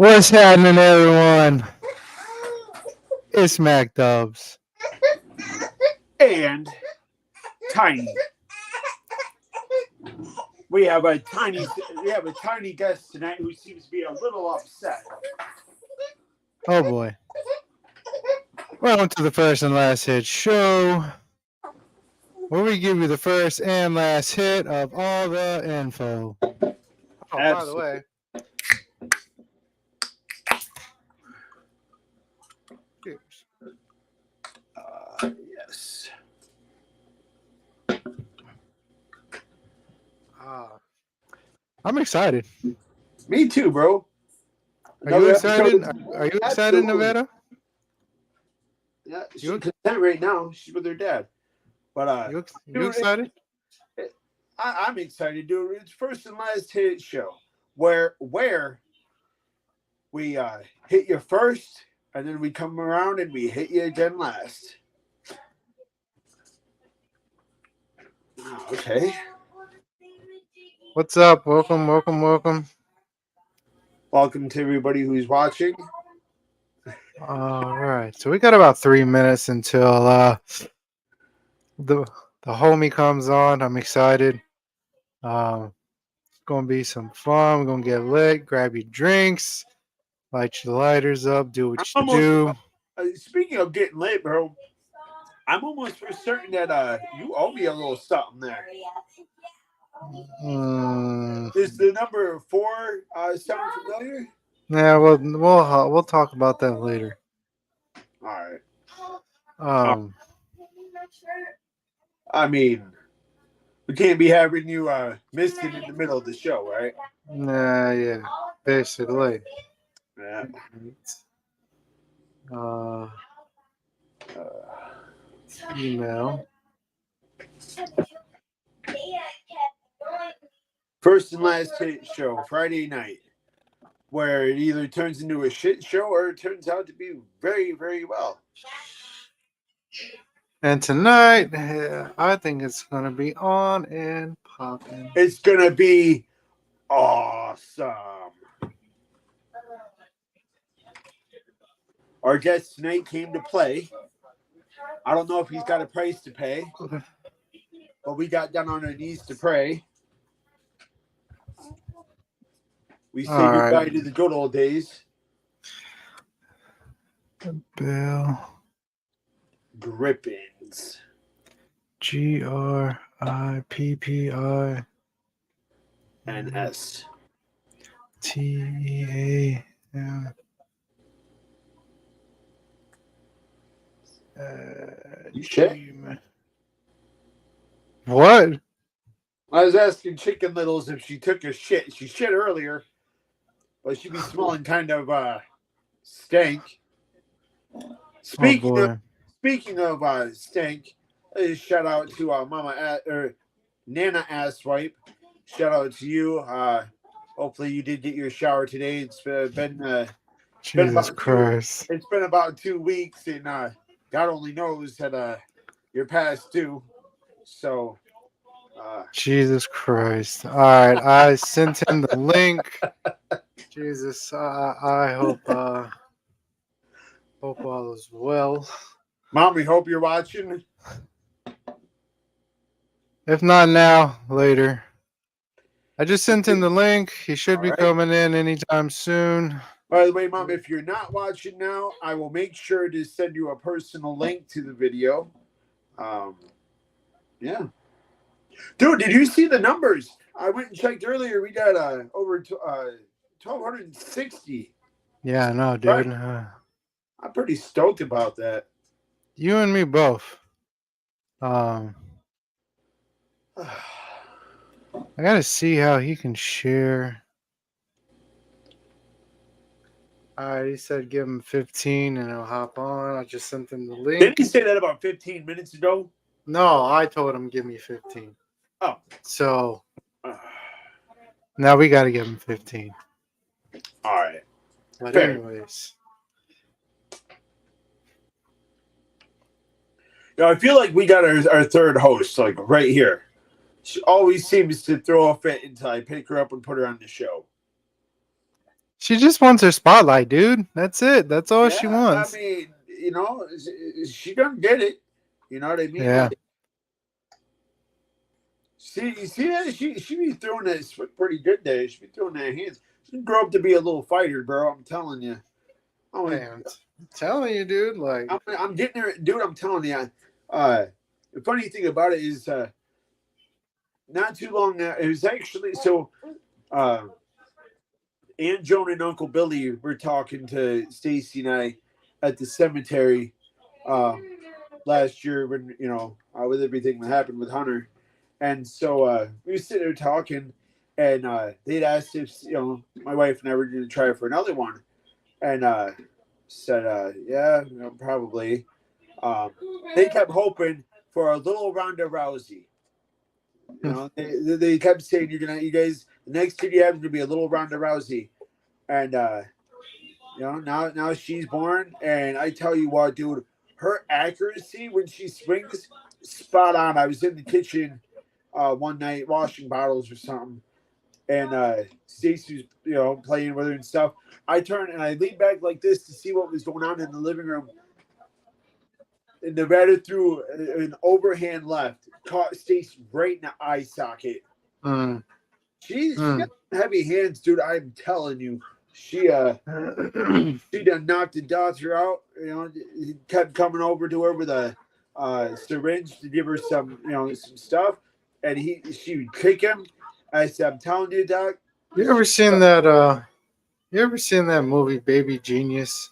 What's happening, everyone? It's Mac Dubs. And Tiny. We have a tiny guest tonight who seems to be a little upset. Oh boy. Welcome to the First and Last Hit Show, where we give you the first and last hit of all the info. Oh, by the way, cheers. Yes. I'm excited. Me too, bro. Are you excited? Are you excited, Nevada? Yeah, she's content right now. She's with her dad. But you excited? I'm excited, dude. It's First and Last Hit Show, where we hit you first, and then we come around and we hit you again last. Oh, okay. What's up? Welcome. Welcome to everybody who's watching. All right. So we got about 3 minutes until the homie comes on. I'm excited. It's gonna be some fun. We're gonna get lit. Grab your drinks, light your lighters up, do what you do. Speaking of getting lit, bro, I'm almost for certain that you owe me a little something there. Is the number 4 sound familiar? Yeah, we'll talk about that later. All right. I mean, we can't be having you missing in the middle of the show, right? Nah, yeah, basically. Yeah. Email. First and Last Hit Show, Friday night, where it either turns into a shit show or it turns out to be very, very well. And tonight, I think it's going to be on and popping. It's going to be awesome. Our guest tonight came to play. I don't know if he's got a price to pay, but we got down on our knees to pray. We say goodbye to the good old days. Bill Grippins. Grippin. TEAM. You shit? What? I was asking Chicken Littles if she took a shit. She shit earlier, but she'd be smelling kind of stank. Speaking of stank, shout out to Nana Asswipe. Shout out to you. Hopefully you did get your shower today. It's been Jesus Christ. It's been about 2 weeks, and God only knows that you're past due. So. Jesus Christ. All right. I sent him the link. Jesus. I hope all is well. Mom, we hope you're watching. If not now, later. I just sent him the link. He should be coming in anytime soon. By the way, Mom, if you're not watching now, I will make sure to send you a personal link to the video. Yeah. Dude, did you see the numbers? I went and checked earlier. We got over 1,260. Yeah, I know, dude. Right? I'm pretty stoked about that. You and me both. I gotta see how he can share. All right, he said give him 15 and he'll hop on. I just sent him the link. Didn't he say that about 15 minutes ago? No, I told him give me 15. Oh. So now we got to give him 15. All right. But fair. Anyways. Yeah, I feel like we got our third host, like right here. She always seems to throw a fit until I pick her up and put her on the show. She just wants her spotlight, dude. That's it. That's all she Yeah, I wants. mean, she done did it. You know what I mean? Yeah. Like, you see that she be throwing that switch pretty good there. She be throwing that hands. She can grow up to be a little fighter, bro. I'm telling you. Hey, I'm telling you, dude. Like, I'm getting her, dude. I'm telling you. The funny thing about it is, not too long now, it was actually so. Uh, Aunt Joan and Uncle Billy were talking to Stacy and I at the cemetery um, last year when with everything that happened with Hunter, and so we were sitting there talking, and they'd asked if my wife and I were going to try for another one, and said yeah, probably. Um, they kept hoping for a little Ronda Rousey. They kept saying you guys, the next kid you have is gonna be a little Ronda Rousey, and now she's born, and I tell you what, dude, her accuracy when she swings, spot on. I was in the kitchen one night washing bottles or something, and Stacey was playing with her and stuff. I turned and I leaned back like this to see what was going on in the living room. And Nevada threw an overhand left, caught Stacey right in the eye socket. mm, She got heavy hands, dude. I'm telling you, she she done knocked the doctor out. He kept coming over to her with a syringe to give her some some stuff, and she would kick him. I said, "I'm telling you, doc." you ever seen that? You ever seen that movie, Baby Genius?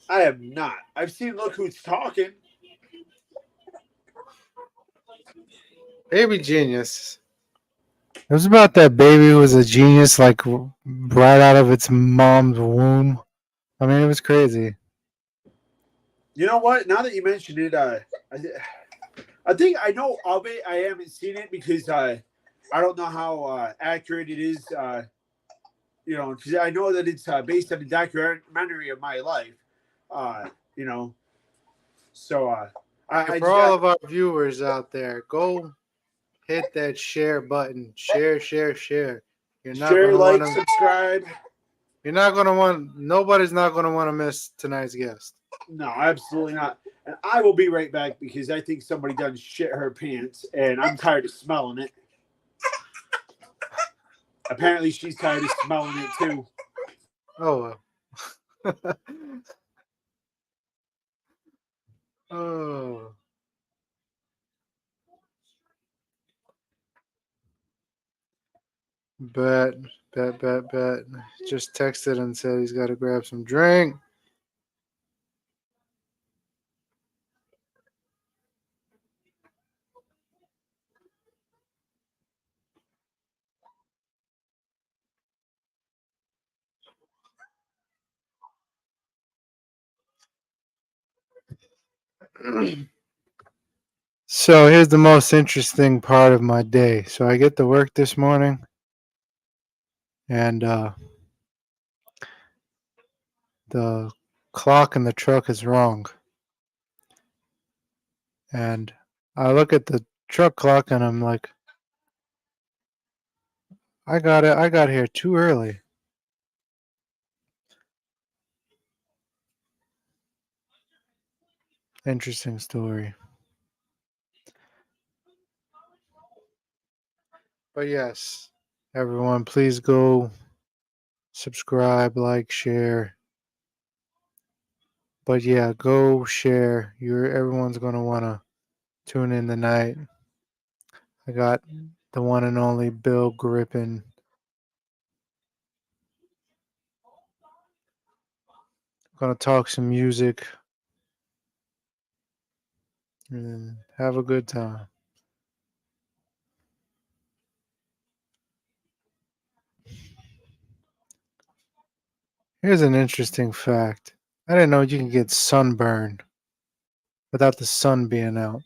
I have not. I've seen Look Who's Talking. Baby Genius. It was about that baby who was a genius, like right out of its mom's womb. I mean, it was crazy. You know what? Now that you mentioned it, I think I know of it. I haven't seen it because I don't know how accurate it is. Because I know that it's based on a documentary of my life. Uh, you know, so Hey, I for just all got of our viewers out there, go hit that share button. Share, share, share. You're not share, gonna want like, to. subscribe. You're not gonna want. Nobody's not gonna want to miss tonight's guest. No, absolutely not. And I will be right back because I think somebody done shit her pants, and I'm tired of smelling it. Apparently, she's tired of smelling it too. Oh. Oh. Bet, bet. Just texted and said he's got to grab some drink. So here's the most interesting part of my day. So I get to work this morning, and the clock in the truck is wrong. And I look at the truck clock, and I'm like, I got it. I got here too early. Interesting story. But yes, everyone, please go subscribe, like, share. But yeah, go share. Everyone's gonna wanna tune in tonight. I got the one and only Bill Grippin. Gonna talk some music and have a good time. Here's an interesting fact. I didn't know you can get sunburn without the sun being out.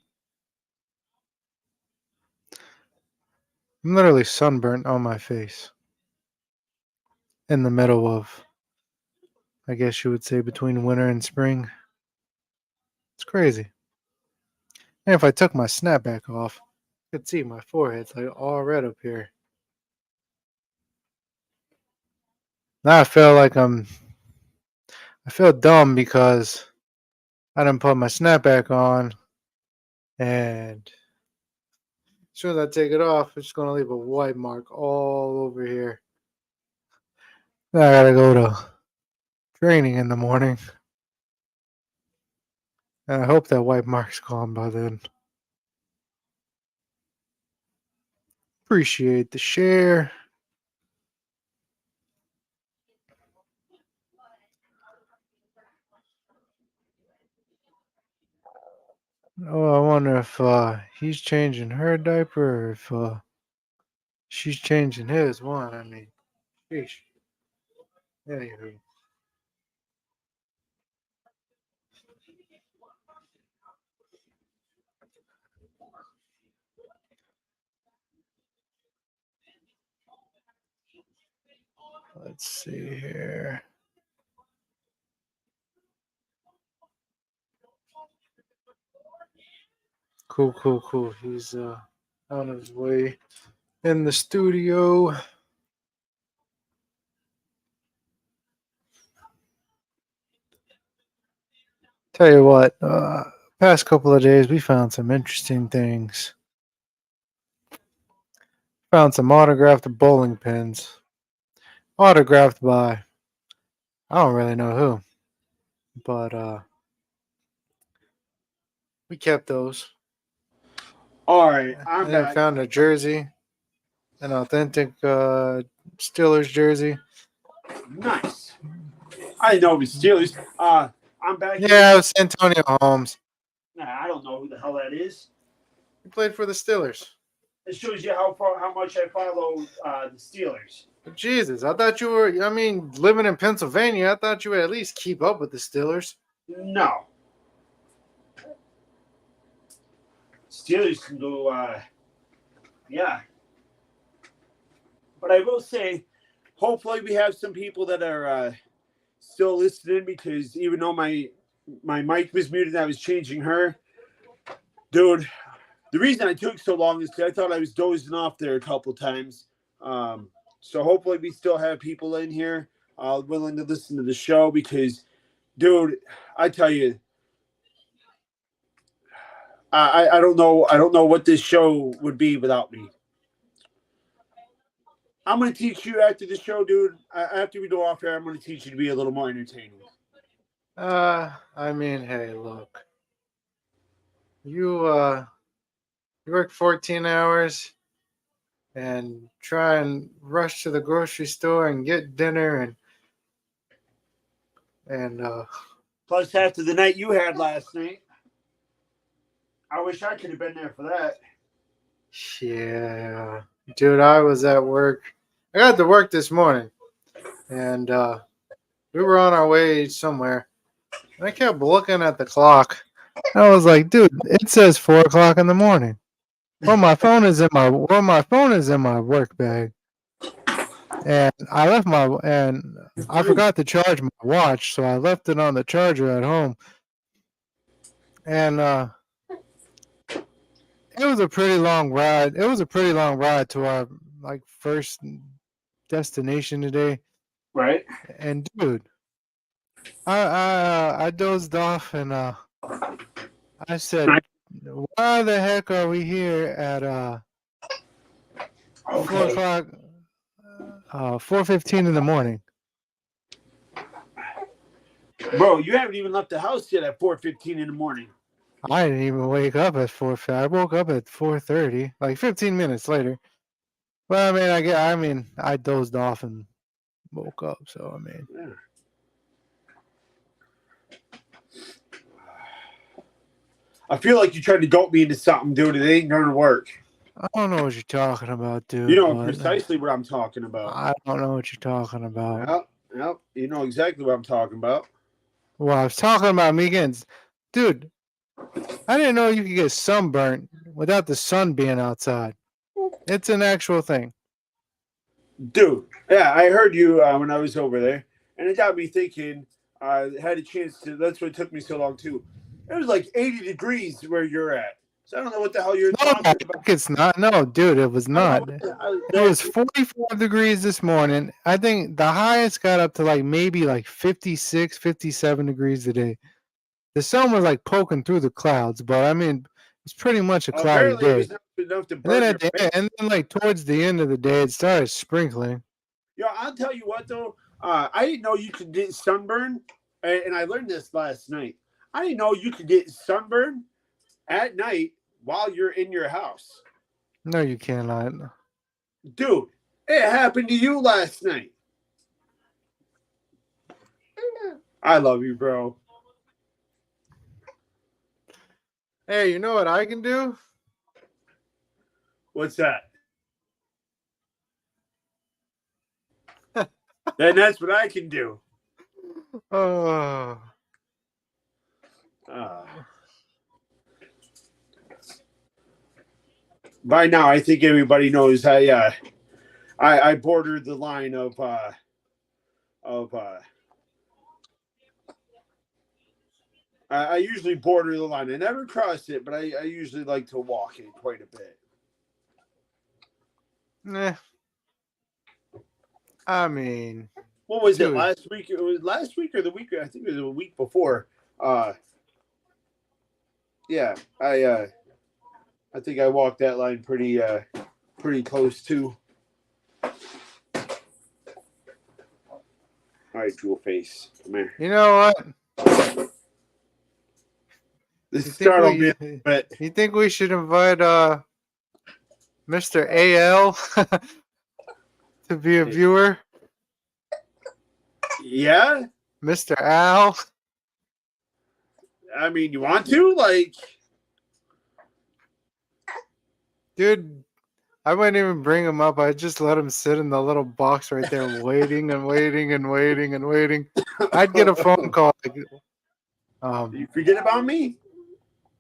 I'm literally sunburnt on my face in the middle of, I guess you would say, between winter and spring. It's crazy. And if I took my snapback off, you could see my forehead's like all red up here. Now I feel like I feel dumb because I didn't put my snapback on, and as soon as I take it off, it's gonna leave a white mark all over here. Now I gotta go to training in the morning, and I hope that white mark's gone by then. Appreciate the share. Oh, I wonder if he's changing her diaper or if she's changing his one. I mean, sheesh. Anywho. Let's see here. Cool, cool, cool. He's on his way in the studio. Tell you what, past couple of days we found some interesting things. Found some autographed bowling pins. Autographed by I don't really know who. But we kept those. All right, I'm And then back. found a jersey, an authentic Steelers jersey. Nice. I didn't know it was Steelers. I'm back here. Yeah, it was Antonio Holmes. Nah, I don't know who the hell that is. He played for the Steelers. It shows you how much I follow the Steelers. But Jesus, I thought you were. I mean, living in Pennsylvania, I thought you would at least keep up with the Steelers. No. Steelers can go, yeah. But I will say, hopefully we have some people that are still listening because even though my mic was muted, I was changing her. Dude, the reason I took so long is because I thought I was dozing off there a couple times. So hopefully we still have people in here willing to listen to the show because, dude, I tell you, I don't know what this show would be without me. I'm going to teach you after the show, dude. After we go off here, I'm going to teach you to be a little more entertaining. I mean, hey, look. You work 14 hours and try and rush to the grocery store and get dinner and Plus, after the night you had last night, I wish I could have been there for that. yeah, dude, I was at work. I got to work this morning, and we were on our way somewhere. And I kept looking at the clock. I was like, dude, it says 4 o'clock in the morning. Well, my phone is in my work bag, and I forgot to charge my watch, so I left it on the charger at home. And it was a pretty long ride. It was a pretty long ride to our first destination today. Right? And dude, I dozed off and I said, why the heck are we here at 4 o'clock, 4:15 in the morning? Bro, you haven't even left the house yet at 4:15 in the morning. I didn't even wake up at 4. I woke up at 4:30, like 15 minutes later. Well, I mean, I dozed off and woke up. So I mean, Yeah. I feel like you tried to goat me into something, dude. It ain't gonna work. I don't know what you're talking about, dude. You know precisely what I'm talking about. I don't know what you're talking about. Yep. You know exactly what I'm talking about. Well, I was talking about me getting, dude. I didn't know you could get sunburnt without the sun being outside. It's an actual thing. Dude, yeah, I heard you when I was over there, and it got me thinking. I had a chance to. That's what took me so long too. It was like 80 degrees where you're at. So I don't know what the hell you're No, talking about. it's not. No, dude, it was I don't know not. what the hell, It was 44 degrees this morning. I think the highest got up to like maybe like 56, 57 degrees today. The sun was like poking through the clouds, but I mean, it's pretty much a cloudy apparently it day. was not enough to And then burn your at the face. end, and then like towards the end of the day, it started sprinkling. Yo, I'll tell you what though. I didn't know you could get sunburn, and I learned this last night. I didn't know you could get sunburn at night while you're in your house. No, you cannot. Dude, it happened to you last night. I love you, bro. Hey, you know what I can do? What's that? Then that's what I can do. Oh. By now, I think everybody knows I bordered the line of I usually border the line. I never cross it, but I usually like to walk it quite a bit. Nah. I mean, What was dude. it last week? It was last week or the week? I think it was a week before. Yeah, I think I walked that line pretty close too. All right, Jewel Face, come here. You know what? This startled me, but you think we should invite Mr. AL to be a viewer? Yeah, Mr. Al. I mean, you want to like, dude? I wouldn't even bring him up. I just let him sit in the little box right there, waiting and waiting and waiting and waiting. I'd get a phone call. You forget about me?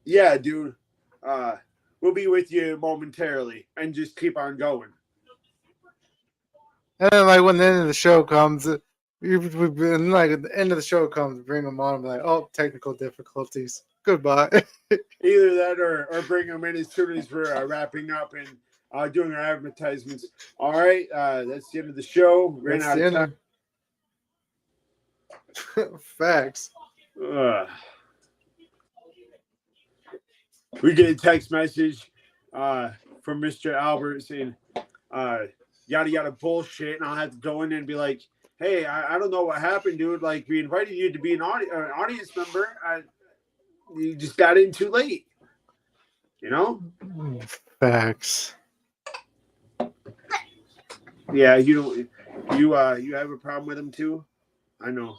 Yeah, dude. We'll be with you momentarily, and just keep on going. And then, like when the end of the show comes, and like at the end of the show comes, bring them on. I'm like, oh, technical difficulties. Goodbye. Either that, or bring them in as soon as we're wrapping up and doing our advertisements. All right, that's the end of the show. Ran out of time. Facts. We get a text message from Mr. Albert saying yada yada bullshit, and I'll have to go in and be like, hey, I don't know what happened, dude. Like, we invited you to be an audience member. You just got in too late. You know? Facts. Yeah, you have a problem with him too? I know.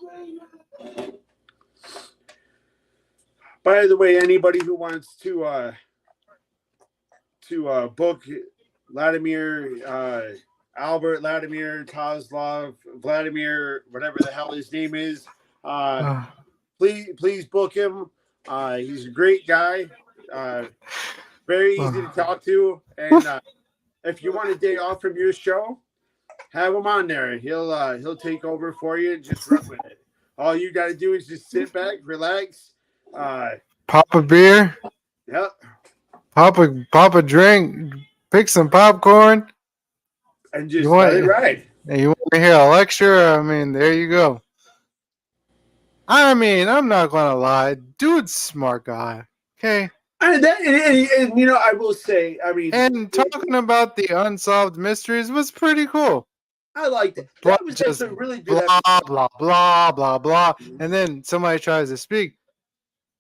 By the way, anybody who wants to book Vladimir, Albert Vladimir Kozlov, Vladimir, whatever the hell his name is, please book him. He's a great guy, very easy to talk to, and if you want a day off from your show, have him on there. He'll take over for you and just run with it. All you got to do is just sit back, relax. Pop a beer. Yep. Pop a drink. Pick some popcorn. And just let it ride. You want to hear a lecture? I mean, there you go. I mean, I'm not gonna lie, dude's smart guy. Okay. And you know, I will say, I mean, and talking about the unsolved mysteries was pretty cool. I liked it. That was just a really good blah blah blah blah blah, and then somebody tries to speak,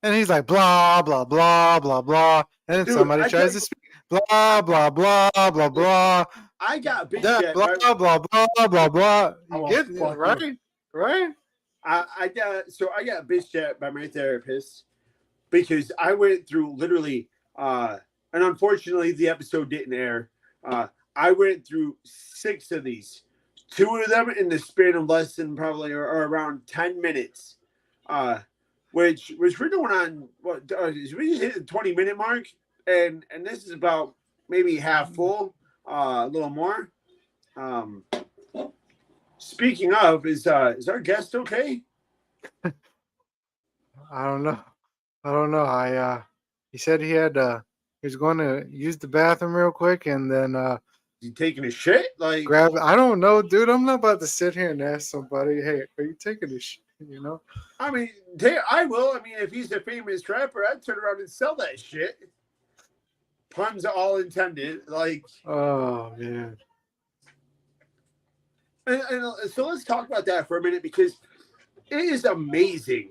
and he's like blah blah blah blah blah, and then somebody tries to speak blah blah blah blah blah. I got bitch that blah blah blah blah blah. You get it, right? Right? I got bitch chat by my therapist because I went through literally, and unfortunately the episode didn't air. I went through 6 of these. 2 of them in the span of less than probably or around 10 minutes, which we're doing on what we just hit the 20-minute mark, and this is about maybe half full, a little more. Speaking of, is our guest okay? I don't know. He said he had He's going to use the bathroom real quick and then You taking a shit? Like, grab. I don't know, dude. I'm not about to sit here and ask somebody, "Hey, are you taking a shit?" You know. I mean, I will. I mean, if he's a famous rapper, I'd turn around and sell that shit. Puns all intended. Like, Oh man. and so let's talk about that for a minute because it is amazing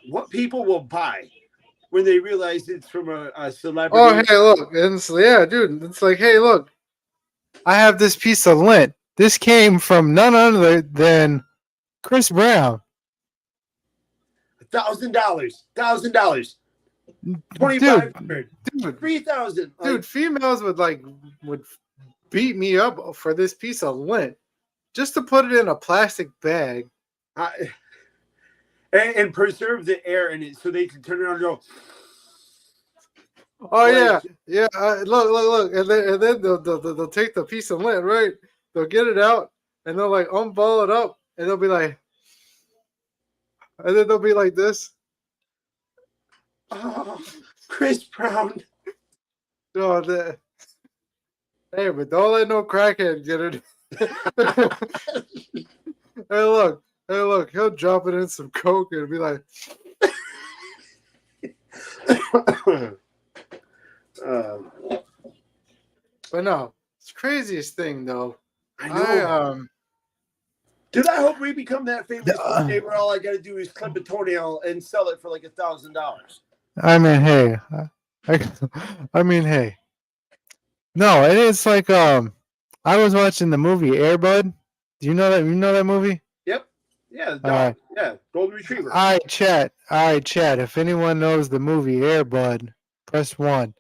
what people will buy when they realize it's from a celebrity. Oh hey, look, and it's, yeah, dude. It's like, hey, look, I have this piece of lint. This came from none other than Chris Brown. $1,000, Dude, $2,500, dude, 3,000. dude, females would beat me up for this piece of lint just to put it in a plastic bag. And preserve the air in it so they can turn around and go. Oh yeah. Look, and then they'll take the piece of lint, right? They'll get it out and they'll like unball it up, and they'll be like, and then they'll be like this. Oh, Chris Brown. Oh, hey, but don't let no crackhead get it. Hey, look, he'll drop it in some coke and be like, but no, it's the craziest thing though. I know. Dude, I hope we become that famous one day where all I got to do is clip a toenail and sell it for like $1,000. I mean, hey, I mean, hey. No, it's like I was watching the movie Air Bud. Do you know that? You know that movie? Yep. Yeah, dog. Yeah, golden retriever. All right, chat. If anyone knows the movie Air Bud, press 1.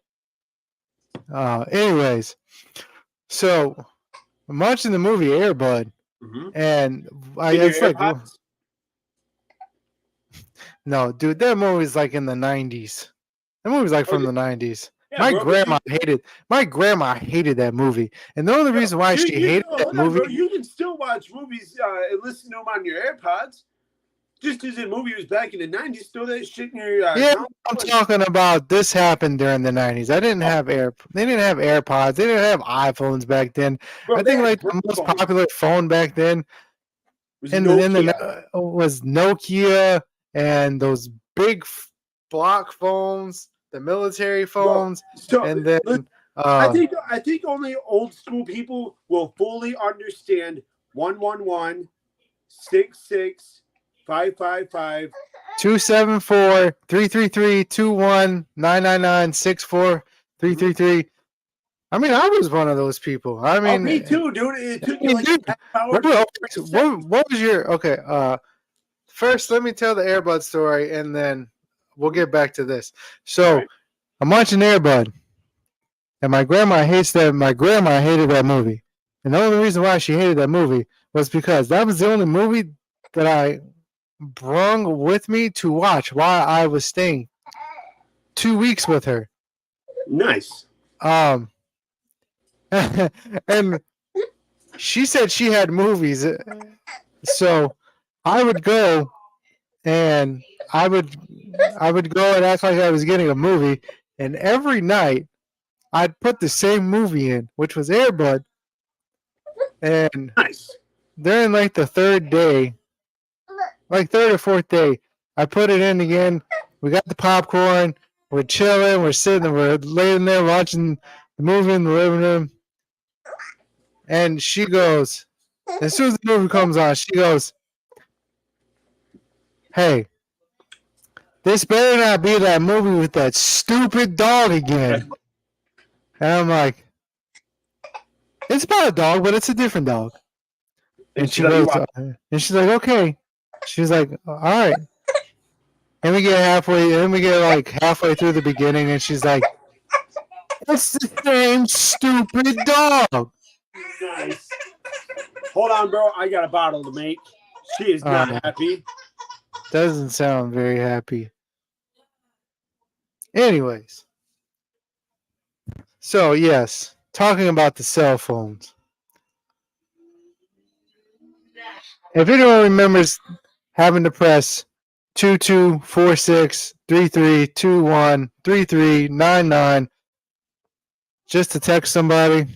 Anyways, so I'm watching the movie Air Bud, and it's like, no, dude, that movie's like in the 90s. That movie's like from the 90s. Yeah, my grandma hated that movie, and the only reason why she hated that movie. Bro, you can still watch movies and listen to them on your AirPods. Just because the movie was back in the 90s, throw that shit in your. Yeah, I'm talking about this happened during the 90s. They didn't have AirPods. They didn't have iPhones back then. Bro, I think like the most popular phone back then was Nokia and those big block phones, the military phones. Bro, and then I think only old school people will fully understand 111 66 555 274 333 21 999 64 333. I mean, I was one of those people. I mean, me too, dude. It took you like 10 hours. What was your first, let me tell the Air Bud story, and then we'll get back to this. So, right. I'm watching Air Bud, and my grandma hates that. My grandma hated that movie, and the only reason why she hated that movie was because that was the only movie that I brung with me to watch while I was staying 2 weeks with her. Nice. And she said she had movies, so I would go and I would go and act like I was getting a movie, and every night I'd put the same movie in, which was Air Bud. And nice. During like the third or fourth day, I put it in again. We got the popcorn. We're chilling. We're sitting. We're laying there watching the movie in the living room. And she goes, as soon as the movie comes on, she goes, "Hey, this better not be that movie with that stupid dog again." And I'm like, "It's about a dog, but it's a different dog." And she goes, and she's like, "Okay." She's like, "All right." And we get halfway through the beginning, and she's like, "It's the same stupid dog." Nice. Hold on, bro. I got a bottle to make. She is not happy. Doesn't sound very happy. Anyways. So, yes, talking about the cell phones. If anyone remembers having to press 2246 3321 3399 just to text somebody.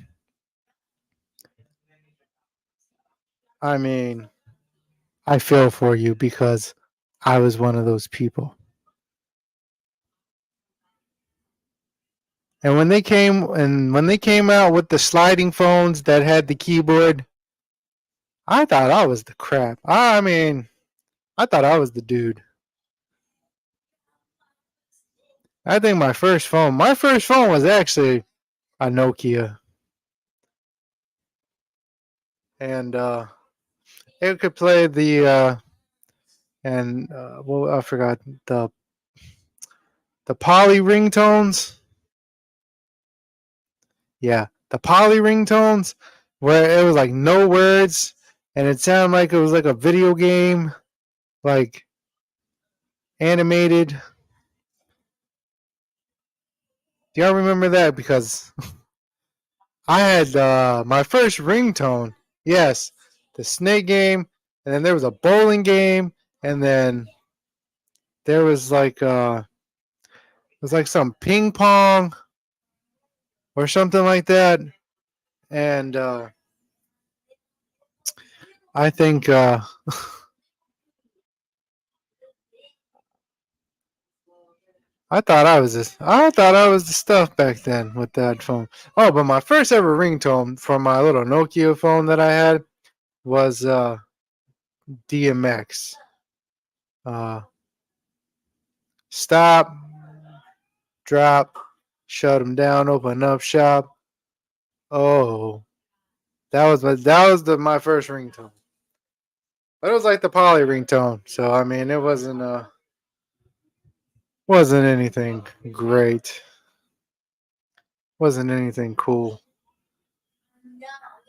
I mean, I feel for you because I was one of those people. And when they came out with the sliding phones that had the keyboard, I thought I was the crap. I mean, I thought I was the dude. I think my first phone was actually a Nokia, and it could play well, I forgot the the poly ringtones. Yeah, the poly ringtones where it was like no words and it sounded like it was like a video game, like animated. Do y'all remember that? Because I had my first ringtone. Yes, the snake game, and then there was a bowling game, and then there was like some ping pong or something like that, and I think I thought I was the stuff back then with that phone. Oh, but my first ever ringtone from my little Nokia phone that I had was DMX. Uh, Stop, drop, shut them down, open up shop. Oh, that was my first ringtone. But it was like the poly ringtone, so I mean it wasn't anything great, wasn't anything cool.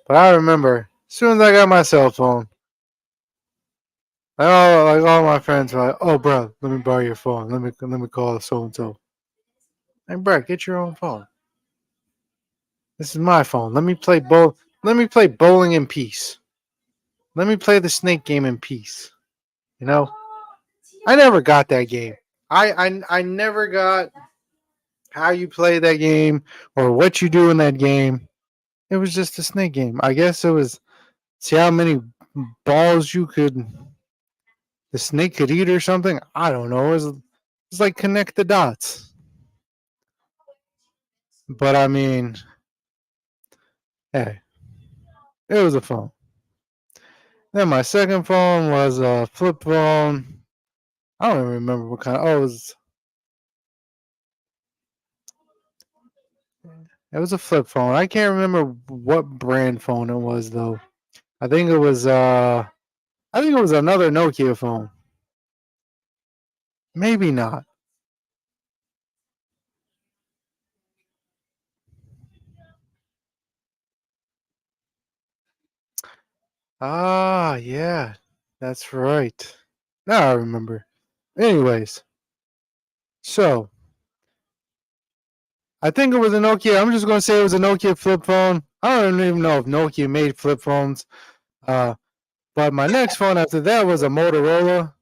But I remember as soon as I got my cell phone, like all my friends were like, "Oh, bro, let me borrow your phone. Let me call so and so." Like, bro, get your own phone. This is my phone. Let me play bowling in peace. Let me play the snake game in peace. You know, I never got that game. I never got how you play that game or what you do in that game. It was just a snake game. I guess it was see how many balls the snake could eat or something. I don't know. It's like connect the dots. But I mean, hey, it was a phone. Then my second phone was a flip phone. I don't even remember what kind. It was a flip phone. I can't remember what brand phone it was though. I think it was I think it was another Nokia phone. Maybe not. Ah, yeah. That's right. Now I remember. Anyways, so I think it was a Nokia. I'm just gonna say it was a Nokia flip phone. I don't even know if Nokia made flip phones. Uh, but my next phone after that was a Motorola,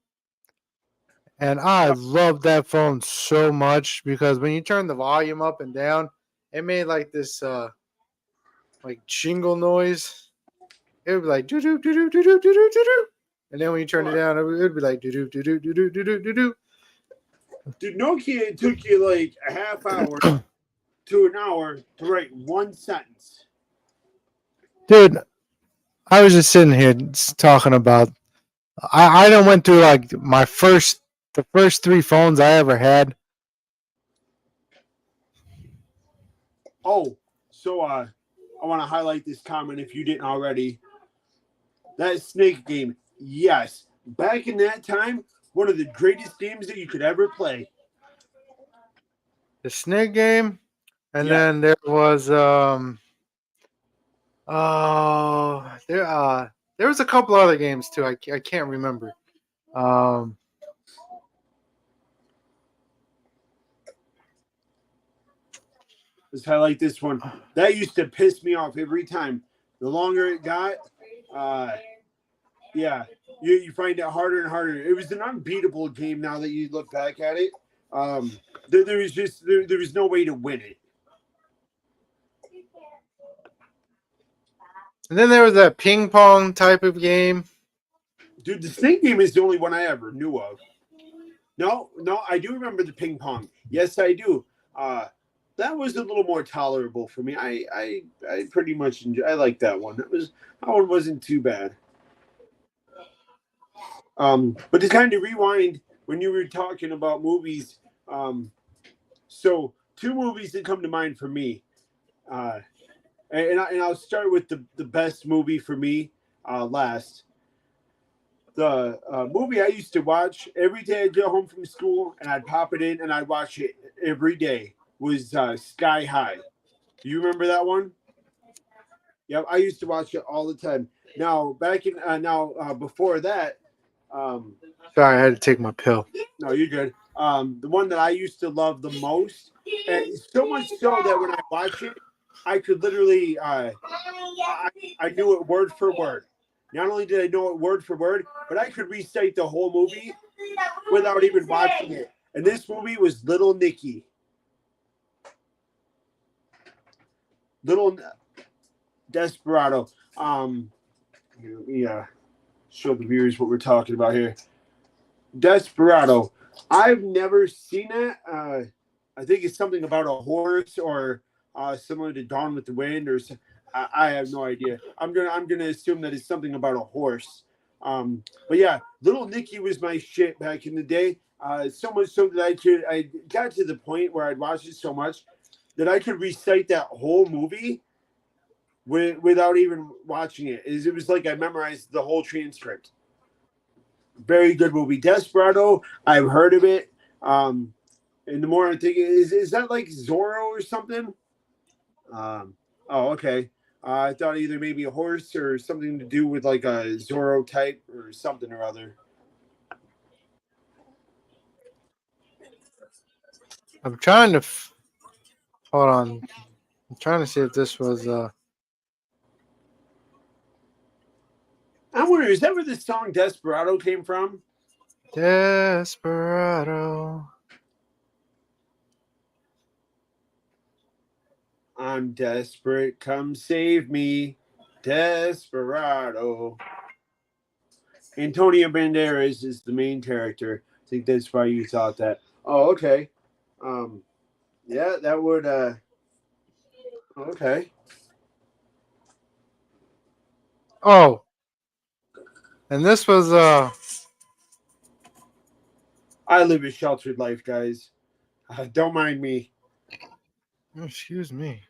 and I loved that phone so much because when you turn the volume up and down, it made like this like jingle noise. It would be like doo doo doo doo doo doo doo doo doo, and then when you turn it down, it would be like doo doo doo doo doo doo doo doo doo. Dude, Nokia took you like a half hour to an hour to write one sentence. Dude, I was just sitting here talking about. I don't went through like the first three phones I ever had. Oh, so I want to highlight this comment if you didn't already. That snake game, yes. Back in that time, one of the greatest games that you could ever play. The Snake game, and Yeah. then there was there was a couple other games too. I can't remember. Um, Let's highlight this one. That used to piss me off every time. The longer it got, uh, yeah, you find it harder and harder. It was an unbeatable game now that you look back at it. There was no way to win it. And then there was that ping pong type of game. Dude, the snake game is the only one I ever knew of. No, I do remember the ping pong. Yes, I do. That was a little more tolerable for me. I pretty much enjoy. I like that one. That one wasn't too bad. But to kind of rewind when you were talking about movies, so two movies that come to mind for me, and I'll start with the best movie for me last. The movie I used to watch every day I'd get home from school and I'd pop it in and I'd watch it every day was Sky High. Do you remember that one? Yep, I used to watch it all the time. Now back in before that, um, Sorry, I had to take my pill. no, you're good. The one that I used to love the most, and so much so that when I watch it, I could literally I knew it word for word. Not only did I know it word for word, but I could recite the whole movie without even watching it. And this movie was Little Nicky. Little Desperado. Yeah, show the viewers what we're talking about here. Desperado. I've never seen it. I think it's something about a horse or similar to Dawn with the Wind, or I have no idea. I'm gonna assume that it's something about a horse. But yeah, Little Nicky was my shit back in the day. So much so that I got to the point where I'd watch it so much that I could recite that whole movie without even watching it. It was like I memorized the whole transcript. Very good movie. Desperado, I've heard of it. And the more I'm thinking, is that like Zorro or something? Oh, okay. I thought either maybe a horse or something to do with like a Zorro type or something or other. I'm trying to hold on. I'm trying to see if this was I wonder, is that where the song Desperado came from? Desperado. I'm desperate, come save me, Desperado. Antonio Banderas is the main character. I think that's why you thought that. Oh, okay. Yeah, that would. Okay. Oh, and this was I live a sheltered life, guys. Don't mind me. excuse me.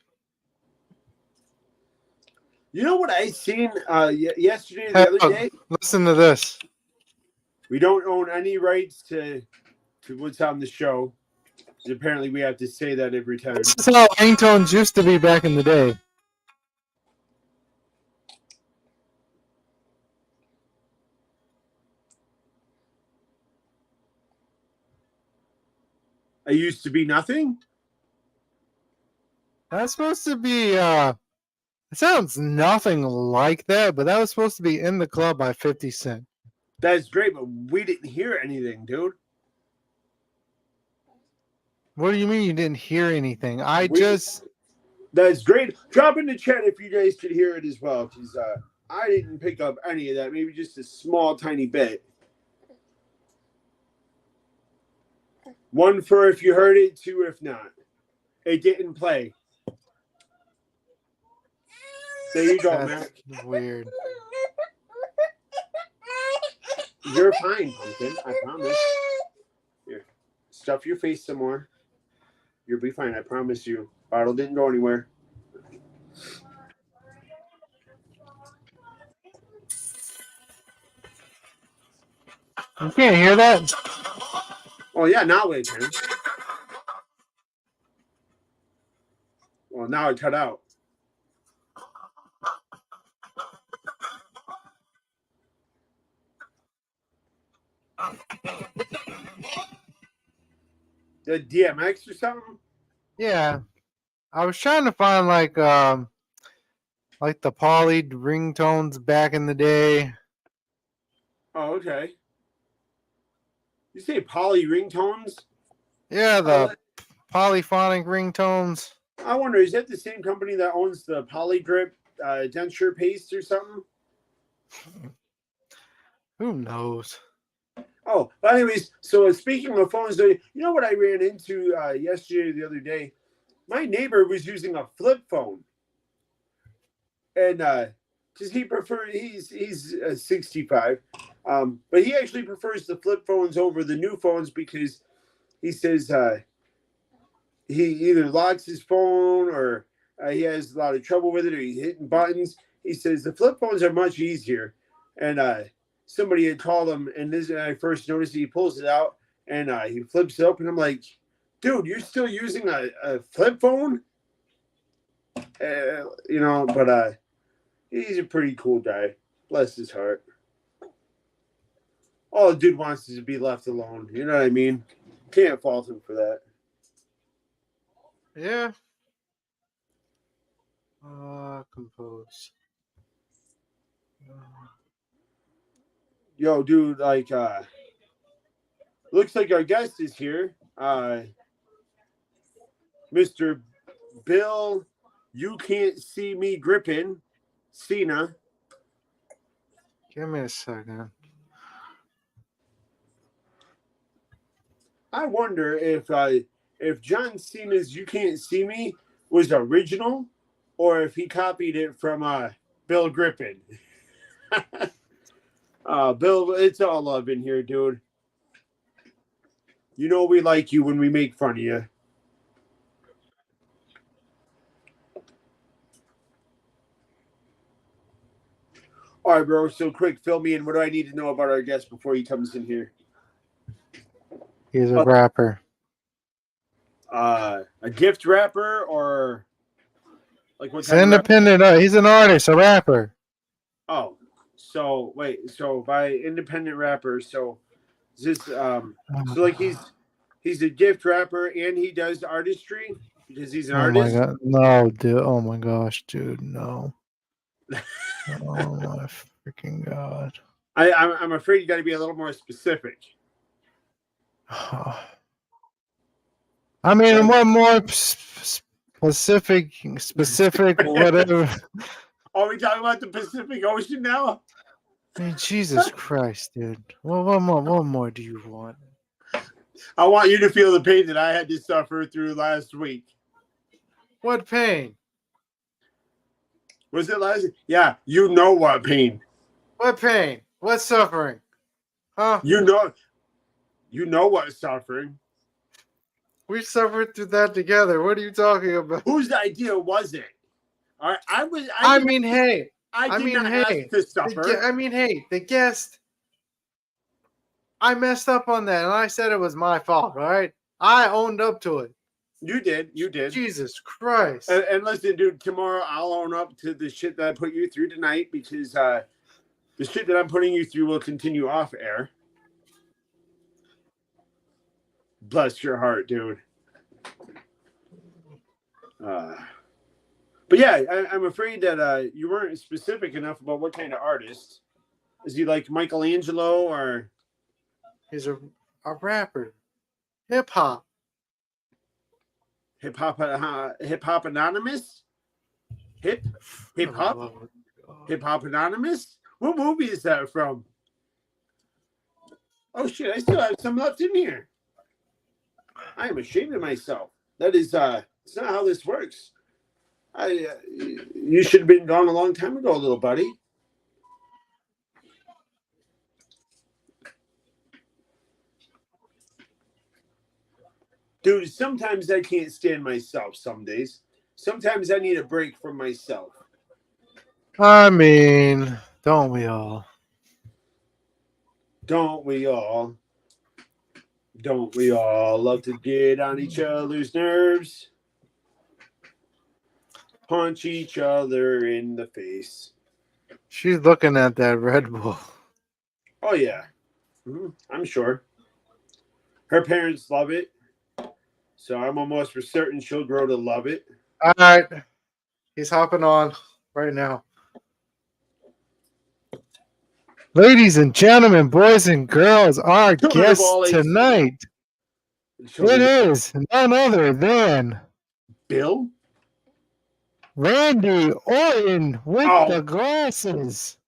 You know what I seen yesterday, the other day? Listen to this. We don't own any rights to what's on the show. Apparently, we have to say that every time. This is how ringtones used to be back in the day. I used to be nothing. That's supposed to be it sounds nothing like that, but that was supposed to be In the Club by 50 Cent. That's great, but we didn't hear anything, dude. What do you mean you didn't hear anything? That's great. Drop in the chat if you guys could hear it as well, because I didn't pick up any of that. Maybe just a small, tiny bit. One for if you heard it, two if not. It didn't play. There you go, Mac. Weird. You're fine, Pumpkin. I promise. Here, stuff your face some more. You'll be fine. I promise you. Bottle didn't go anywhere. You can't hear that? Oh yeah, now it can. Well, now it cut out. The DMX or something? Yeah. I was trying to find like the poly ringtones back in the day. Oh, okay. You say poly ringtones? Yeah, the polyphonic ringtones. I wonder, is that the same company that owns the Poly Grip denture paste or something. Who knows? Oh, but anyways, so speaking of phones, you know what I ran into yesterday or the other day? My neighbor was using a flip phone, and because he's 65, but he actually prefers the flip phones over the new phones because he says he either locks his phone or he has a lot of trouble with it or he's hitting buttons. He says the flip phones are much easier, and somebody had called him, and this and I first noticed he pulls it out and he flips it open. I'm like, dude, you're still using a flip phone? But he's a pretty cool guy. Bless his heart. All the dude wants is to be left alone. You know what I mean? Can't fault him for that. Yeah. Compose. Yo, dude, like, looks like our guest is here. Mr. Bill, you can't see me gripping. Cena. Give me a second. I wonder if John Cena's "You Can't See Me" was original, or if he copied it from Bill Grippin. Bill, it's all love in here, dude. You know we like you when we make fun of you. All right, bro. So quick, fill me in. What do I need to know about our guest before he comes in here? He's a rapper. A gift rapper or like what? He's independent. He's an artist, a rapper. Oh, so wait. So by independent rapper, so is this so like he's a gift rapper and he does artistry because he's an artist. Oh my god, no, dude! Oh my gosh, dude, no! Oh my freaking god! I'm afraid you got to be a little more specific. I mean, what more specific, whatever. Are we talking about the Pacific Ocean now? I mean, Jesus Christ, dude. Well, what more do you want? I want you to feel the pain that I had to suffer through last week. What pain? Was it last? Yeah, you know what pain. What pain? What suffering? Huh? You know what suffering. We suffered through that together. What are you talking about? Whose idea was it? All right, I did not ask to suffer. The guest. I messed up on that, and I said it was my fault. All right, I owned up to it. You did. Jesus Christ. And listen, dude, tomorrow I'll own up to the shit that I put you through tonight because the shit that I'm putting you through will continue off air. Bless your heart, dude. But yeah, I'm afraid that you weren't specific enough about what kind of artist. Is he like Michelangelo or? He's a rapper. Hip hop. Hip hop anonymous. Hip hop anonymous. What movie is that from? Oh shit! I still have some left in here. I am ashamed of myself. That is, it's not how this works. You should have been gone a long time ago, little buddy. Dude, sometimes I can't stand myself some days. Sometimes I need a break from myself. I mean, don't we all? Don't we all? Don't we all love to get on each other's nerves? Punch each other in the face. She's looking at that Red Bull. Oh, yeah. I'm sure. Her parents love it. So I'm almost for certain she'll grow to love it. All right. He's hopping on right now. Ladies and gentlemen, boys and girls, our guest tonight. It is none other than Bill Randy Orton with the Oh, glasses.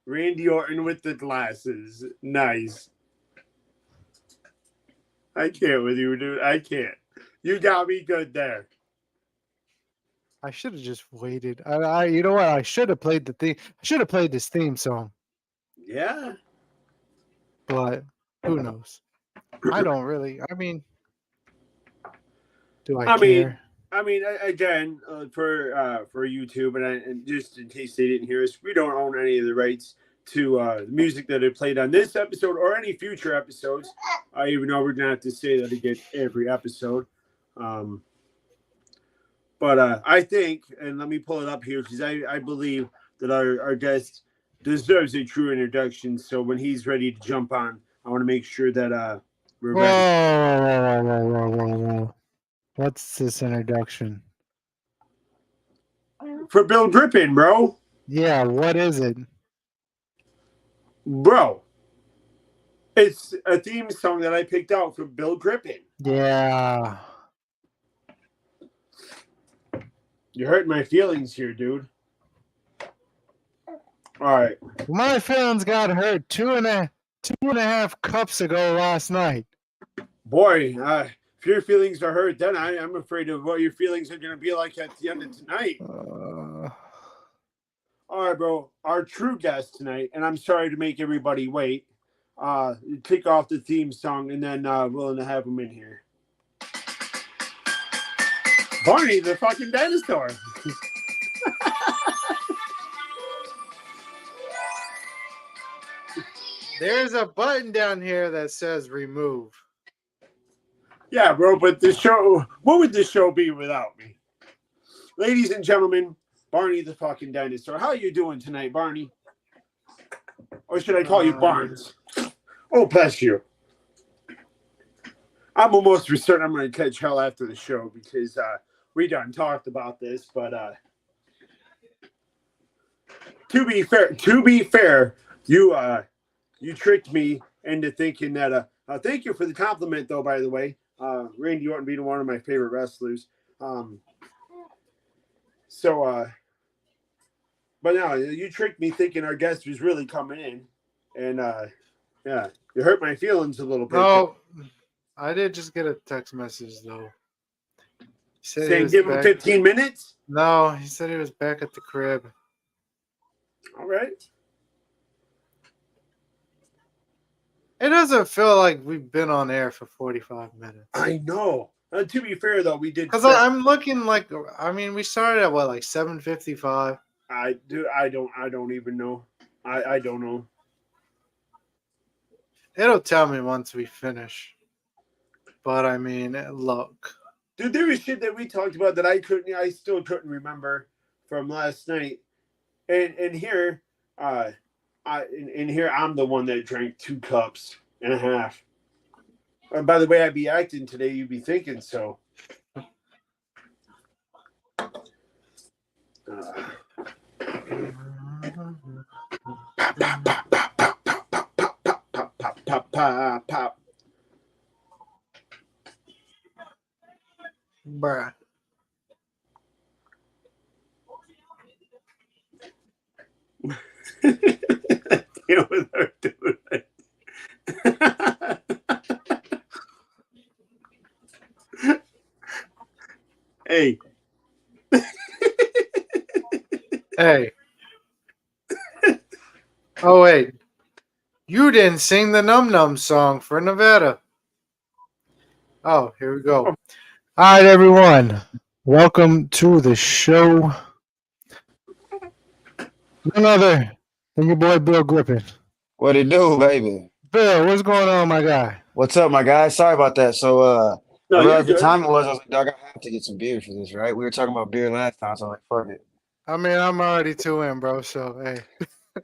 Randy Orton with the glasses. Nice. I can't with you, dude. I can't. You got me good there. I should have just waited. You know what? I should have played the theme. I should have played this theme song, Yeah. but who knows? I don't really. I mean, do I I mean, care? again, for YouTube, and just in case they didn't hear us, we don't own any of the rights to the music that I played on this episode or any future episodes. Even though we're gonna have to say that again every episode. But I think, and let me pull it up here because I believe that our guest deserves a true introduction. So when he's ready to jump on, I want to make sure that we're ready. Whoa. What's this introduction? For Bill Grippin, bro. Yeah, what is it? Bro, it's a theme song that I picked out for Bill Grippin. Yeah. You hurt my feelings here, dude. All right. My feelings got hurt two and a half cups ago last night. Boy, if your feelings are hurt, then I'm afraid of what your feelings are going to be like at the end of tonight. All right, bro. Our true guest tonight, and I'm sorry to make everybody wait, kick off the theme song, and then willing to have him in here. Barney, the fucking dinosaur. There's a button down here that says remove. Yeah, bro, but the show, what would this show be without me? Ladies and gentlemen, Barney the fucking dinosaur. How you doing tonight, Barney? Or should I call you Barnes? Oh, bless you. I'm almost certain I'm going to catch hell after the show because we done talked about this. But to be fair, you tricked me into thinking that. Thank you for the compliment, though. By the way, Randy Orton being one of my favorite wrestlers. But no, you tricked me thinking our guest was really coming in, and yeah, you hurt my feelings a little bit. No, I did just get a text message though. Saying give him 15 minutes? No, he said he was back at the crib. All right. It doesn't feel like we've been on air for 45 minutes. I know. To be fair, though, we did. Because I'm looking like, we started at what, like 7:55? I don't even know. I don't know. It'll tell me once we finish. But look. Dude, there was shit that we talked about that I still couldn't remember from last night. And here, here I'm the one that drank 2.5 cups. And by the way I'd be acting today, you'd be thinking so. Pop. Bruh. Deal with her doing it. Hey. Hey. Oh, wait. You didn't sing the Num Num song for Nevada. Oh, here we go. All right, everyone. Welcome to the show. None other than your boy Bill Grippin. What it do, baby? Bill, what's going on, my guy? What's up, my guy? Sorry about that. So, No, I you're realized the good. time it was. I was like, dog, I have to get some beer for this, right? We were talking about beer last time, so I'm like, fuck it. I'm already 2 in, bro. So,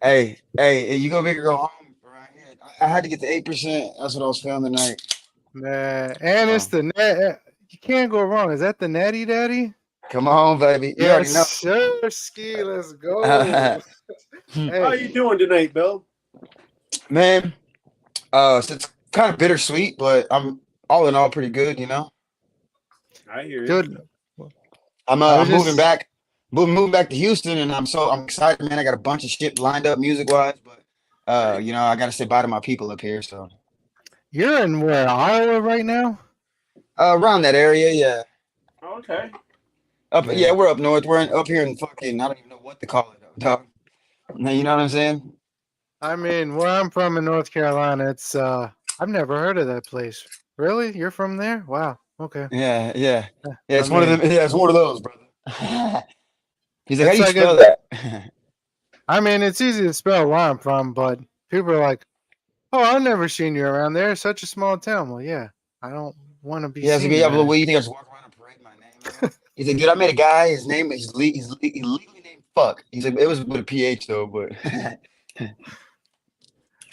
hey. Hey, you go big or go home right here. I had to get the 8%. That's what I was feeling tonight. Man, and it's the net. You can't go wrong. Is that the Natty Daddy? Come on, baby. You already know. Sir, ski. Let's go. Hey. How you doing tonight, Bill? Man, so it's kind of bittersweet, but I'm all in all pretty good, you know. I hear you. Good. I'm moving back. moving back to Houston, and I'm excited, man. I got a bunch of shit lined up music wise, but you know, I gotta say bye to my people up here. So You're in where, Iowa right now? around that area, yeah. Okay. Yeah, Yeah. we're up north. Up here in fucking I don't even know what to call it, dog. You know what I'm saying? I mean, where I'm from in North Carolina, it's I've never heard of that place. Really? You're from there? Wow. Okay. Yeah, yeah, Yeah. yeah. I It's one of mean, them. Yeah, it's one of those, brother. He's like, how do it's you like it. spell that? I mean, it's easy to spell where I'm from, but people are like, "Oh, I've never seen you around there. It's such a small town." Well, yeah, I don't want to be Yeah, so seen yeah, but there. what you think I just walk around and parade my name, man? He's like, dude, I met a guy. His name is he's legally named Fuck. He's like, it was with a PH though, but.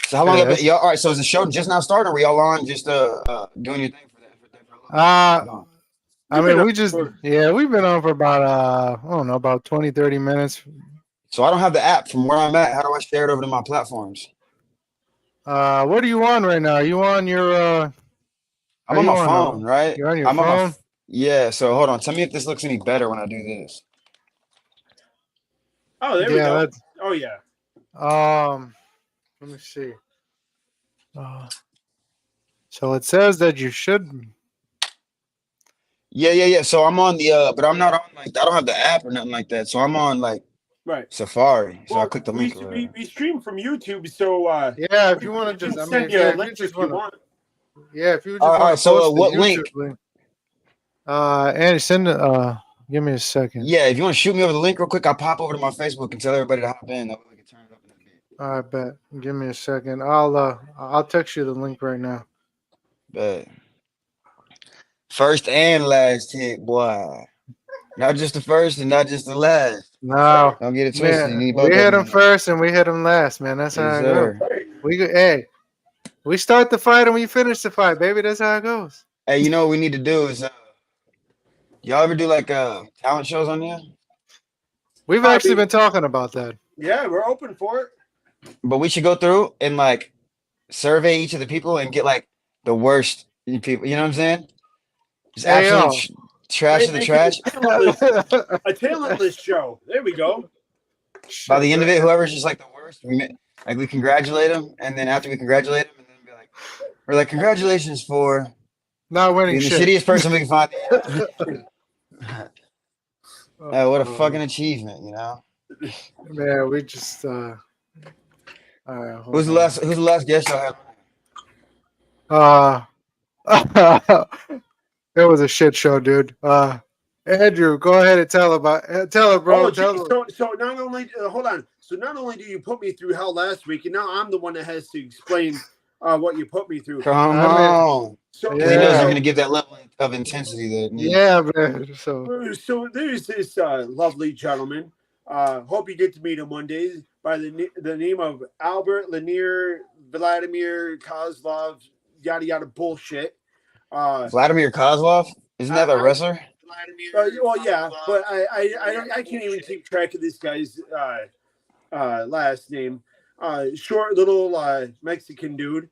So how long Yeah. have been, y'all? All right, so is the show just now starting? Or are y'all on just doing your thing for a little bit? Uh, Gone. I We've been mean, on we just for yeah, we've been on for about I don't know, about 20, 30 minutes. So I don't have the app from where I'm at. How do I share it over to my platforms? What are you on right now? Are you on your I'm are on you my on phone, right? you're on your I'm on my phone? yeah. So hold on. Tell me if this looks any better when I do this. Oh, there we Yeah, go. that's Oh yeah. let me see. Uh, so it says that you should Yeah, yeah, yeah. So I'm on the but I'm not on like I don't have the app or nothing like that. So I'm on like Right. Safari. So I Well, click the we link or we, whatever. we stream from YouTube, so yeah, if we, you want to we can just I mean send you a if you link just if you want to want. yeah, if you just All want right. to So post the what YouTube link? link, and send give me a second. Yeah, if you want to shoot me over the link real quick, I'll pop over to my Facebook and tell everybody to hop in. That way we can turn it up in a bit. I bet. Give me a second. I'll text you the link right now. But first and last hit, boy. Not just the first and not just the last. No, Don't get it twisted. You man, need we both of hit them them in there. first and we hit them last, man. That's Yes, how it goes. sir. Hey, we start the fight and we finish the fight, baby. That's how it goes. Hey, you know what we need to do is y'all ever do like talent shows on here? We've I actually mean, been talking about that. yeah, we're open for it. But we should go through and like survey each of the people and get like the worst people. You know what I'm saying? Just Hey absolute yo, trash of the Make it trash. a talentless show. There we go. By the shit, end of man. it, whoever's just like the worst, like we congratulate them, and then after we congratulate them, and then be like, we're like, congratulations for Not winning being the shit. shittiest person we can find. What a Uh, fucking achievement, you know? man, we just all right, hold on. Who's the last guest y'all had? Uh, it was a shit show, dude. Andrew, go ahead and tell it, bro. Oh, geez. Tell it. So not only hold on. So not only do you put me through hell last week, and now I'm the one that has to explain what you put me through. Come I mean, on. So Because he knows you're yeah, going to give that level of intensity that it needs. yeah, man. So so there's this lovely gentleman. Hope you get to meet him one day. By the name of Albert Lanier Vladimir Kozlov. Yada yada bullshit. Vladimir Kozlov? Isn't that a I wrestler? well, yeah, but I can't even keep track of this guy's last name. Short little Mexican dude.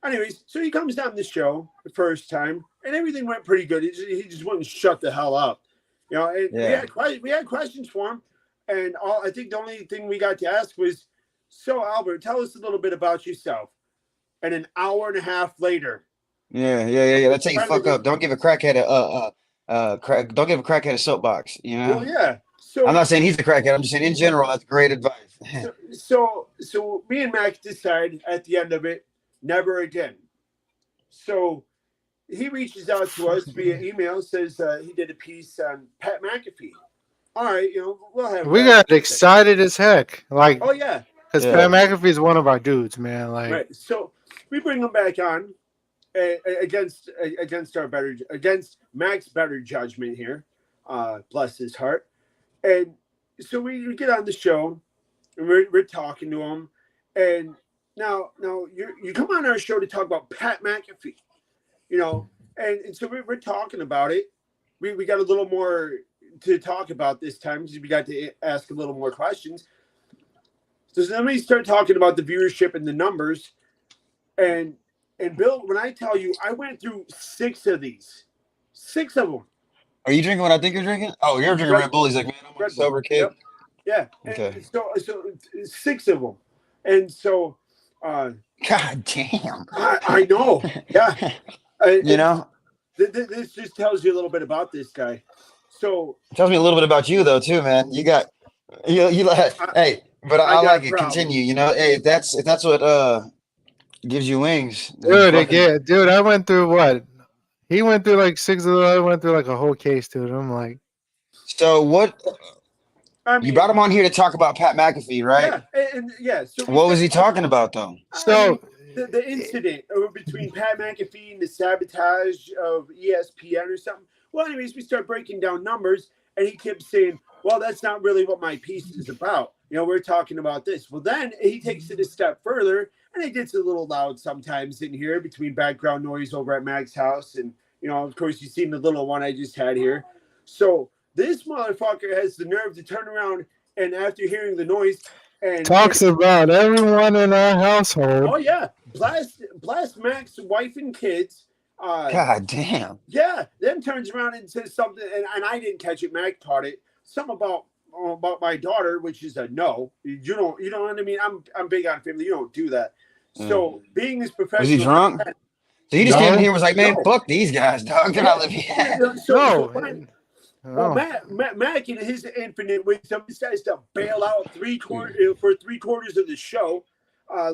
Anyways, so he comes down the show the first time, and everything went pretty good. He just wouldn't shut the hell up, you know. And Yeah. we had questions for him, and I think the only thing we got to ask was, "So Albert, tell us a little bit about yourself." And an hour and a half later, Yeah. That's how you finally fuck up. Don't give a crackhead don't give a crackhead a soapbox, you know? well, yeah. I'm So not saying he's a crackhead. I'm just saying in general, that's great advice. so me and Max decide at the end of it, never again. So he reaches out to us via email, says he did a piece on Pat McAfee. All right, we'll have. we got excited as heck, like Oh yeah, because Pat Yeah. McAfee is one of our dudes, man. Like, right. So we bring him back on against against Mac's better judgment here. Bless his heart. And so we get on the show, and we're talking to him, and now you come on our show to talk about Pat McAfee, and so we're talking about it. We got a little more to talk about this time because we got to ask a little more questions. So then we start talking about the viewership and the numbers, and Bill, when I tell you, I went through six of them. Are you drinking what I think you're drinking? Oh, you're drinking Red Bull. He's like, man, I'm a Red Bull. sober kid. Yep. Yeah. Okay. And so 6 of them. And so God damn. I know. Yeah. You know? This just tells you a little bit about this guy. So It tells me a little bit about you though, too, man. You got you like hey, but I got like a it. problem. Continue, you know. Hey, if that's what gives you wings, then Dude, fucking dude, I went through what? He went through like 6 of those. I went through like a whole case, dude. I'm like, so what I you mean, brought him on here to talk about Pat McAfee, right? yeah, and yeah. So What was he talking about though? so the incident between Pat McAfee and the sabotage of ESPN or something. Well, anyways, we start breaking down numbers, and he kept saying, "Well, that's not really what my piece is about." You know, we're talking about this. Well, then he takes it a step further, and it gets a little loud sometimes in here between background noise over at Mac's house, and you know, of course, you've seen the little one I just had here. So this motherfucker has the nerve to turn around and after hearing the noise and talks about everyone in our household. oh yeah, blast Mac's wife and kids. God damn. Yeah, then turns around and says something, and I didn't catch it. Mac caught it. Something about my daughter, which is a no. You know what I mean. I'm big on family. You don't do that. So being this professional, Was he drunk? So he just came in here and was like, man, fuck these guys, dog. They're not living yet. Well, Mac in his infinite wisdom decides to bail out for 3/4 of the show,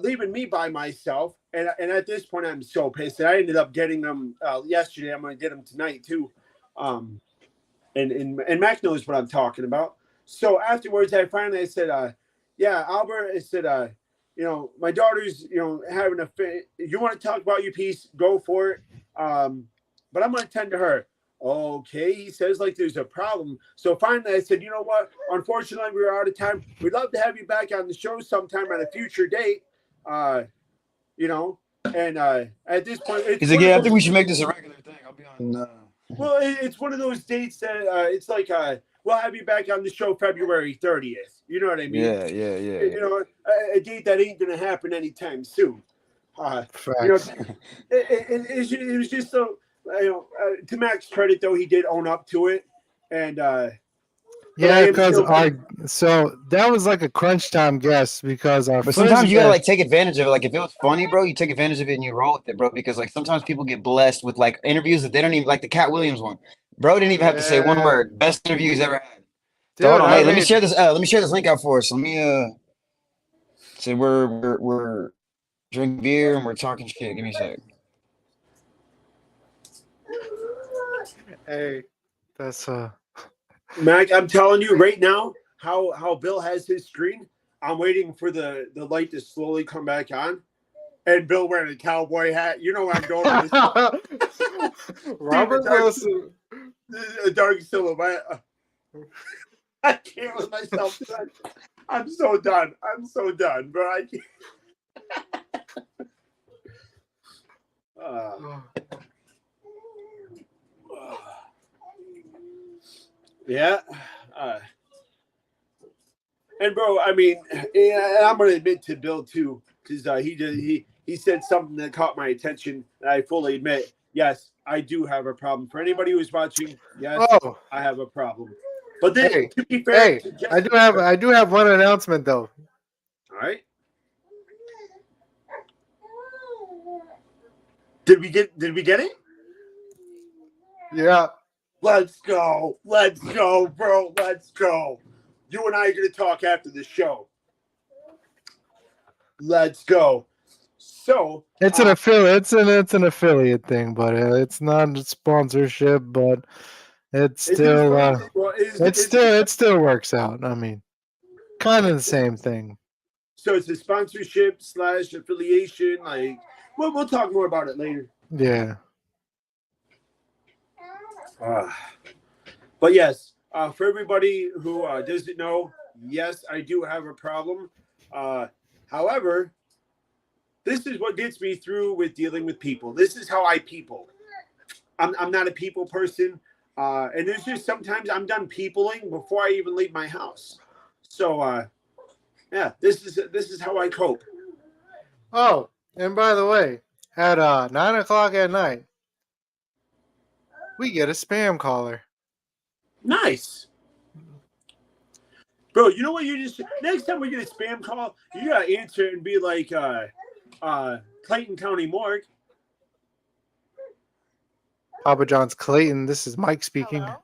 leaving me by myself. And at this point, I'm so pissed. I ended up getting them yesterday. I'm going to get them tonight too. And Mac knows what I'm talking about. So afterwards, I said, yeah, Albert, I said, you know, my daughter's, you know, having a fit. You want to talk about your piece? Go for it. But I'm going to tend to her. Okay, he says like there's a problem. So finally I said, you know what? Unfortunately, we were out of time. We'd love to have you back on the show sometime at a future date. You know, and at this point, he's like, yeah, I think we should make this a regular thing. I'll be on. Well, it's one of those dates that it's like we'll have you back on the show February 30th. You know what I mean? Yeah. You know, a date that ain't gonna happen anytime soon. You know, it was just so. You know, to Mac's credit, though, he did own up to it, and yeah, because so that was like a crunch time guess because our. But sometimes you gotta like take advantage of it. Like if it was funny, bro, you take advantage of it and you roll with it, bro. Because like sometimes people get blessed with like interviews that they don't even like the Cat Williams one. Bro didn't even have to say one word. Best interview he's ever had. Dude, so hold on, let me share this. Let me share this link out for us. Let me say we're drinking beer and we're talking shit. Give me a sec. Hey, that's Mac, I'm telling you right now how Bill has his screen. I'm waiting for the light to slowly come back on. And Bill wearing a cowboy hat. You know what I'm doing. Robert Wilson. A dark silhouette. I can't with myself. I'm so done. Bro. I can't. Yeah. And bro, I mean, I'm gonna admit to Bill too, because he said something that caught my attention, and I fully admit, yes, I do have a problem. For anybody who's watching, yes, I have a problem. But then, to be fair, I do have one announcement though. All right. Did we get it? Yeah. Let's go, bro. Let's go. You and I are going to talk after the show. Let's go. So it's an affiliate. It's an affiliate thing, but it's not a sponsorship. But it's still it still works out. I mean, kind of the same thing. So it's a sponsorship / affiliation. Like, we'll talk more about it later. Yeah. But yes, for everybody who doesn't know, yes, I do have a problem. However, this is what gets me through with dealing with people. This is how I people. I'm not a people person, and there's just sometimes I'm done peopling before I even leave my house. So, yeah, this is how I cope. Oh, and by the way, at 9 o'clock at night, we get a spam caller. Nice. Bro, you know what you just next time we get a spam call, you gotta answer it and be like Clayton County Morgue. Papa John's Clayton. This is Mike speaking. Hello,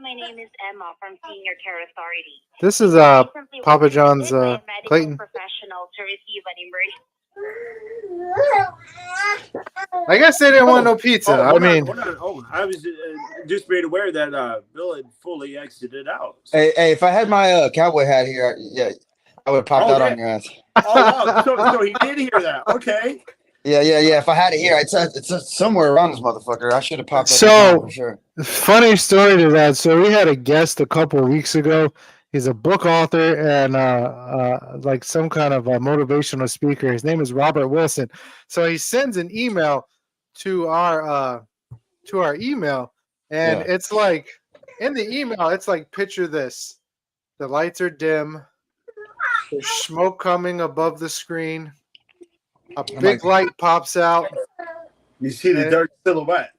my name is Emma from Senior Care Authority. This is Papa John's Clayton. Professional to receive an emergency. I guess they didn't want no pizza. Hold on. Oh, I was just made aware that Bill had fully exited out. Hey, if I had my cowboy hat here, I would have popped out on your ass. So he did hear that. Okay. Yeah. If I had it here, it's somewhere around this motherfucker. I should have popped up for sure. Funny story to that. So we had a guest a couple of weeks ago. He's a book author and like some kind of a motivational speaker. His name is Robert Wilson. So he sends an email to our email, and it's like in the email, it's like, picture this: the lights are dim, there's smoke coming above the screen, a big light pops out. You see the dark silhouette.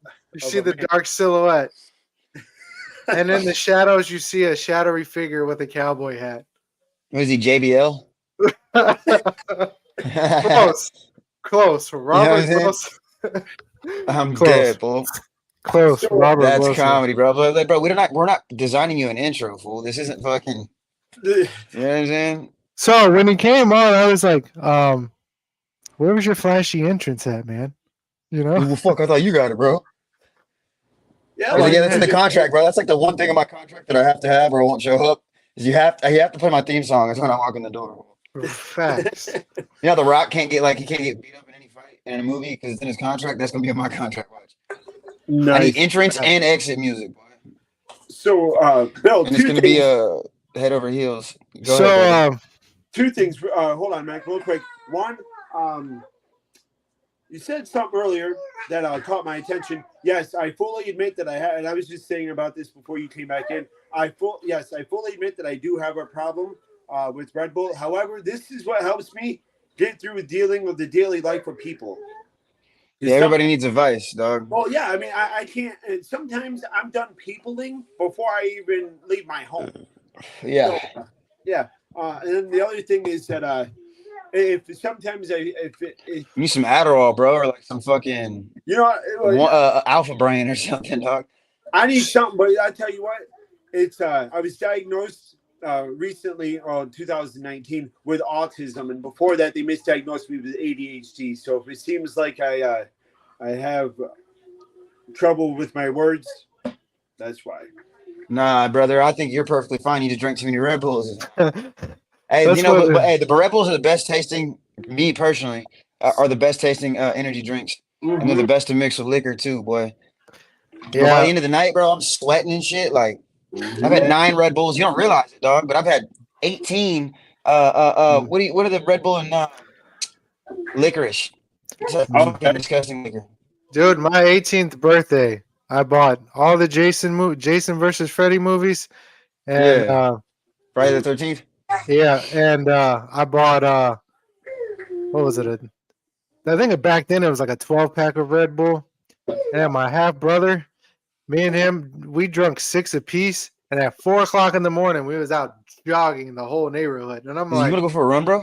Dark silhouette. And in the shadows, you see a shadowy figure with a cowboy hat. Was he JBL? Close. Robert Wilson. I'm dead, bro. Close, Robert That's Wilson. comedy, bro. Bro, we're not designing you an intro, fool. This isn't fucking. You know what I'm saying? So when he came on, I was like, where was your flashy entrance at, man? You know? Well, fuck, I thought you got it, bro. Yeah, that's in the contract, bro. That's like the one thing in my contract that I have to have or I won't show up. Is you have to play my theme song. That's when I walk in the door. Facts. You know, The Rock can't get beat up in any fight in a movie because it's in his contract. That's gonna be in my contract. Watch. Nice. I need entrance and exit music, boy. So, Bill, and it's gonna be head over heels. Go ahead, two things. Hold on, Mac, real quick. One, you said something earlier that caught my attention. Yes, I fully admit that I had, and I was just saying about this before you came back in. I fully admit that I do have a problem with Red Bull. However, this is what helps me get through dealing with the daily life of people. Yeah, everybody needs advice, dog. Well, yeah, I mean, I can't. Sometimes I'm done peopling before I even leave my home. Yeah. So, yeah. And then the other thing is that if sometimes you need some Adderall, bro, or like some fucking Alpha Brain or something, dog. I need something, but I tell you what, it's I was diagnosed recently, 2019, with autism, and before that, they misdiagnosed me with ADHD. So if it seems like I have trouble with my words, that's why. Nah, brother, I think you're perfectly fine. You just drank too many Red Bulls. Hey, the Red Bulls are the best tasting. Me personally, are the best tasting energy drinks, and they're the best to mix with liquor too, boy. Yeah. But by the end of the night, bro, I'm sweating and shit. Like I've had 9 Red Bulls. You don't realize it, dog, but I've had 18. What are the Red Bull and licorice? It's disgusting liquor. Dude, my 18th birthday, I bought all the Jason versus Freddy movies, and Friday the 13th. Yeah, and I bought what was it? I think back then it was like a 12-pack of Red Bull. And my half brother, me and him, we drunk 6 apiece. And at 4 o'clock in the morning, we was out jogging the whole neighborhood. And I'm like, "You want to go for a run, bro?"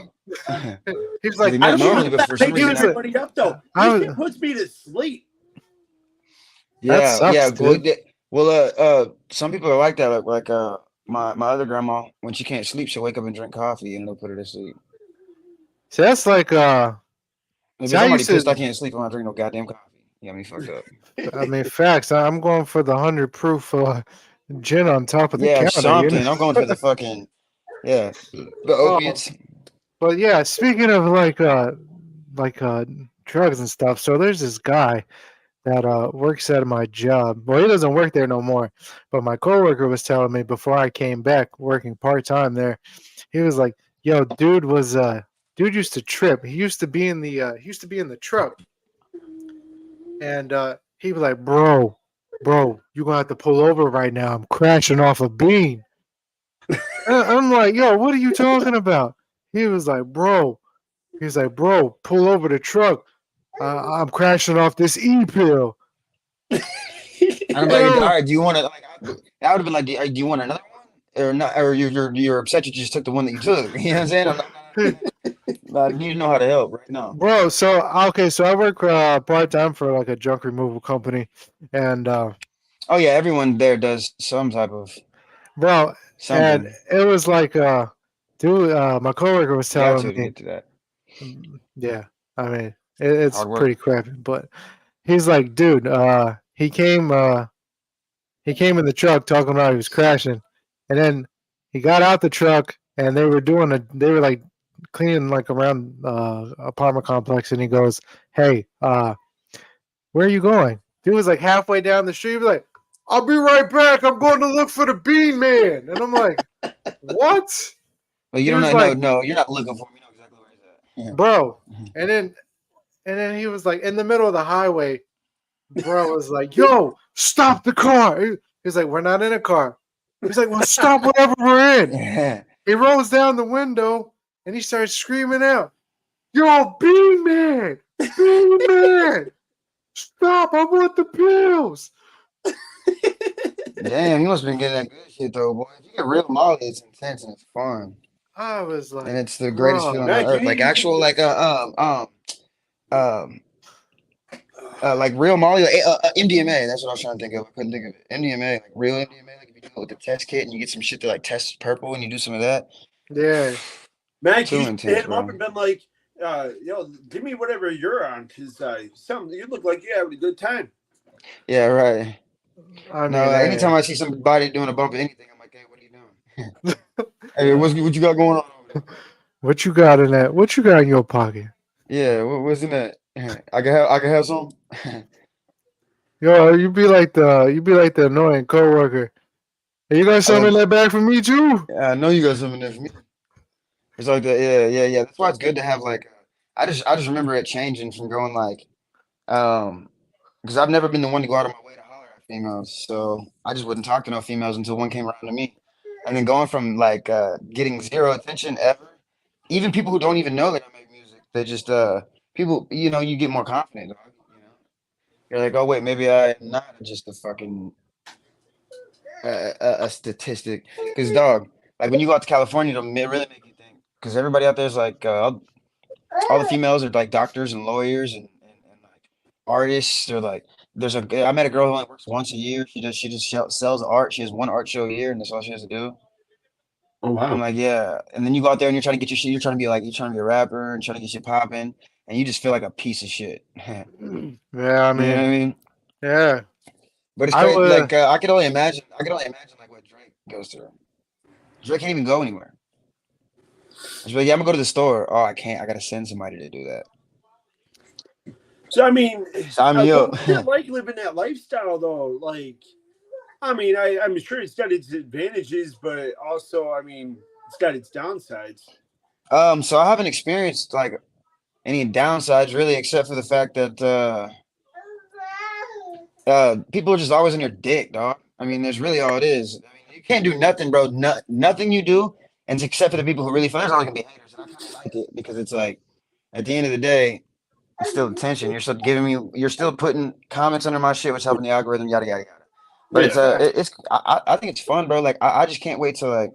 He's like, "I don't know for some reason everybody up though. It puts me to sleep." Yeah. Well, some people are like that. Like my other grandma, when she can't sleep, she'll wake up and drink coffee, and it'll put her to sleep. So that's like if somebody pissed, I can't sleep when I drink no goddamn coffee. You got me fucked up. I mean, facts. I'm going for the 100 proof gin on top of the counter. Something. You know? I'm going for the fucking the opiates. But yeah, speaking of like drugs and stuff. So there's this guy that works at my job. Well, he doesn't work there no more. But my coworker was telling me before I came back working part-time there, he was like, "Yo, dude used to trip. He used to be in the truck." And he was like, bro, you're going to have to pull over right now. I'm crashing off a bean. I'm like, yo, what are you talking about? He was like, bro, pull over the truck. I'm crashing off this E-pill. And I'm like, all right, do you want to like? I would have been like, do you want another one or not? Or you're upset you just took the one that you took? You know what I'm saying? I'm like, I need to know how to help right now. Bro, so I work part time for like a junk removal company, and Oh yeah, everyone there does some type of bro, and something. it was like dude, my coworker was You got telling to me, get to that yeah, I mean it's hard pretty work. crappy, but he's like, dude, he came in the truck talking about he was crashing, and then he got out the truck and they were like cleaning like around apartment complex, and he goes, "Hey, where are you going?" Dude was like halfway down the street. He was like, "I'll be right back. I'm going to look for the Bean Man," and I'm like, "What?" But you He don't was know. like, No, you're not looking for me. You know exactly where he's at. "Bro," and then he was like in the middle of the highway. Bro was like, "Yo, stop the car." He's like, "We're not in a car." He's like, "Well, stop whatever we're in." Yeah. He rolls down the window and he starts screaming out, "Yo, Bean Man! Bean Man! Stop! I want the pills!" Damn, you must have been getting that good shit though, boy. If you get real Molly, it's intense and it's fun, I was and like, it's the greatest bro. feeling on Mac, you earth. need Like to actual, um, like real Molly, like, MDMA. That's what I was trying to think of. I couldn't think of it. MDMA, like real MDMA. Like if you do it with the test kit and you get some shit that like tests purple and you do some of that. Yeah. Mac, you Too need to hit intense, him up bro. and been like, yo, give me whatever you're on, because you look like you're having a good time. Yeah, right. I No, mean, anytime I see somebody doing a bump of anything, I'm like, hey, what are you doing? Hey, what you got going on over there? what you got in that? What you got in your pocket? Yeah, what's in that? I can have some. Yo, you be like the annoying coworker. Hey, you got I something like, in that bag for me too? yeah, I know you got something there for me. It's like that. Yeah. That's why it's good to have like. I just remember it changing from going like, because I've never been the one to go out of my way to holler at females, so I just wouldn't talk to no females until one came around to me, and then going from like getting zero attention ever, even people who don't even know that I make music, they just people, you get more confident, dog, you're like, oh wait, maybe I'm not just a fucking a statistic, because dog, like when you go out to California, it'll really make you think, because everybody out there is like all the females are like doctors and lawyers and like artists. They're like, I met a girl who only works once a year. She just sells art. She has one art show a year, and that's all she has to do. Oh I'm wow. like, yeah. And then you go out there and you're trying to get your shit. You're trying to be a rapper and trying to get shit popping, and you just feel like a piece of shit. Yeah, I You know what mean, I mean? yeah. But it's I crazy. would. Like I could only imagine. I could only imagine like what Drake goes through. Drake can't even go anywhere. He's like, yeah, I'm gonna go to the store. Oh, I can't. I gotta send somebody to do that. So I mean, Sign me up. what's it like living that lifestyle though? Like, I mean, I'm sure it's got its advantages, but also, I mean, it's got its downsides. So I haven't experienced like any downsides really, except for the fact that people are just always on your dick, dog. I mean, that's really all it is. I mean, you can't do nothing, bro. Nothing you do, and except for the people who really find, there's always gonna be haters, and I kind of like it because it's like, at the end of the day, it's still attention. You're still putting comments under my shit, which helping the algorithm, yada yada yada. But Yeah. I think it's fun, bro. Like I just can't wait to like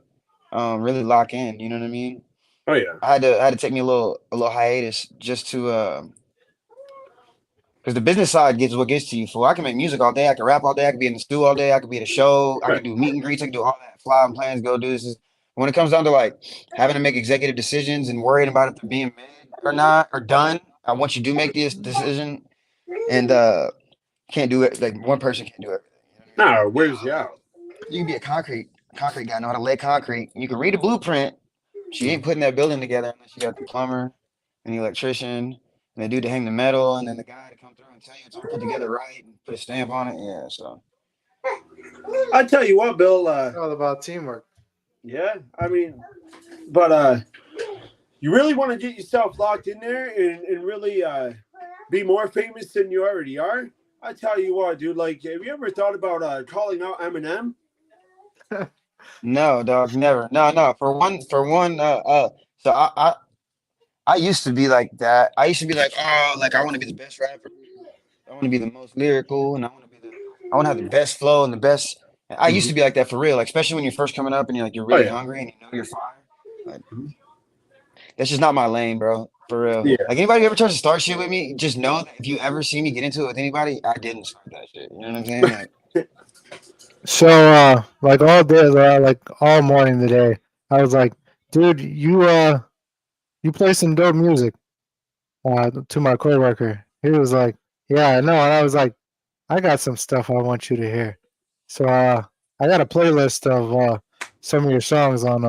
really lock in. You know what I mean? Oh yeah. I had to take me a little hiatus just to because the business side gets what gets to you. For I can make music all day, I can rap all day, I can be in the studio all day, I can be at a show, I can Right. do meet and greets, I can do all that, fly on planes, go do this. When it comes down to like having to make executive decisions and worrying about if they're being made or not or done, once you do make this decision, and can't do it, like one person can't do it. No, where's the out? You can be a concrete guy, know how to lay concrete. You can read a blueprint. She ain't putting that building together unless you got the plumber and the electrician and the dude to hang the metal and then the guy to come through and tell you it's all put together right and put a stamp on it. Yeah, so I tell you what, Bill. It's all about teamwork. Yeah, I mean, but you really want to get yourself locked in there and really be more famous than you already are. I tell you what, dude. Like, have you ever thought about calling out Eminem? no, dog, never. No. For one, so I used to be like that. I used to be like, oh, like I want to be the best rapper. I want to be the most lyrical, and I want to have the best flow and the best. I used to be like that for real, like especially when you're first coming up and you're really hungry and you know you're fire. Like, that's just not my lane, bro. For real. Yeah. Like anybody who ever tries to start shit with me, just know that if you ever see me get into it with anybody, I didn't start that shit. You know what I'm saying? Like, So, like all day, like all morning today, I was like, dude, you play some dope music, to my coworker. He was like, yeah, I know. And I was like, I got some stuff I want you to hear. So, I got a playlist of some of your songs on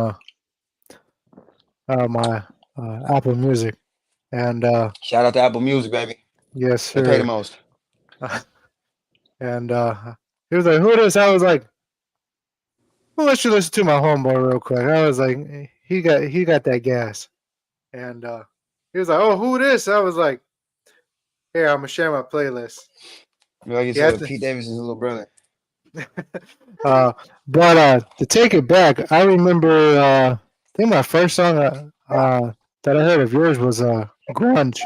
my Apple Music, and shout out to Apple Music, baby. yes, They pay the sir. most. And he was like, "Who this?" I was like, "Well, let's you listen to my homeboy real quick." I was like, "He got that gas," and he was like, "Oh, who this?" I was like, "Here, I'm gonna share my playlist." Like you He had said, Pete Davis' little brother. but to take it back, I remember. I think my first song that I heard of yours was "Grunge."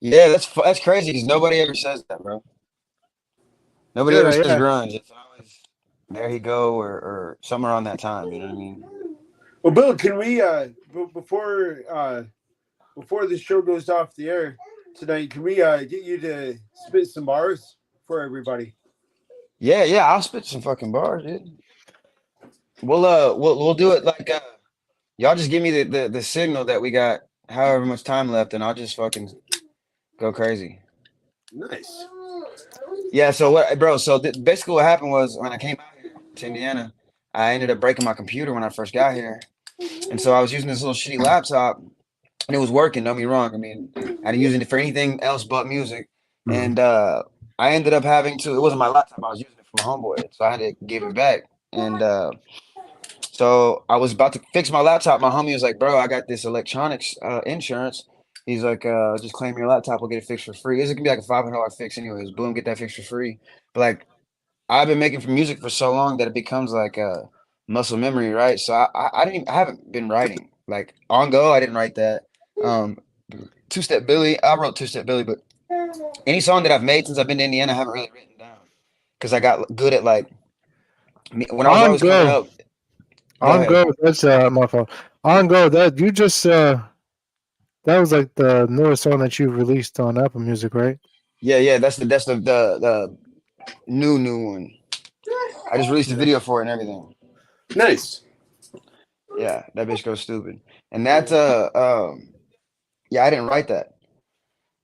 Yeah, that's crazy because nobody ever says that, bro. Nobody Dude, ever says yeah. grunge. It's always there he go or somewhere on that time. You know what I mean? Well, Bill, can we before the show goes off the air tonight, can we get you to spit some bars for everybody? Yeah, yeah. I'll spit some fucking bars, dude. We'll do it like y'all just give me the signal that we got however much time left, and I'll just fucking go crazy. Nice. Yeah. So what, bro? So basically, what happened was when I came out here to Indiana, I ended up breaking my computer when I first got here, and so I was using this little shitty laptop, and it was working. Don't be wrong. I mean, I didn't use it for anything else but music, and I ended up having to. It wasn't my laptop. I was using it for my homeboy, so I had to give it back, and so I was about to fix my laptop. My homie was like, "Bro, I got this electronics insurance." He's like, "Just claim your laptop. We'll get it fixed for free. It's gonna be like a $500 fix, anyways. Boom, get that fixed for free." But like, I've been making for music for so long that it becomes like a muscle memory, right? So I haven't been writing like on go. I didn't write that. Um, Two Step Billy, I wrote Two Step Billy, but any song that I've made since I've been to Indiana, I haven't really written down because I got good at like when I was On always coming go, up. Go on ahead. go. That's my fault. On go. That you just that was like the newest song that you released on Apple Music, right? Yeah, yeah, that's the new one. I just released a video for it and everything. Nice. Yeah, that bitch goes stupid. And that yeah, I didn't write that.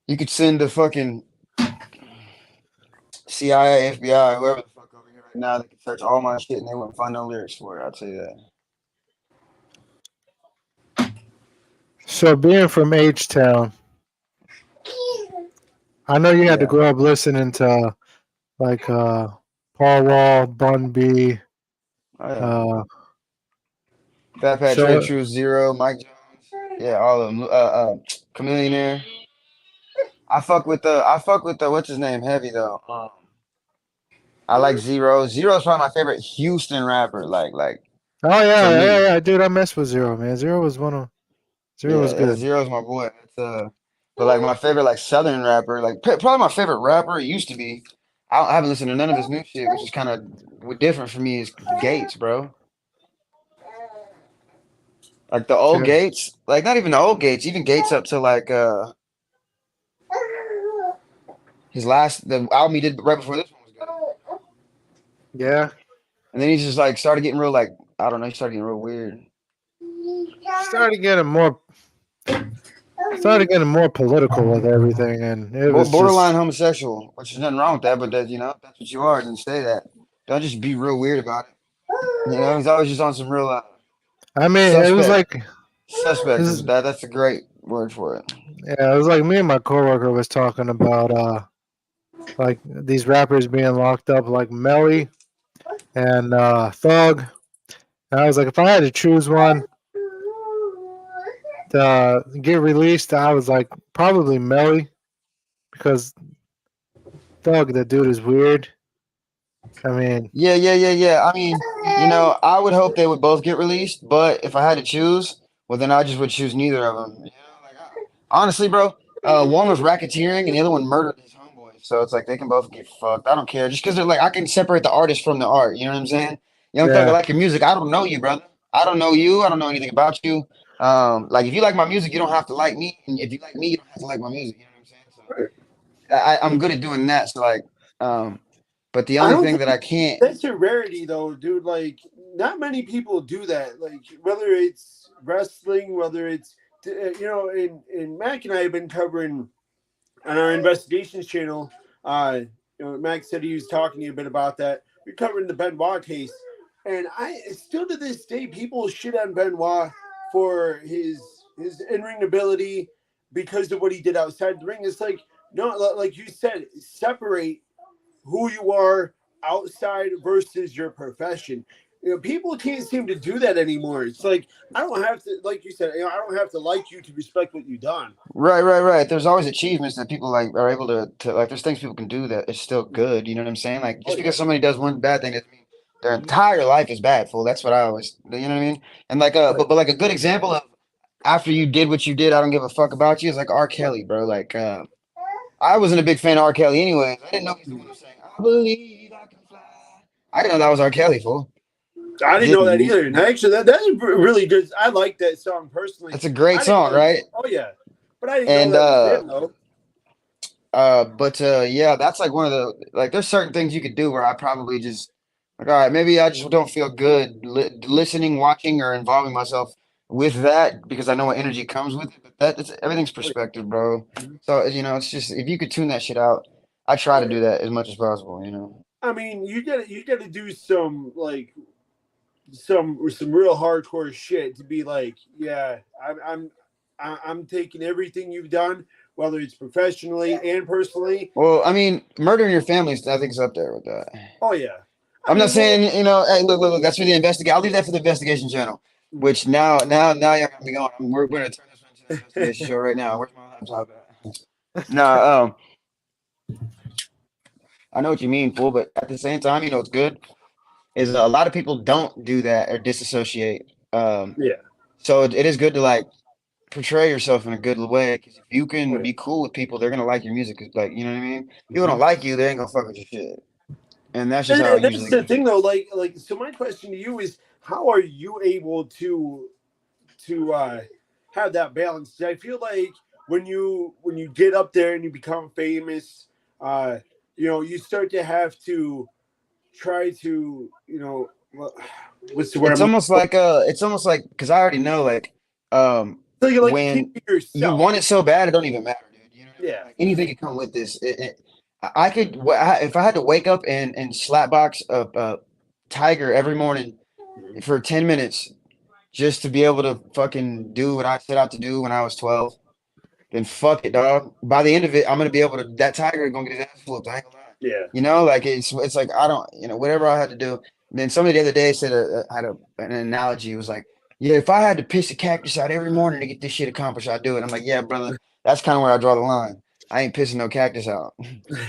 You could send the fucking CIA, FBI, whoever the fuck over here right now, they could search all my shit and they wouldn't find no lyrics for it. I'll tell you that. So being from H Town, I know you had to Yeah. grow up listening to like Paul Wall, Bun B. Oh yeah. Uh, Fat Pat Trey so Truth Zero, Mike Jones. Yeah, all of them. Chameleonaire. I fuck with the what's his name heavy though. I like Zero. Zero's probably my favorite Houston rapper. Like oh for me. yeah, dude, I messed with Zero, man. Zero was Yeah, yeah, good. Zero's my boy. That's but like my favorite like Southern rapper, like probably my favorite rapper. It used to be. I haven't listened to none of his new shit, which is kind of different for me. Is Gates, bro. Like the old Yeah, Gates, like not even the old Gates, even Gates up to like his last the album he did right before this one was good. yeah. And then he just like started getting real like I don't know, he started getting real weird. Started getting more, started getting more political with everything, and it was Borderline just. homosexual, which is nothing wrong with that, but that you know, if that's what you are, then say that. Don't just be real weird about it. You know, he's always just on some real I mean, it was suspect. like Suspect this is is that's a great word for it. yeah. It was like me and my coworker was talking about like these rappers being locked up, like Melly and Thug. And I was like, if I had to choose one to get released, I was like probably Melly because Thug, the dude is weird. I mean, Yeah, yeah, yeah, yeah. I mean, you know, I would hope they would both get released, but if I had to choose, well, then I just would choose neither of them. You know, like honestly, bro, one was racketeering and the other one murdered his homeboys. So it's like they can both get fucked. I don't care. Just because they're like, I can separate the artist from the art. You know what I'm saying? Young Thug, I Yeah. like your music. I don't know you, brother. I don't know you. I don't know anything about you. Like if you like my music, you don't have to like me. And if you like me, you don't have to like my music. You know what I'm saying? So I'm good at doing that. So like, but the I only don't thing that think I can't. that's a rarity though, dude. Like, not many people do that. Like, whether it's wrestling, whether it's and Mac and I have been covering on our investigations channel. Max said he was talking to you a bit about that. We're covering the Benoit case, and I still to this day people shit on Benoit for his in-ring ability because of what he did outside the ring. It's like, no, like you said, separate who you are outside versus your profession. People can't seem to do that anymore. It's like, I don't have to, like you said, I don't have to like you to respect what you've done. Right. There's always achievements that people like are able to like. There's things people can do that is still good. You know what I'm saying? Like just because somebody does one bad thing doesn't mean their entire life is bad. Fool. That's what I always. You know what I mean? And like but like a good example of after you did what you did, I don't give a fuck about you is like R. Kelly, bro. Like I wasn't a big fan of R. Kelly anyways. I didn't know he's the one who sang "I Believe I Can Fly." I didn't know that was R. Kelly, fool. I didn't know that Didn't. either. And actually, that's really good. I like that song personally. It's a great I didn't song, know. right? Oh yeah, but I didn't know And that was him though. yeah, that's like one of the like. There's certain things you could do where I probably just like, all right, maybe I just don't feel good listening, watching, or involving myself with that because I know what energy comes with it. But everything's perspective, bro. So it's just if you could tune that shit out, I try to do that as much as possible. I mean, you gotta do some like some real hardcore shit to be like, yeah, I'm taking everything you've done, whether it's professionally and personally. Well, I mean, murdering your family, I think, is up there with that. Oh yeah, I'm not saying, hey, look, that's for the investigate. I'll leave that for the investigation channel. Which now y'all got me going. We're gonna turn this into an investigation show right now. Where's my laptop at? No, I know what you mean, fool, but at the same time, what's good is a lot of people don't do that or disassociate. Yeah. So it is good to like portray yourself in a good way because if you can be cool with people, they're gonna like your music. Like, you know what I mean? People don't like you, they ain't gonna fuck with your shit. And that's just how it That's usually the goes. thing though. Like, so my question to you is, how are you able to have that balance? I feel like when you get up there and you become famous, you start to have to try to, what's the word? It's almost like because I already know So you like keep when you yourself. want it so bad, it don't even matter, dude. You know what I mean? Yeah. Like anything could come with this. I could if I had to wake up and slapbox a tiger every morning for 10 minutes just to be able to fucking do what I set out to do when I was 12, then fuck it, dog. By the end of it, I'm gonna be able to. That tiger gonna get his ass flipped. I ain't gonna lie. Yeah. Like it's like I don't, whatever I had to do. And then somebody the other day said an analogy. It was like, yeah, if I had to piss a cactus out every morning to get this shit accomplished, I'd do it. I'm like, yeah, brother, that's kind of where I draw the line. I ain't pissing no cactus out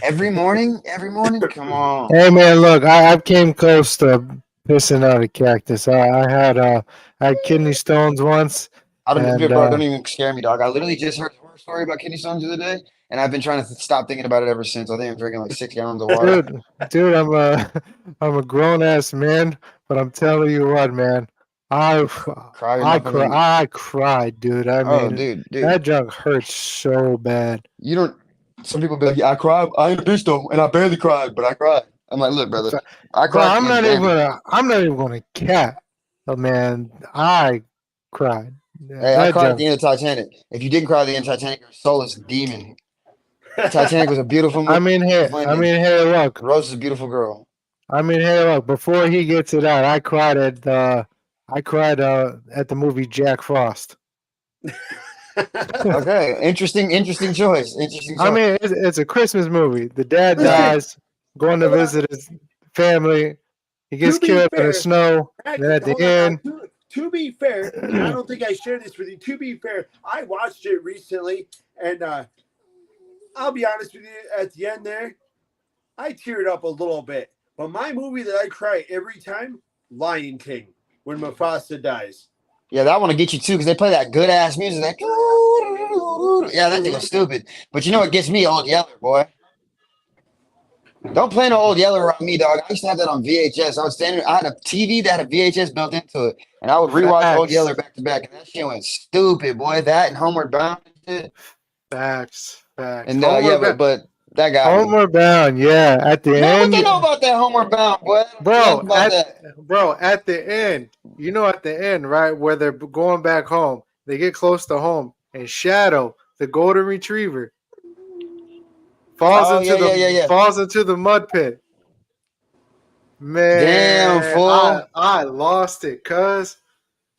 every morning. Every morning, come on. Hey man, look, I came close to pissing out a cactus. I had kidney stones once, I don't, and bro. Don't even scare me, dog. I literally just heard a horror story about kidney stones the other day, and I've been trying to stop thinking about it ever since. I think I'm drinking like 6 gallons of water. dude, I'm a I'm a grown ass man, but I'm telling you what, man, I Cry your mouth. I mean, I cried, dude. I oh, mean, dude. that junk hurts so bad. You don't. Some people be like, yeah, I cried. I ain't a bitch though, and I barely cried, but I cried. I'm like, look, brother, I Bro, cried for my granny. I'm not even gonna cat. But man, I cried. Yeah, Hey, I that cried at junk. the end of Titanic. If you didn't cry at the end of Titanic, you're a soulless demon. Titanic was a beautiful movie. Look. Rose is a beautiful girl. Look. Before he gets it out, I cried at the movie Jack Frost. Okay, interesting choice. Interesting choice. I mean, it's a Christmas movie. The dad dies, going to visit his family. He gets killed in the snow. Then at the end, to be fair, and I don't think I shared this with you. To be fair, I watched it recently, and I'll be honest with you. At the end there, I teared up a little bit. But my movie that I cry every time, Lion King, when Mufasa dies. Yeah, that one will get you too because they play that good ass music. Yeah, that thing was stupid. But you know what gets me? Old Yeller, boy. Don't play no Old Yeller around me, dog. I used to have that on VHS. I had a TV that had a VHS built into it, and I would rewatch Old Facts. Yeller back to back, and that shit went stupid, boy. That and Homeward Bound and shit. Facts. And yeah, but that got me. Homeward Bound. Yeah. At the Man, what they end, know about that Homeward Bound, boy? bro. About that. At the end, at the end, right where they're going back home, they get close to home, and Shadow, the golden retriever, falls Oh into yeah. falls into the mud pit. Damn, Man, fool. I lost it, cuz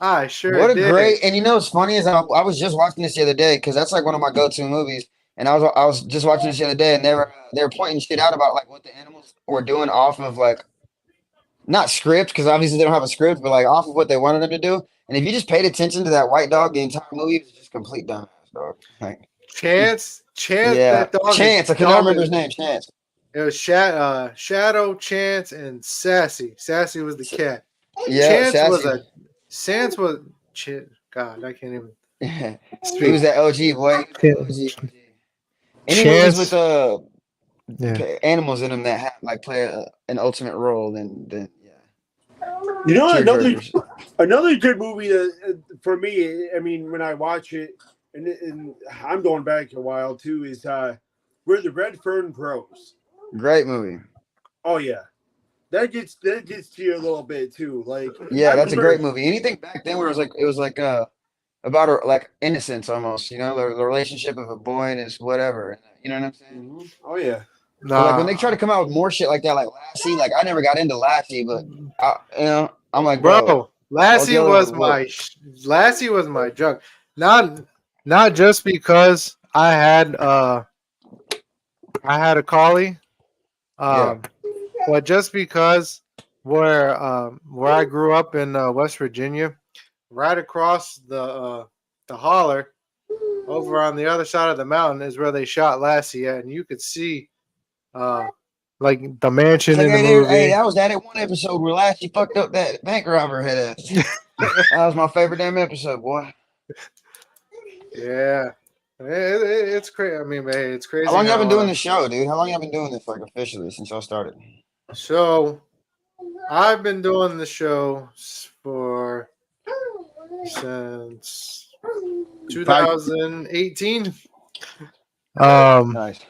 I sure What a did. great, and you know what's funny is I was just watching this the other day because that's like one of my go-to movies, and I was just watching this the other day, and they were pointing shit out about like what the animals were doing off of like not script because obviously they don't have a script, but like off of what they wanted them to do. And if you just paid attention to that white dog, the entire movie is just complete dumbass dog. Like, Chance, yeah, that dog Chance. I is cannot dumb remember as- his name. Chance. It was Shadow, Chance, and Sassy. Sassy was the cat. Yeah, Chance was Sassy. Chance was God, I can't even He was speak. that OG boy. He was that OG. Any movies with animals in them that have, like play an ultimate role, then yeah. You know, Tearjerkers. another good movie for me. I mean, when I watch it, and I'm going back a while too, is Where the Red Fern Grows. Great movie. Oh yeah, that gets to you a little bit too. Like Yeah, that's a great movie. Anything back then where it was like about her like innocence almost, you know, the relationship of a boy and his whatever. You know what I'm saying? Mm-hmm. Oh yeah. But like when they try to come out with more shit like that, like Lassie, like I never got into Lassie, but I'm like, bro, Lassie was my junk. Not just because I had a collie, but just because where I grew up in West Virginia, right across the holler, over on the other side of the mountain is where they shot Lassie at, and you could see like the mansion like, in the hey, movie. hey, that was that one episode where Lassie fucked up that bank robber head ass. That was my favorite damn episode, boy. Yeah. It's crazy. I mean, hey, it's crazy. How long y'all been doing this show, dude? How long y'all been doing this like officially since y'all started? So, I've been doing the show since 2018. Nice.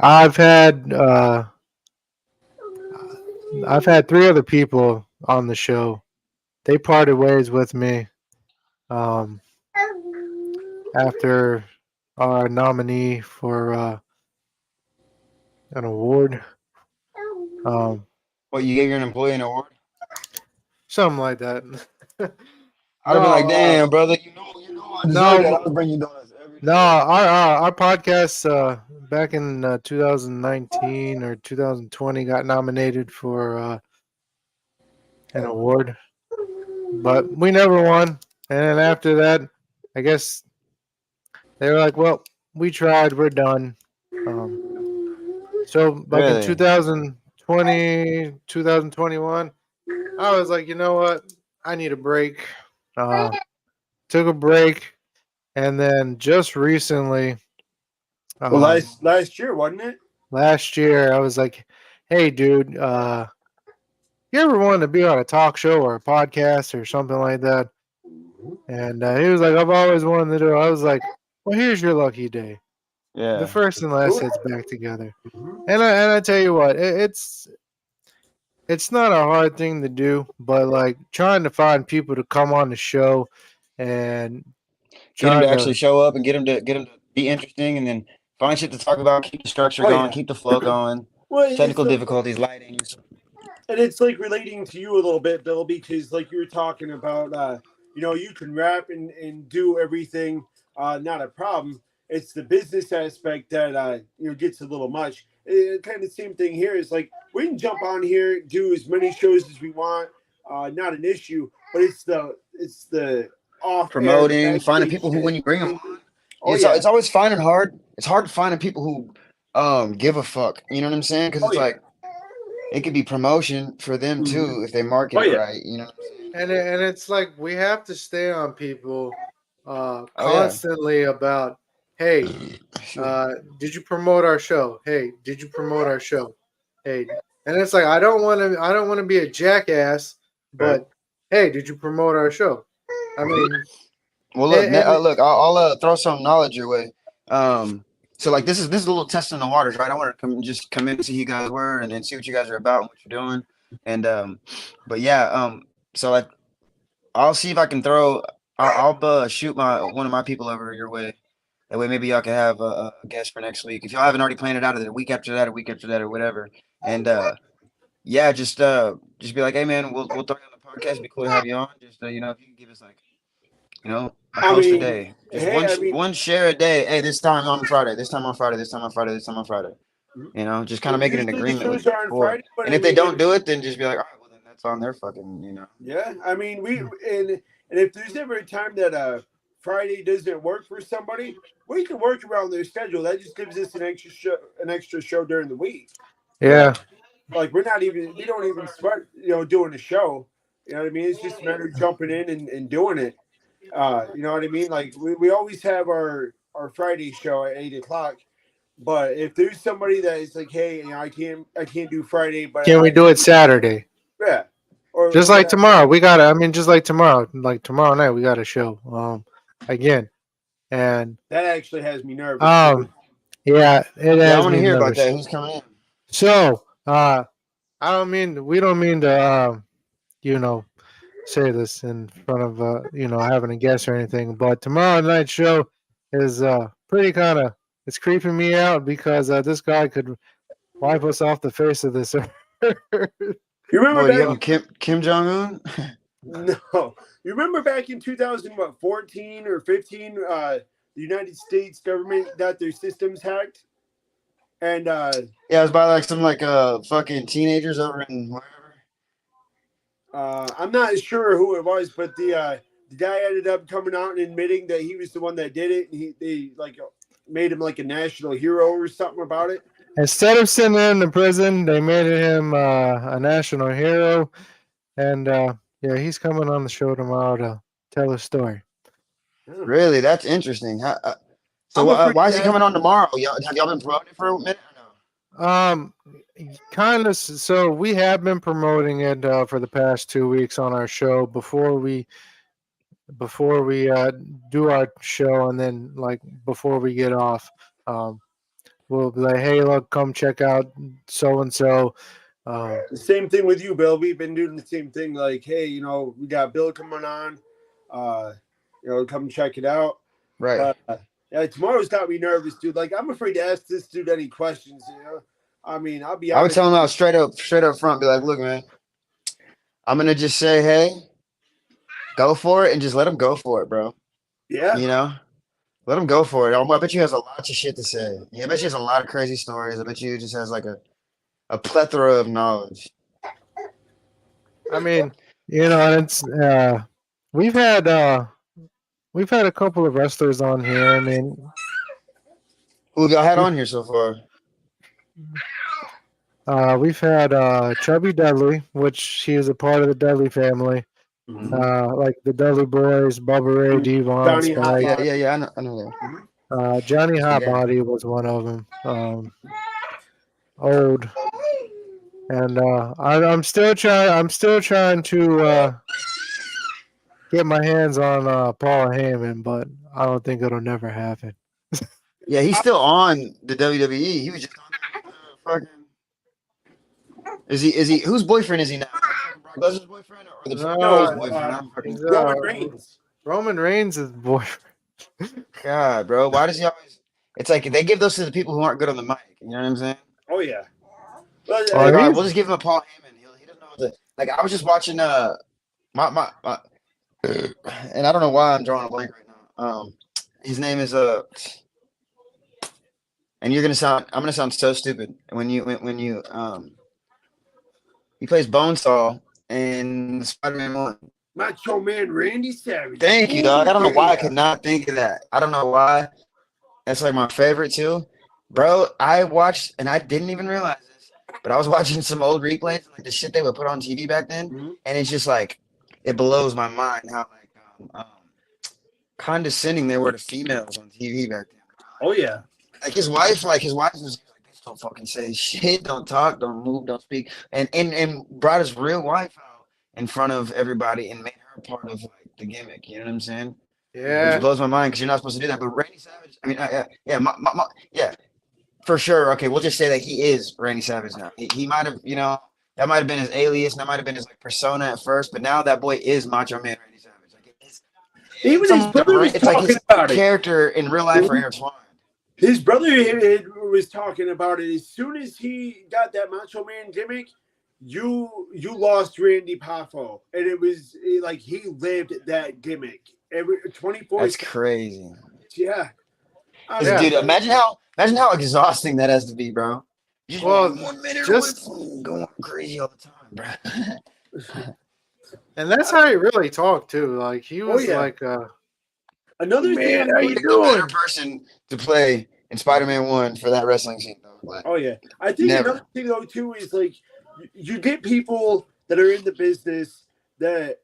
I've had 3 other people on the show. They parted ways with me after our nominee for an award. What, you gave your employee an award? Something like that. I'd be like, damn, brother, you know, I deserve that. I'll bring you donuts every day. No, our podcast back in 2019 or 2020 got nominated for an award, but we never won. And then after that, I guess they were like, "Well, we tried. We're done." So, like in 2020, 2021, I was like, you know what? I need a break. Took a break, and then just recently, Well, last year, wasn't it? last year, I was like, "Hey, dude, you ever wanted to be on a talk show or a podcast or something like that?" And he was like, "I've always wanted to do it." I was like, "Well, here's your lucky day. Yeah. The first and last hits back together." And I tell you what, it's not a hard thing to do, but like trying to find people to come on the show and get them to actually show up and get them to be interesting, and then find shit to talk about, keep the structure going, keep the flow going. Well, technical difficulties, lighting. And it's like relating to you a little bit, Bill, because like you were talking about, you can rap and do everything, not a problem. It's the business aspect that gets a little much. Kind of same thing here is like we can jump on here, do as many shows as we want, not an issue. But it's the off promoting, finding people who when you bring them on. It's always finding hard. It's hard to find people who give a fuck. You know what I'm saying? Because it's like it could be promotion for them too if they market it right. You know. And it's like we have to stay on people constantly about, hey, did you promote our show? Hey, did you promote our show? Hey, and it's like I don't want to be a jackass, but hey, did you promote our show? I mean, Well, look, and look, I'll throw some knowledge your way. So like this is a little test in the waters, right? I want to come in and see who you guys were and then see what you guys are about and what you're doing. And but yeah, so like I'll see if I can throw. I'll shoot one of my people over your way. That way, maybe y'all can have a guest for next week if y'all haven't already planned it out. Of the week after that, a week after that, or whatever. And yeah, just be like, hey man, we'll throw you on the podcast. It'd be cool to have you on. Just if you can give us like a I post a mean, day, just hey, I mean, one share a day. Hey, this time on Friday, this time on Friday, this time on Friday, this time on Friday. Just kind of making an usually the agreement with shows are on before. Friday, but And I if they mean, don't do it, then just be like, all right, well then that's on their fucking. yeah, I mean, and if there's ever a time that Friday doesn't work for somebody, we can work around their schedule. That just gives us an extra show during the week. yeah, Like we don't even start doing a show. You know what I mean? It's just a matter of jumping in and doing it. You know what I mean? Like we always have our Friday show at 8 o'clock. But if there's somebody that is like, hey, I can't do Friday, but can we do it Saturday? yeah, or Just like whatever. tomorrow, we got. I mean, just like tomorrow night, we got a show. Again, and That actually has me nervous. Dude. yeah, it Yeah, I has want to me hear about nervous. that. Who's coming in? So, we don't mean to, say this in front of, having a guest or anything, but tomorrow night's show is pretty kind of, it's creeping me out because this guy could wipe us off the face of this earth. You remember What do you back have in Kim Jong Un? no, you remember back in 2014 or 15, the United States government got their systems hacked, and Yeah, it was by like some fucking teenagers over in wherever. I'm not sure who it was, but the guy ended up coming out and admitting that he was the one that did it, and they like made him like a national hero or something about it. Instead of sending him to prison, they made him a national hero. And yeah, he's coming on the show tomorrow to tell his story. Really, that's interesting. So I'm afraid why is to he ask. coming on tomorrow? Have y'all been promoting for a minute or no? Kind of. So we have been promoting it for the past 2 weeks on our show before we do our show, and then like before we get off, we'll be like, hey, look, come check out so and so. The same thing with you, Bill. We've been doing the same thing. Like, hey, we got Bill coming on. Come check it out. Right. But yeah, tomorrow's got me nervous, dude. Like, I'm afraid to ask this dude any questions. I mean, I'll be I would honest. tell him out straight up front. Be like, look, man, I'm gonna just say, hey, go for it, and just let him go for it, bro. Yeah. Let him go for it. I bet you has a lot of shit to say. Yeah, I bet you has a lot of crazy stories. I bet you just has like a plethora of knowledge. I mean, it's we've had a couple of wrestlers on here. I mean, Who y'all had on here so far? we've had Chubby Dudley, which he is a part of the Dudley family. Like the Dudley Boys, Bubba Ray, Devon, Johnny Spike. Hot Yeah. I know that. Johnny Yeah. Hotbody was one of them. Old, and I'm still trying to get my hands on Paul Heyman, but I don't think it'll never happen. Yeah, he's still on the WWE. He was just on fucking. Is he? Whose boyfriend is he now? Brock Lesnar's boyfriend or the No, boyfriend? I'm fucking. Roman Reigns. Roman Reigns is boyfriend. God, bro, why does he always? It's like they give those to the people who aren't good on the mic. You know what I'm saying? Oh yeah. But, Like, all right, we'll just give him a Paul Heyman. He doesn't know what to. Like, I was just watching my and I don't know why I'm drawing a blank right now. His name is and I'm gonna sound so stupid when you he plays Bonesaw in the Spider-Man 1. Macho Man Randy Savage. Thank you, dog. I don't know why I could not think of that. I don't know why. That's like my favorite too. Bro, I watched and I didn't even realize this, but I was watching some old replays, like the shit they would put on TV back then, and it's just like it blows my mind how like condescending they were to females on TV back then. Oh yeah. Like his wife was like, bitch, don't fucking say shit, don't talk, don't move, don't speak, and brought his real wife out in front of everybody and made her part of like the gimmick. You know what I'm saying? Which Yeah. blows my mind because you're not supposed to do that. But Randy Savage, I mean, yeah, yeah, for sure. Okay, we'll just say that he is Randy Savage now. He might have, that might have been his alias, and that might have been his like persona at first, but now that boy is Macho Man Randy Savage. Like Even his brother was it's like talking his about it. character in real life are intertwined. His brother was talking about it. As soon as he got that Macho Man gimmick, you lost Randy Poffo, and it was like he lived that gimmick every 24. That's crazy. Yeah. Dude, imagine how exhausting that has to be, bro. Well, 1 minute just going crazy all the time, bro. And that's how he really talked too. Like he was like another man, thing. how you doing? Better person to play in Spider-Man 1 for that wrestling scene, though. Like, oh yeah, I think another thing though too is like you get people that are in the business that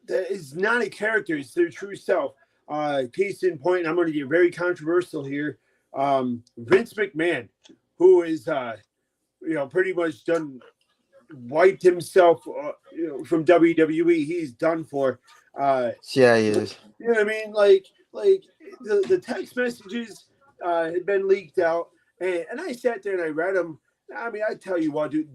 is not a character; it's their true self. Case in point, I'm going to get very controversial here. Vince McMahon, who is pretty much wiped himself from WWE. He's done for. Yeah, he is. You know what I mean? Like the text messages had been leaked out, and I sat there and I read them. I mean, I tell you what, dude,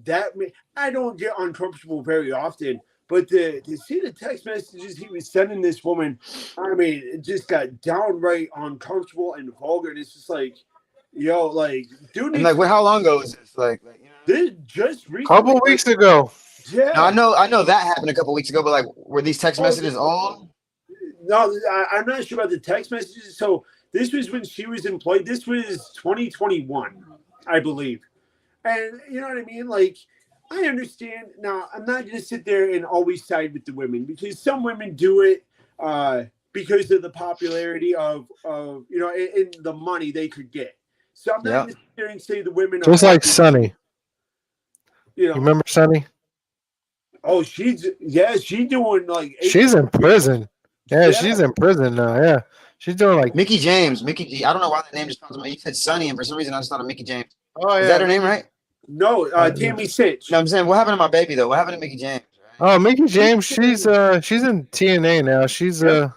I don't get uncomfortable very often, but to see the text messages he was sending this woman, I mean, it just got downright uncomfortable and vulgar. And it's just like, dude. And like, how long ago was this? Like this just recently, couple weeks ago. Yeah, no, I know that happened a couple weeks ago, but like, were these text messages on? No, I'm not sure about the text messages. So this was when she was employed. This was 2021, I believe. And you know what I mean? Like, I understand. Now, I'm not going to sit there and always side with the women because some women do it because of the popularity of and the money they could get. So I'm not going to sit there and say the women just like Sunny. You remember Sunny? Oh, she's doing like. She's in prison. Yeah, she's in prison now. Yeah, she's doing like Mickey James. I don't know why that name just comes to me. You said Sunny, and for some reason I just thought of Mickey James. Oh yeah, is that her name, right? No, Tammy Sitch. No, I'm saying, what happened to my baby though? What happened to Mickey James? Right? Oh, Mickey James. She's in TNA now. She's Oh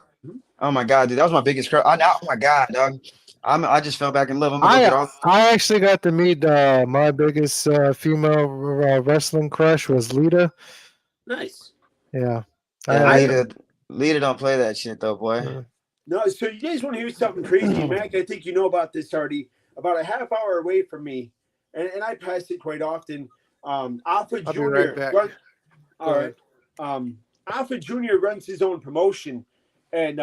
my god, dude, that was my biggest crush. Oh my god, dog. I just fell back in love. I actually got to meet my biggest female wrestling crush was Lita. Nice. Yeah. Lita don't play that shit though, boy. No, so you guys want to hear something crazy, Mac? I think you know about this already. About a half hour away from me, and I pass it quite often. Alpha Jr. Alpha Jr. runs his own promotion, and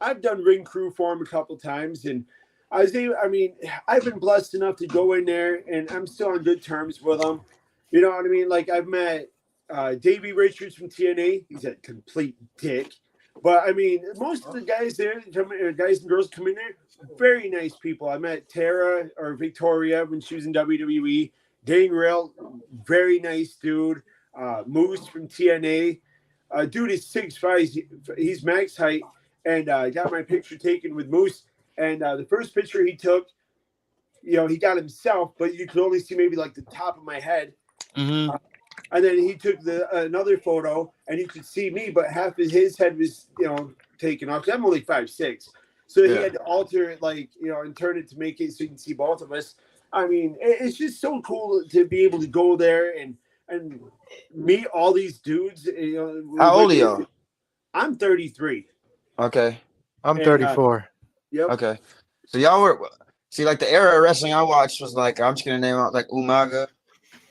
I've done ring crew for him a couple times, and I've been blessed enough to go in there, and I'm still on good terms with him. You know what I mean? Like, I've met Davey Richards from TNA. He's a complete dick. But, I mean, most of the guys there, guys and girls come in there, very nice people. I met Tara or Victoria when she was in WWE. Gangrel, very nice dude. Moose from TNA. Dude is 6'5". He's max height. And I got my picture taken with Moose. And the first picture he took, he got himself, but you could only see maybe like the top of my head. Mm-hmm. And then he took another photo, and you could see me, but half of his head was, taken off. I'm only 5'6", so he had to alter it, and turn it to make it so you can see both of us. I mean, it's just so cool to be able to go there and meet all these dudes. How old are you? I'm 33. Okay. I'm 34. Yep. Okay. So y'all were like the era of wrestling I watched was like, I'm just gonna name out like Umaga.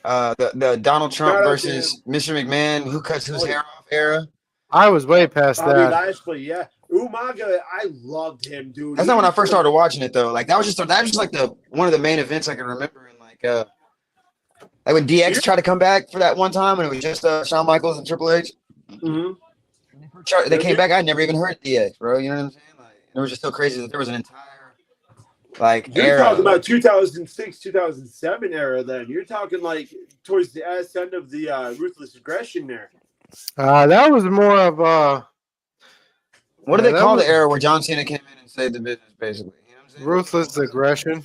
The Donald Trump versus Mr. McMahon, who cuts whose hair off era. I was way past that. Lastly, yeah. Umaga, I loved him, dude. That's not when I first started watching it though. Like that was just like the one of the main events I can remember. And like when DX tried to come back for that one time, and it was just Shawn Michaels and Triple H. Mm-hmm. They came back. I never even heard DX, bro. You know what I'm saying? Like it was just so crazy that there was an entire You're talking about 2006, 2007 era. Then you're talking like towards the ass end of the Ruthless Aggression there. That was more of what do they call the era where John Cena came in and saved the business, basically? You know what I'm saying? Ruthless Aggression.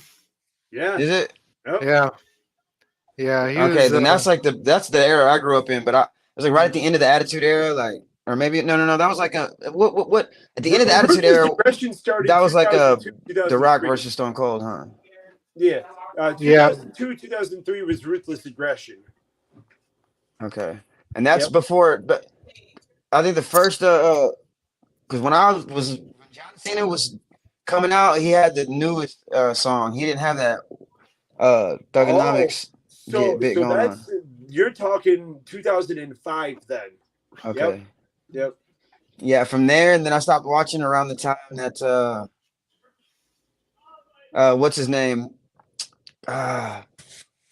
Yeah. Is it? Yep. Yeah. Yeah, he Okay, was. then that's the era I grew up in. But it was like right at the end of the Attitude Era, like, or maybe no. That was like a what at the end of the Attitude Ruthless Era. Aggression started That was like 2002, The Rock 2003. versus Stone Cold, huh? Yeah. Yeah. 2002, 2003 was Ruthless Aggression. Okay, and that's Yep. before. But I think the first because when John Cena was coming out, he had the newest song. He didn't have that Oh, Thugonomics get bit so going on. that's you're talking 2005 then. Okay. Yep. Yeah, from there, and then I stopped watching around the time that what's his name?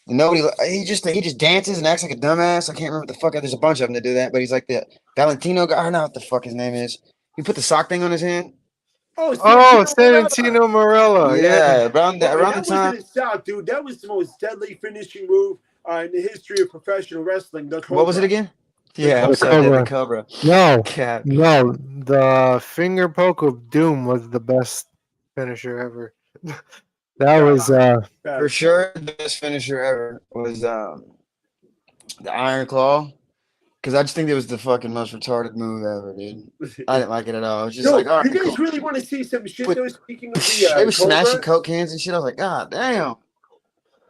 Nobody. He just dances and acts like a dumbass. I can't remember what the fuck. There's a bunch of them that do that, but he's like the Valentino guy. I don't know what the fuck his name is. He put the sock thing on his hand. Oh, Oh, Santino Marella. Santino Marella. Yeah. Yeah, around That the time. wasn't a stop, dude. That was the most deadly finishing move in the history of professional wrestling. The What was it Cobra. again? Yeah, I'm The so dead. The Cobra. Cobra. No, Cat. no. The finger poke of doom was the best finisher ever. That was For sure, the best finisher ever was the Iron Claw. Because I just think it was the fucking most retarded move ever, dude. I didn't like it at all. It was just No, like, all right, you guys cool. really want to see some shit But- though? Speaking of They the were smashing Cobra, Coke cans and shit. I was like, God damn.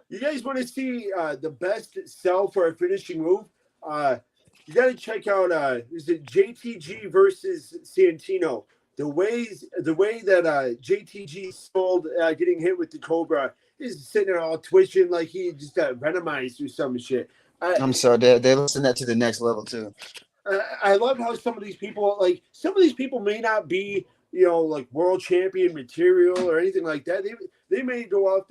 you guys want to see the best sell for a finishing move? You got to check out. Is it JTG versus Santino? The way that JTG sold getting hit with the Cobra is sitting there all twitching like he just got venomized or some shit. I'm so dead. They listen that to the next level too. I love how some of these people may not be like world champion material or anything like that. They may go off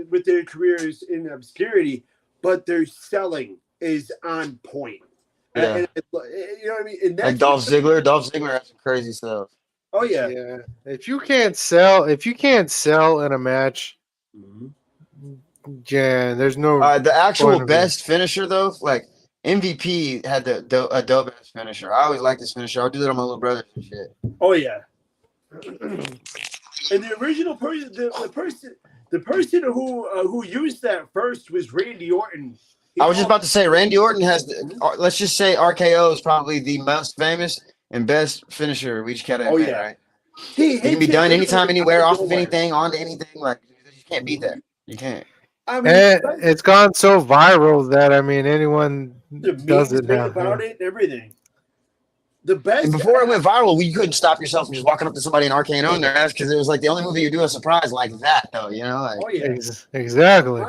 with their careers in obscurity, but their selling is on point. Yeah. And you know what I mean? And Like Dolph Ziggler. Dolph Ziggler has some crazy stuff. Oh yeah. yeah. If you can't sell in a match, yeah, there's no The actual point of it. best finisher though, like MVP had a dope ass finisher. I always liked this finisher. I'll do that on my little brothers and shit. Oh yeah. And the original person, the person who used that first was Randy Orton. I was just about to say Randy Orton has let's just say RKO is probably the most famous and best finisher we just can't invent, right? It can be done anytime, anywhere, off of anything, onto anything. Like you can't beat that. You can't. I mean, It's gone so viral that anyone does it now. about it and everything. The best. And before it went viral, you couldn't stop yourself from just walking up to somebody and RKOing their ass because it was like the only movie you do a surprise like that, though. You know, like Oh yeah. Exactly.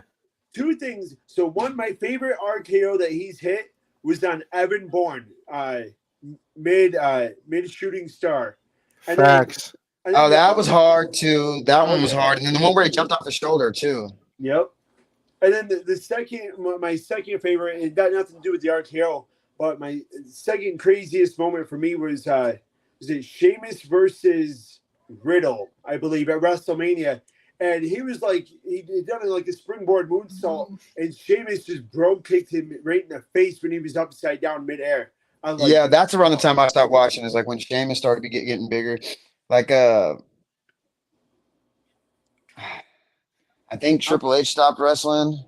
Two things. So one, my favorite RKO that he's hit was on Evan Bourne, mid shooting star. And Facts. then that was hard too. That one was hard, and then the one where he jumped off the shoulder too. Yep. And then the second, my second favorite, it got nothing to do with the RKO, but my second craziest moment for me was it Sheamus versus Riddle, I believe, at WrestleMania. And he was like, he done like a springboard moonsault, and Sheamus just bro kicked him right in the face when he was upside down midair. I was like, Yeah, that's around the time I stopped watching. Is like when Sheamus started to getting bigger. Like I think Triple H stopped wrestling.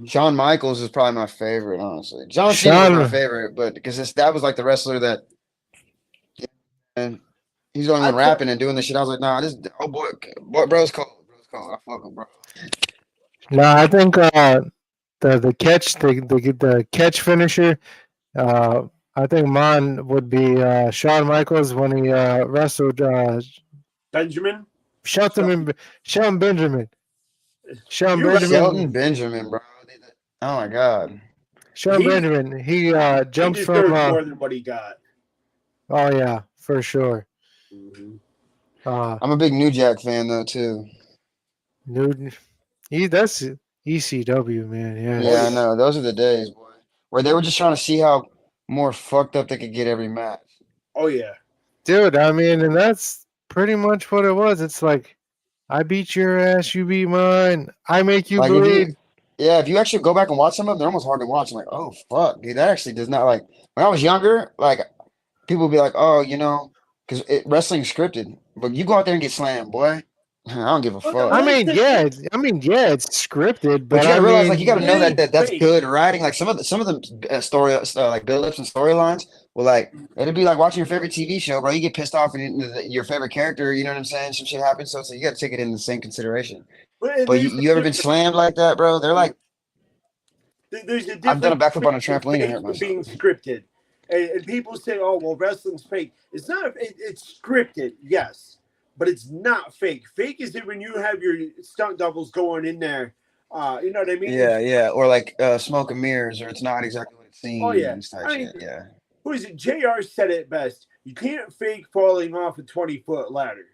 Shawn Michaels is probably my favorite, honestly. John Cena was my favorite, but because that was like the wrestler that, and he's the only one rapping and doing this shit. I was like, nah, this bro's cold. Bro's cold. I fuck him, bro. No, I think the catch finisher. I think mine would be Shawn Michaels when he wrestled Benjamin. Shelton Benjamin. Shelton Benjamin, bro. Oh my god. Benjamin. He jumps he from more than what he got. Oh yeah, for sure. I'm a big New Jack fan though too. That's ECW, man. Yeah. Yeah, I know. Those are the days, boy, where they were just trying to see how more fucked up they could get every match. Oh yeah, dude. I mean, and that's pretty much what it was. It's like, I beat your ass, you beat mine. I make you bleed. If you actually go back and watch some of them, they're almost hard to watch. I'm like, oh fuck, dude, that actually does not like. When I was younger, like people would be like, oh, because wrestling's scripted, but you go out there and get slammed, boy. I don't give a Well, fuck. I mean, yeah, it's scripted, But but you I gotta realize, like, mean, you gotta know It that, ain't that's fake. good writing. Like some of the story, like build-ups and storylines, well, like it'd be like watching your favorite TV show, bro. You get pissed off and your favorite character, you know what I'm saying? Some shit happens, so you gotta take it in the same consideration. But But there's a you ever been difference. slammed like that, bro? They're like, There's a I've done a difference backflip on a between trampoline and fake hurt and myself. being scripted. And people say, "Oh, well, wrestling's fake." It's not. It's scripted, yes, but it's not fake. Fake is it when you have your stunt doubles going in there. You know what I mean? Yeah, yeah, or like smoke and mirrors, or it's not exactly what it Oh yeah. seems type I mean, shit. Yeah. who is it? Jr. said it best. You can't fake falling off a 20-foot ladder.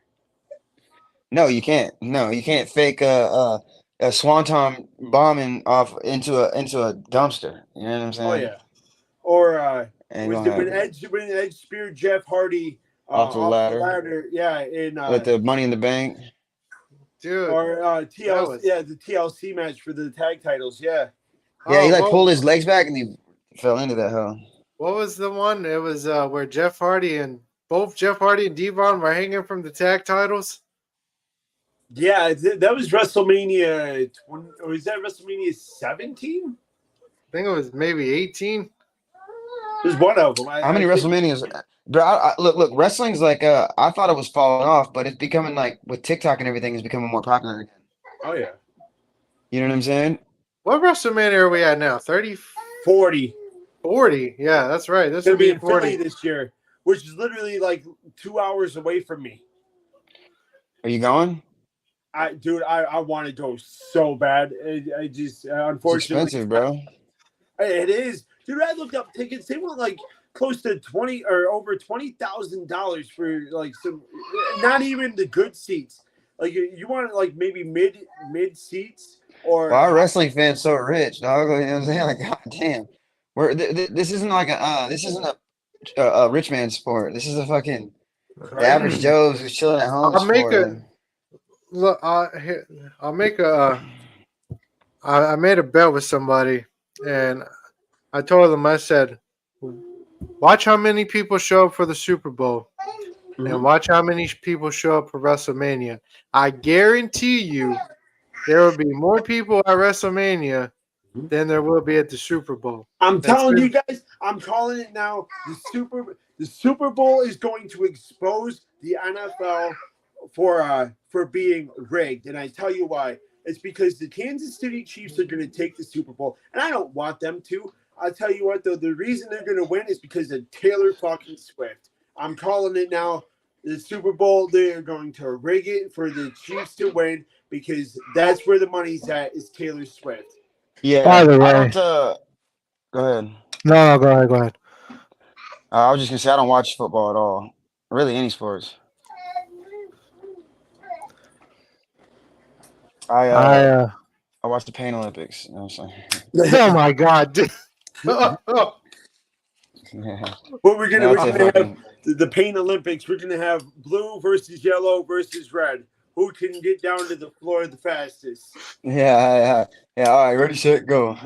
No, you can't. No, you can't fake a swanton bombing off into a dumpster. You know what I'm Oh saying? yeah. Or Ain't was gonna it happen. When Edge speared Jeff Hardy Off the off the ladder ladder? Yeah, in with the Money in the Bank. dude, or that TLC, was the TLC match for the tag titles. Yeah. Yeah, he oh, like well, pulled his legs back and he fell into that hell. what was the one? It was where Jeff Hardy and Devon were hanging from the tag titles. Yeah, that was WrestleMania 20, or is that WrestleMania 17? I think it was maybe 18. There's one of them. How many WrestleManias? Bro, look, wrestling's like I thought it was falling off, but it's becoming like with TikTok and everything, it's becoming more popular again. Oh yeah, You know what I'm saying? What WrestleMania are we at now? 30, 40. 40. Yeah, that's right. This Gonna will be be in Philly 40. this year, which is literally like 2 hours away from me. Are you going? I want to go so bad. I just It's unfortunately expensive, bro. it is, dude. I looked up tickets. They want like close to 20 or over $20,000 for like some, not even the good seats. Like you want like maybe mid seats or Well, our wrestling fans so rich, dog. You know what I'm saying? Like, god damn, this isn't like this isn't a rich man sport. This is a fucking the average Joe's who's chilling at home I'll make sport. a look. I'll make a. I made a bet with somebody, and I told them. I said, "Watch how many people show up for the Super Bowl, and watch how many people show up for WrestleMania. I guarantee you, there will be more people at WrestleMania than there will be at the Super Bowl." I'm That's telling you been- guys, I'm calling it now. The Super Bowl is going to expose the NFL for being rigged, and I tell you why. It's because the Kansas City Chiefs are going to take the Super Bowl, and I don't want them to. I'll tell you what, though, the reason they're going to win is because of Taylor fucking Swift. I'm calling it now. The Super Bowl, they're going to rig it for the Chiefs to win because that's where the money's at. Is Taylor Swift. Yeah, By the I way, don't. Go ahead. no, go ahead, go ahead. I was just gonna say I don't watch football at all. Really, any sports. I watch the Pain Olympics. You know what I'm saying? Oh my God! dude. Oh. Yeah. But we're gonna That's a have fucking the Pain Olympics. We're gonna have blue versus yellow versus red. Who can get down to the floor the fastest? yeah. All right, ready, set, go.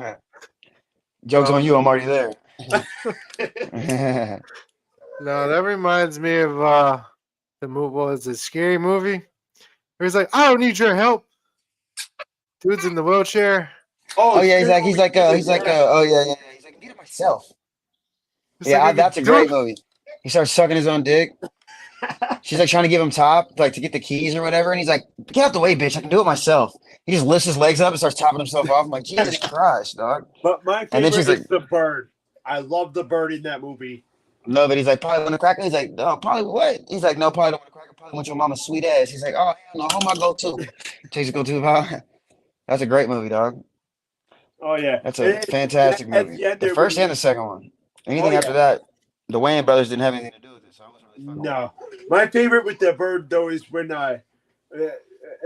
Joke's on you. I'm already there. No, that reminds me of the movie. Was a scary movie? He was like, "I don't need your help." Dude's in the wheelchair. Oh yeah, he's like, yeah. oh yeah. He's like, I did it myself. It's Yeah, like, that's a "Dude." great movie. He starts sucking his own dick. She's like trying to give him top, like to get the keys or whatever, and he's like, "Get out the way, bitch! I can do it myself." He just lifts his legs up and starts topping himself off. I'm like, Jesus Christ, dog. But my And then favorite she's like, is the bird. I love the bird in that movie. "No," but he's like, "Probably want to crack it." He's like, "No, probably what?" He's like, "No, probably don't want to crack it. Probably want your mama's sweet ass." He's like, "Oh hell no, home I go to." Takes a go to pal. That's a great movie, dog. Oh yeah, That's a fantastic movie. The first and the second one. Anything after that, the Wayans brothers didn't have anything to do with it, so I wasn't really fucking with it. No, my favorite with the bird though is when I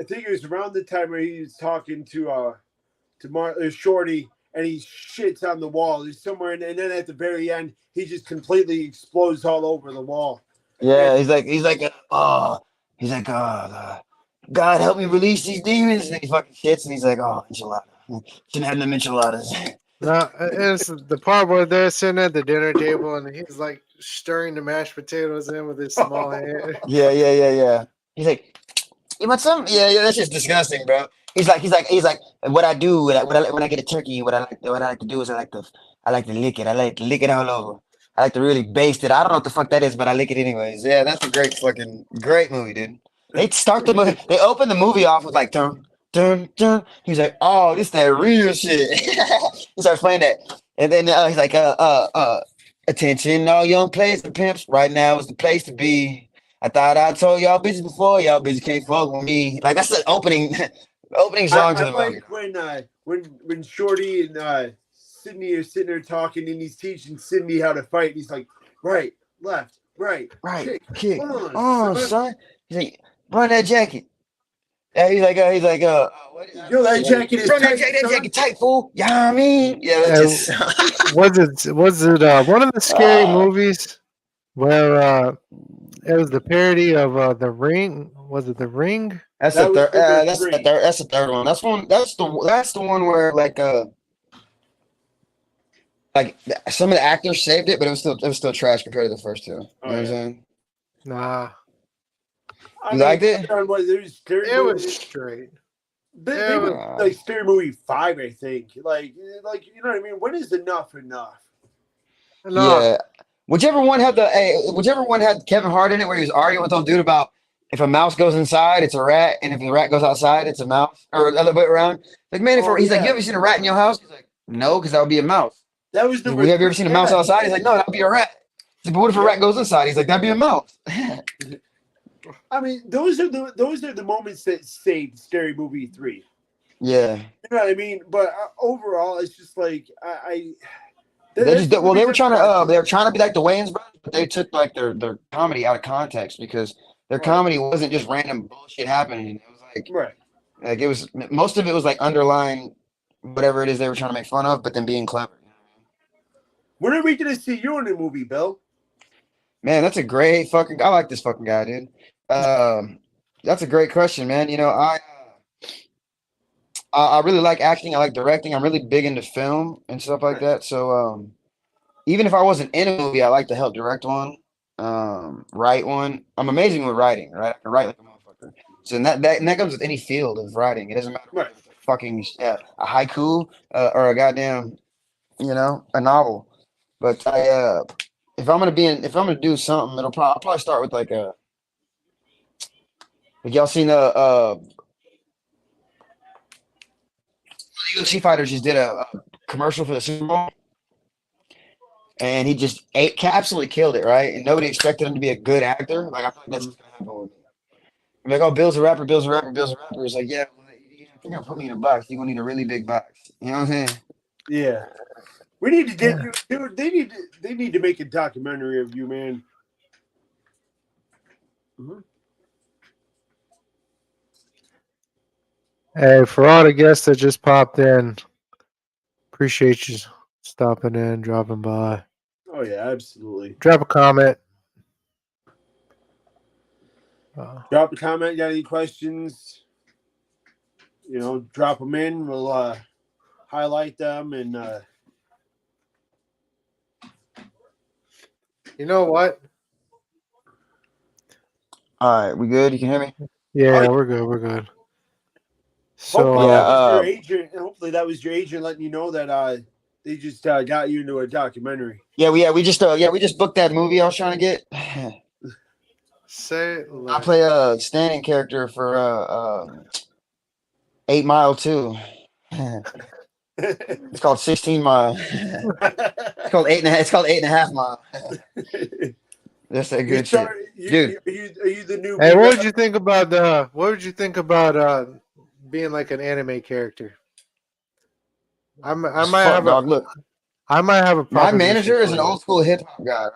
think it was around the time where he was talking to Shorty, and he shits on the wall. He's somewhere, and then at the very end, he just completely explodes all over the wall. Yeah, he's like, God help me release these demons, and then he fucking shits, and he's like, oh, enchilada. Shouldn't have them enchiladas. No, it's the part where they're sitting at the dinner table and he's like stirring the mashed potatoes in with his small hand. Yeah. He's like, But yeah, that's just disgusting, bro. He's like, what I do when I get a turkey, what I like to do is I like to lick it. I like to lick it all over. I like to really baste it. I don't know what the fuck that is, but I lick it anyways. Yeah, that's a great movie, dude. They open the movie off with like dun dun dun. He's like, oh, this that real shit. He starts playing that, and then he's like, attention, all young players and pimps. Right now is the place to be. I thought I told y'all bitches before. Y'all bitches can't fuck with me. Like that's the opening, opening song to I the movie. like when Shorty and Sydney are sitting there talking, and he's teaching Sydney how to fight. And he's like, right, left, right, Kick. on, Oh, son. He's like, run that jacket. Yeah, yo, that jacket is run tight, that son. jacket tight, fool. Yeah, you know what I mean, yeah, that's just. Was it one of the scary movies where it was the parody of The Ring? Was it The Ring? That's That the was third. number That's the three. third. That's the third one. That's the one where like some of the actors saved it, but it was still trash compared to the first two. You know what I'm saying? Nah, You liked it? it was straight. They It were was, like Scary Movie 5, I think. Like you know what I mean? When is enough enough? no, Yeah. Whichever one had Kevin Hart in it, where he was arguing with some dude about if a mouse goes inside, it's a rat, and if the rat goes outside, it's a mouse, or the other way around. Like, man, he's like, you ever seen a rat in your house? He's like, no, because that would be a mouse. That was He's like, number well, have you ever three. seen a mouse outside? He's like, no, that'd be a rat. He's like, but what if a rat goes inside? He's like, that'd be a mouse. I mean, those are the moments that saved Scary Movie 3. Yeah. You know what I mean? But overall, it's just like I They were trying to be like the Wayans brothers, but they took like their comedy out of context because their comedy wasn't just random bullshit happening. It was like it was most of it was like underlying whatever it is they were trying to make fun of, but then being clever. When are we gonna see you in the movie, Bill? Man, that's a great fucking. I like this fucking guy, dude. That's a great question, man. You know, I really like acting. I like directing. I'm really big into film and stuff like that. So even if I wasn't in a movie, I like to help direct one, write one. I'm amazing with writing, right? I can write like a motherfucker. So that comes with any field of writing. It doesn't matter whether it's a fucking a haiku or a goddamn, a novel. But if I'm gonna do something, I'll probably start with like y'all seen UFC fighters just did a commercial for the Super Bowl. And he just absolutely killed it, right? And nobody expected him to be a good actor. Like I feel like that's what's gonna happen with me. I'm like, oh, Bill's a rapper, Bill's a rapper, Bill's a rapper. It's like, yeah, well, you're gonna put me in a box. You're gonna need a really big box. You know what I'm saying? Yeah. We need to get you, dude. They need to make a documentary of you, man. Mm-hmm. hey, for all the guests that just popped in, appreciate you stopping in, dropping by. Oh yeah, absolutely. Drop a comment. Drop a comment. Got any questions? Drop them in. We'll highlight them and. You know what? All right, we good? You can hear me? Yeah, we're good. We're good. So Hopefully that was your agent letting you know that they just got you into a documentary. We just booked that movie I was trying to get. Say it. I play a standing character for 8 Mile 2. It's called 16 Mile. It's called 8.5. It's called 8.5 Mile. That's a good shit, dude. Are you the new? Hey, what would you think about being like an anime character? I might have Look, I might have a. My manager is an old school hip hop guy, right?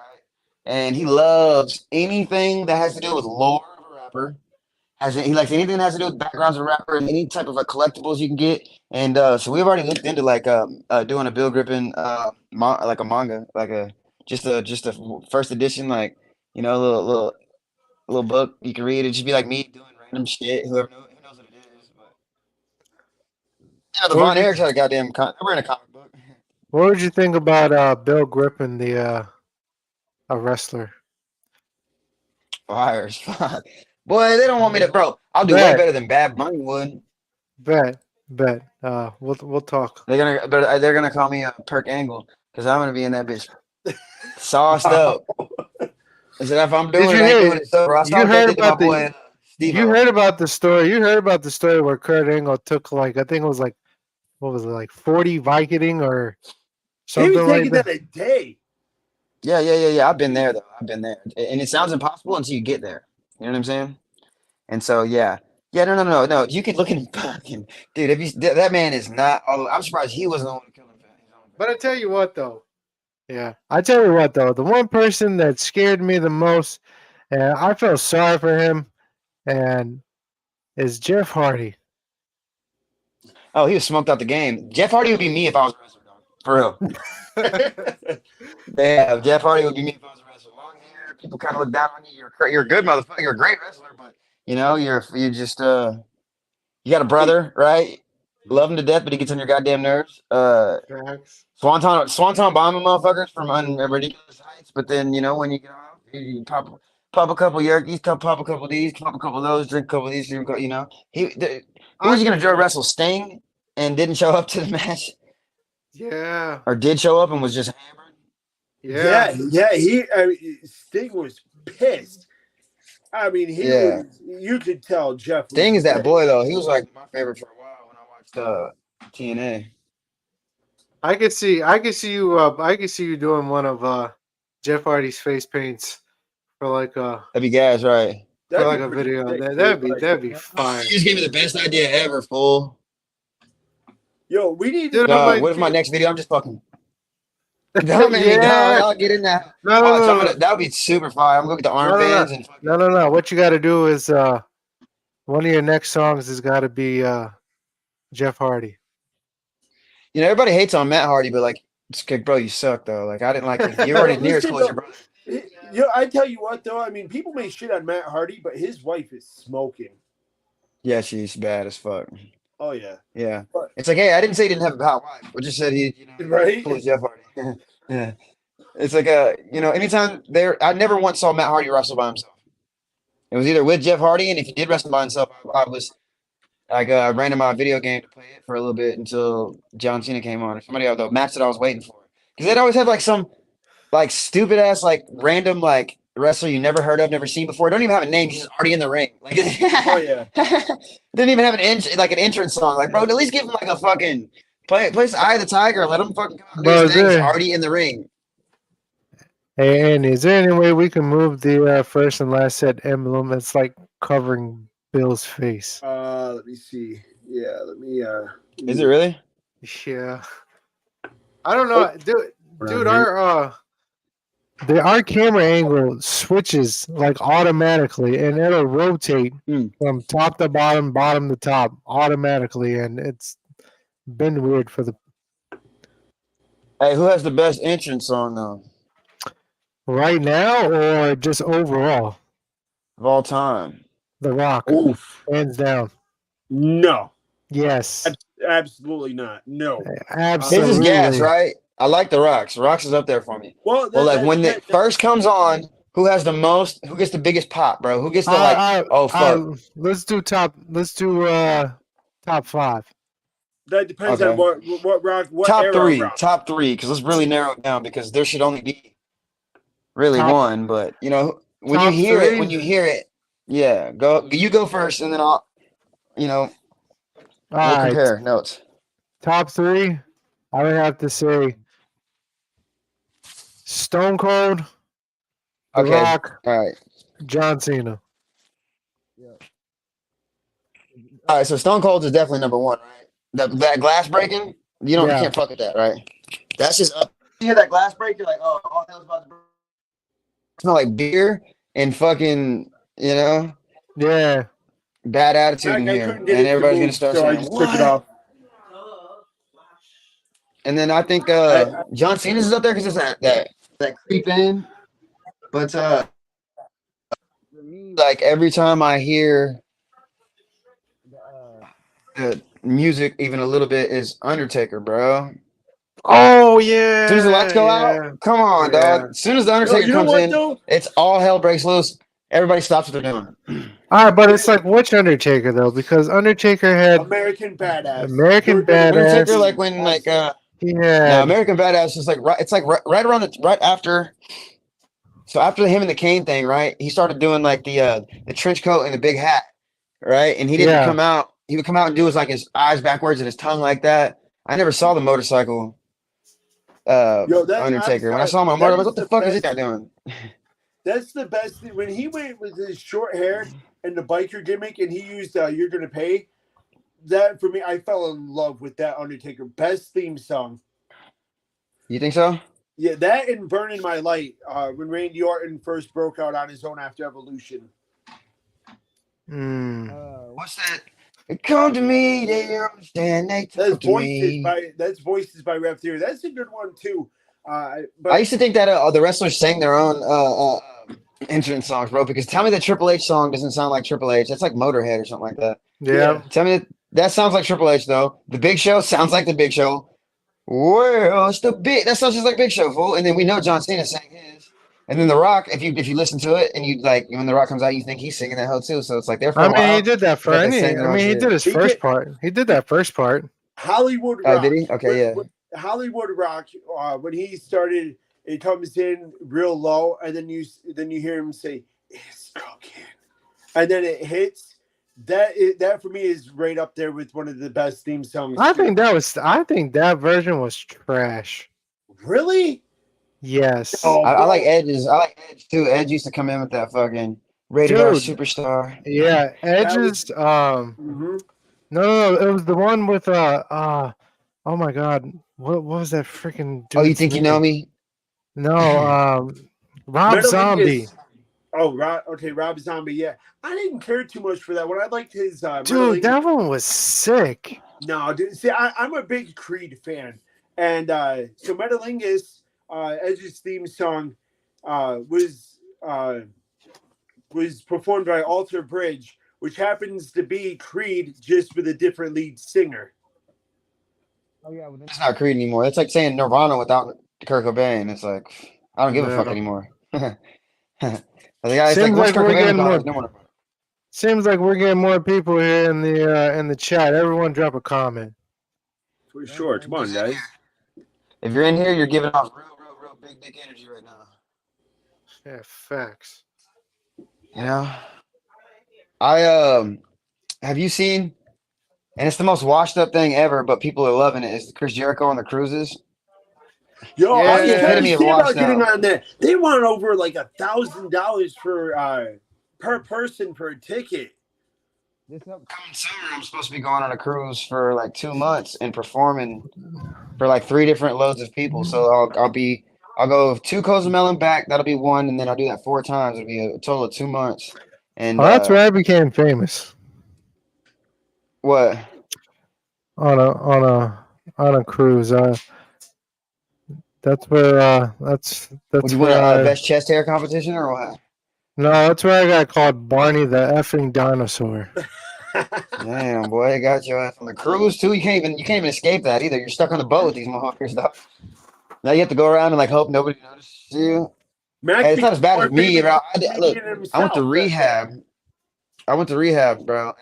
And he loves anything that has to do with lore of a rapper. He likes anything that has to do with backgrounds of a rapper and any type of collectibles you can get. And so we've already looked into doing a Bill Grippin like a manga, like just a first edition, like a little book you can read. It'd just be like me doing random shit. Who knows what it is, but the Von Erichs had a goddamn. We're in a comic book. What would you think about Bill Grippin, a wrestler? Fires, fuck. Boy, they don't want me to, bro. I'll do way better than Bad Bunny would. Bet. We'll talk. They're gonna call me a Perk Angle because I'm gonna be in that bitch sauced up. I said if I'm doing Did it, you I ain't hear? doing it sober. I saw You what they heard did to my about the? boy Steve. You heard about the story. You heard about the story where Kurt Angle took like I think it was like what was it like 40 Vicodin or He was something like taking that. that a day. Yeah. I've been there though. I've been there, and it sounds impossible until you get there. You know what I'm saying? And so yeah. No. You could look at him fucking dude. If you that man is not. Oh, I'm surprised he wasn't the one to kill him. But I tell you what though. Yeah, I tell you what though, the one person that scared me the most, and I felt sorry for him, and is Jeff Hardy. Oh, he was smoked out the game. Jeff Hardy would be me if I was a wrestler, dog. For real. Yeah, Jeff Hardy would be me if I was a wrestler. Long hair, people kind of look down on you. You're a good motherfucker. You're a great wrestler, but you know, you just you got a brother, right? Love him to death, but he gets on your goddamn nerves. Swanton bombing motherfuckers from ridiculous heights, but then you know when you get off, you pop a couple yerkies, pop a couple of these, pop a couple of those, drink a couple of these, drink a couple, you know. Who was he gonna Joe wrestle? Sting and didn't show up to the match, Yeah, or did show up and was just hammered. Yeah. Sting was pissed. I mean, was. You could tell Jeff. Sting is that boy though. He was like my favorite for a while when I watched TNA. I could see you. I could see you doing one of Jeff Hardy's face paints for like a. That'd be gas, right? For like a video. That'd be fire. You just gave me the best idea ever, fool. Yo, we need Dude, to. What if my next video? I'm just fucking. Don't make me go. I'll get in that. No. That would be super fire. I'm looking at the armbands and. No. What you got to do is one of your next songs has got to be Jeff Hardy. You know, everybody hates on Matt Hardy, but like, bro, you suck though. Like, I didn't like it. You're already near as close as your brother. I tell you what though, I mean, people may shit on Matt Hardy, but his wife is smoking. Yeah, she's bad as fuck. Oh yeah. Yeah. It's like, hey, I didn't say he didn't have a hot wife. I just said he, right? Cool as Jeff Hardy. Yeah. It's like anytime I never once saw Matt Hardy wrestle by himself. It was either with Jeff Hardy, and if he did wrestle by himself, I was like, I ran to my video game to play it for a little bit until John Cena came on, or somebody else, the match that I was waiting for. Because they'd always have like some like stupid ass like random like wrestler you never heard of, never seen before. Don't even have a name. He's just already in the ring. Like, oh yeah. Didn't even have an entrance song. Like, bro, at least give him like a fucking play Eye of the Tiger. Let him fucking come do his thing. He's already in the ring. Hey, Andy, is there any way we can move the first and last set emblem? It's like covering Bill's face. Let me see. Yeah, let me. Is it really? Yeah. I don't know, dude. Our camera angle switches like automatically, and it'll rotate from top to bottom, bottom to top automatically, and it's been weird for the. Hey, who has the best entrance song though? Right now, or just overall? Of all time. The Rock. Oof. Hands down. No. Yes. Absolutely not. No. Absolutely. This is gas, right? I like The Rocks. The Rocks is up there for me. Well, when it first comes on, who has the most? Who gets the biggest pop, bro? Who gets the fuck? Let's do top five. That depends on what Rock. What top three, because let's really narrow it down, because there should only be really one, but when you hear it, yeah, you go first, and then I'll, we'll compare notes. Top three, I would have to say Stone Cold, The Rock, all right, John Cena. Yeah. All right, so Stone Cold is definitely number one, right? That glass breaking, you can't fuck with that, right? That's just up. You hear that glass break, you're like, oh, all hell's about to break. Smell like beer and fucking, yeah, bad attitude in here, and everybody's gonna start saying, I took it off. And then I think John Cena's is up there because it's that creep in, but like every time I hear the music, even a little bit, is Undertaker, bro. Oh yeah. As soon as the lights go out, come on, dog. As soon as the Undertaker comes in, it's all hell breaks loose. Everybody stops what they're doing. All right, but it's like which Undertaker though? Because Undertaker had American Badass. American Undertaker, Badass. like when like He no, had American Badass is like right. It's like right around the right after. So after him and the Kane thing, right? He started doing like the trench coat and the big hat, right? And he didn't yeah. come out. He would come out and do his like his eyes backwards and his tongue like that. I never saw the motorcycle Yo, Undertaker. When I sorry, saw him on that motor, I was is like, what the fuck is this best. guy doing? That's the best thing. When he went with his short hair and the biker gimmick, and he used "You're Gonna Pay." That for me, I fell in love with that Undertaker. Best theme song. You think so? Yeah, that and "Burning My Light" when Randy Orton first broke out on his own after Evolution. What's that? Come to me, they understand. They talk to me. That's voices by Rev Theory. That's a good one too. But I used to think that the wrestlers sang their own entrance songs, bro. Because tell me the Triple H song doesn't sound like Triple H. That's like Motorhead or something like that. Yeah. Tell me that sounds like Triple H though. The Big Show sounds like the Big Show. Well, it's the big. That sounds just like Big Show, fool. And then we know John Cena sang his. And then The Rock, if you listen to it and you like when The Rock comes out, you think he's singing that hoe too. So it's like there for I a mean, while. he did that for they any. sang I their own mean, he shit. did his first part. He did that first part. Hollywood Oh, Rock. did he? Okay, yeah. Hollywood Rock. When he started, it comes in real low, and then you hear him say, "It's cooking," and then it hits. That for me is right up there with one of the best theme songs. I think that version was trash. Really? Yes. Oh, I bro. like Edge's. I like Edge too. Edge used to come in with that fucking rated R Dude. superstar. Yeah, Edge's Mhm. no, it was the one with oh my god, what was that freaking dude? Oh, you think you know me? No, Rob Metalingus. Zombie. Oh, Rob Zombie. Yeah, I didn't care too much for that one. I liked his Dude, that one was sick. No, dude. See, I'm a big Creed fan, and so Metalingus, Edge's theme song, was performed by Alter Bridge, which happens to be Creed, just with a different lead singer. Oh yeah, it's not Creed anymore. It's like saying Nirvana without Kurt Cobain. It's like I don't give a fuck anymore. The guy's Seems like, once like Kurt we're Cobain getting gone, more. there's no one. Seems like we're getting more people here in the chat. Everyone drop a comment. For sure. Come on, guys. If you're in here, you're giving off real big dick energy right now. Yeah, facts. You know, I have you seen? And it's the most washed up thing ever, but people are loving it. Is Chris Jericho on the cruises? Yo, Yeah, I was yeah. trying Epitome to of see about washed getting out. on that. They want over like $1,000 for per person per ticket. This upcoming summer, I'm supposed to be going on a cruise for like 2 months and performing for like 3 different loads of people. So I'll go 2 Cozumel back. That'll be 1, and then I'll do that 4 times. It'll be a total of 2 months. And Oh, that's where I became famous. What? On a cruise. That's where Would you win a best chest hair competition or what? No, that's where I got called Barney the effing dinosaur. Damn, boy, I got your ass on the cruise too. You can't even escape that either. You're stuck on the boat with these motherfuckers, dog. Now you have to go around and like hope nobody notices you. Hey, it's not as bad as me, bro. I went to rehab. Bro.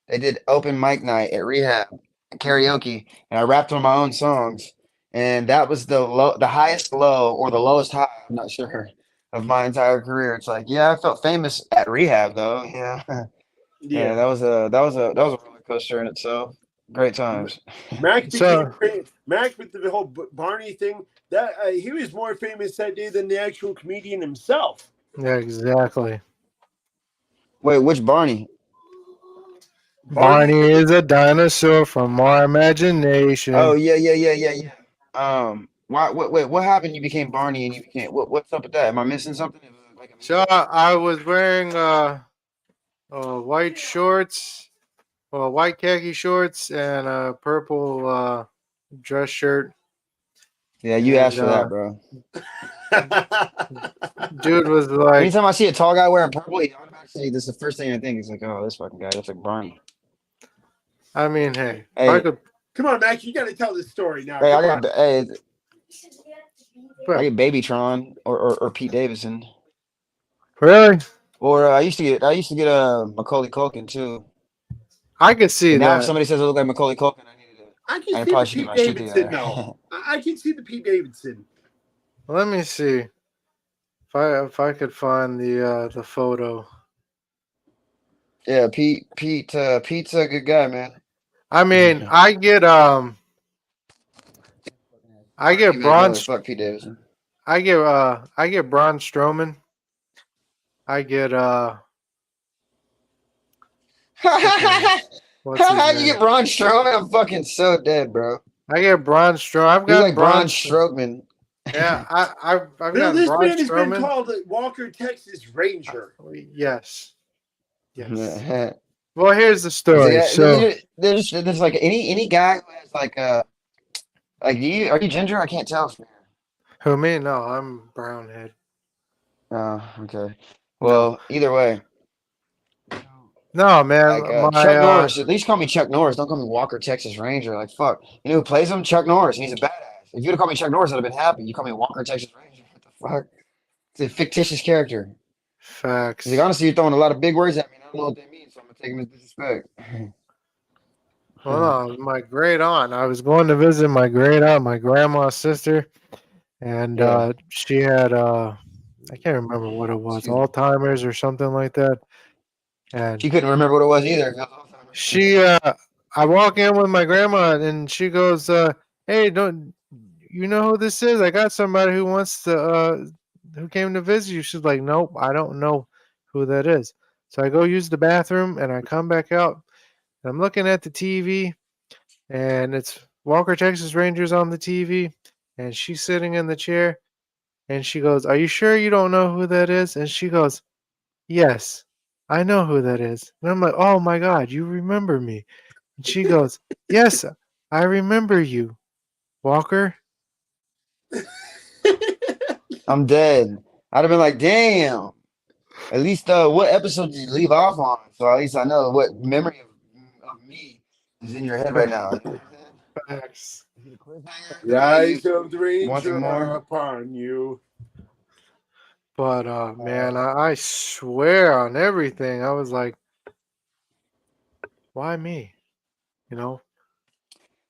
They did open mic night at rehab, karaoke, and I rapped on my own songs. And that was the highest low or the lowest high, I'm not sure, of my entire career. It's like, yeah, I felt famous at rehab though. Yeah. Yeah, that was a roller coaster in itself. Great times. Mac with the whole Barney thing. That he was more famous that day than the actual comedian himself. Yeah, exactly. Wait, which Barney? Barney is a dinosaur from our imagination. Oh yeah. What happened? You became Barney and you became what's up with that? Am I missing something? So I was wearing white shorts, white khaki shorts, and a purple dress shirt. Yeah, you asked for that, bro. Dude was like, anytime I see a tall guy wearing purple, he automatically this is the first thing I think. It's like, oh, this fucking guy, that's like Barney. I mean, hey, come on, Mac, you got to tell this story now. Hey, I get Babytron or Pete Davidson. Really? Or I used to get Macaulay Culkin too. I could see And now if that. somebody says I look like Macaulay Culkin, I can I see probably the should get Pete my shit Davidson together. though. I can see the Pete Davidson. Let me see if I could find the photo. Yeah, Pete's a good guy, man. I mean, I get You make Braun. brother, fuck Pete Davidson. I get Braun Strowman. I get what's his You name? get Braun Strowman? I'm fucking so dead, bro. I get Braun Strowman. I've He's got like Braun Strowman. Yeah, I've Bill, gotten this Braun man has been Strowman. called a Walker Texas Ranger. Yes. Is Well, here's the story. So there's like any guy who has like are you ginger? I can't tell. who me? No, I'm brownhead. Oh, okay. No, Well, either way, no, man. like My Chuck Norris. At least call me Chuck Norris. Don't call me Walker Texas Ranger. Like fuck. You know who plays him? Chuck Norris. And he's a badass. If you'd have called me Chuck Norris, I'd have been happy. You call me Walker Texas Ranger. What the fuck? It's a fictitious character. facts. Like honestly, you're throwing a lot of big words at me. And I don't know what they mean, so I'm gonna take them as disrespect. Well, no, my great aunt. I was going to visit my great aunt, my grandma's sister, and Yeah. she had I can't remember what it was, Excuse me. Alzheimer's or something like that. And She couldn't remember what it was either. she I walk in with my grandma and she goes, hey, don't you know who this is? I got somebody who wants to who came to visit you. She's like, nope, I don't know who that is. So I go use the bathroom and I come back out and I'm looking at the TV and it's Walker Texas Rangers on the TV and she's sitting in the chair and she goes, are you sure you don't know who that is? And she goes, yes, I know who that is. And I'm like, oh my God, you remember me. And she goes, yes, I remember you, Walker. I'm dead. I'd have been like, damn. At least what episode did you leave off on? So at least I know what memory of me is in your head right now. Facts. The eyes of the Wanting Ranger more? are upon you. But man, I swear on everything. I was like, why me? You know?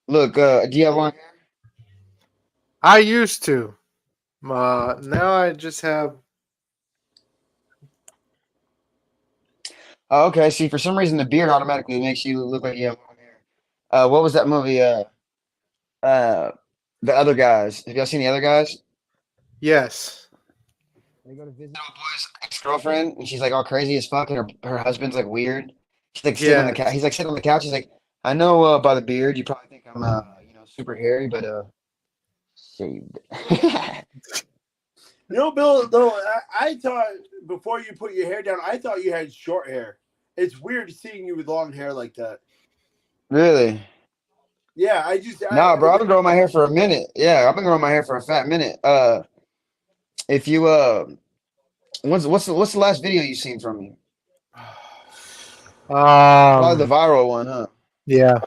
Look, do you have long hair? I used to. Now I just have. Oh, okay. See, for some reason, the beard automatically makes you look like you have long hair. What was that movie? The Other Guys. Have y'all seen The Other Guys? Yes. They go to visit old boy's ex-girlfriend, and she's like all crazy as fuck, and her husband's like weird. She's like sitting on the Yes. couch. He's like sitting on the couch. He's like, I know by the beard, you probably think I'm super hairy, but shaved. You know, Bill, though, I thought before you put your hair down, I thought you had short hair. It's weird seeing you with long hair like that. Really? Yeah, I just. Nah, bro, I've been growing my hair for a minute. Yeah, I've been growing my hair for a fat minute. If you what's the last video you seen from me? Probably the viral one, huh? Yeah.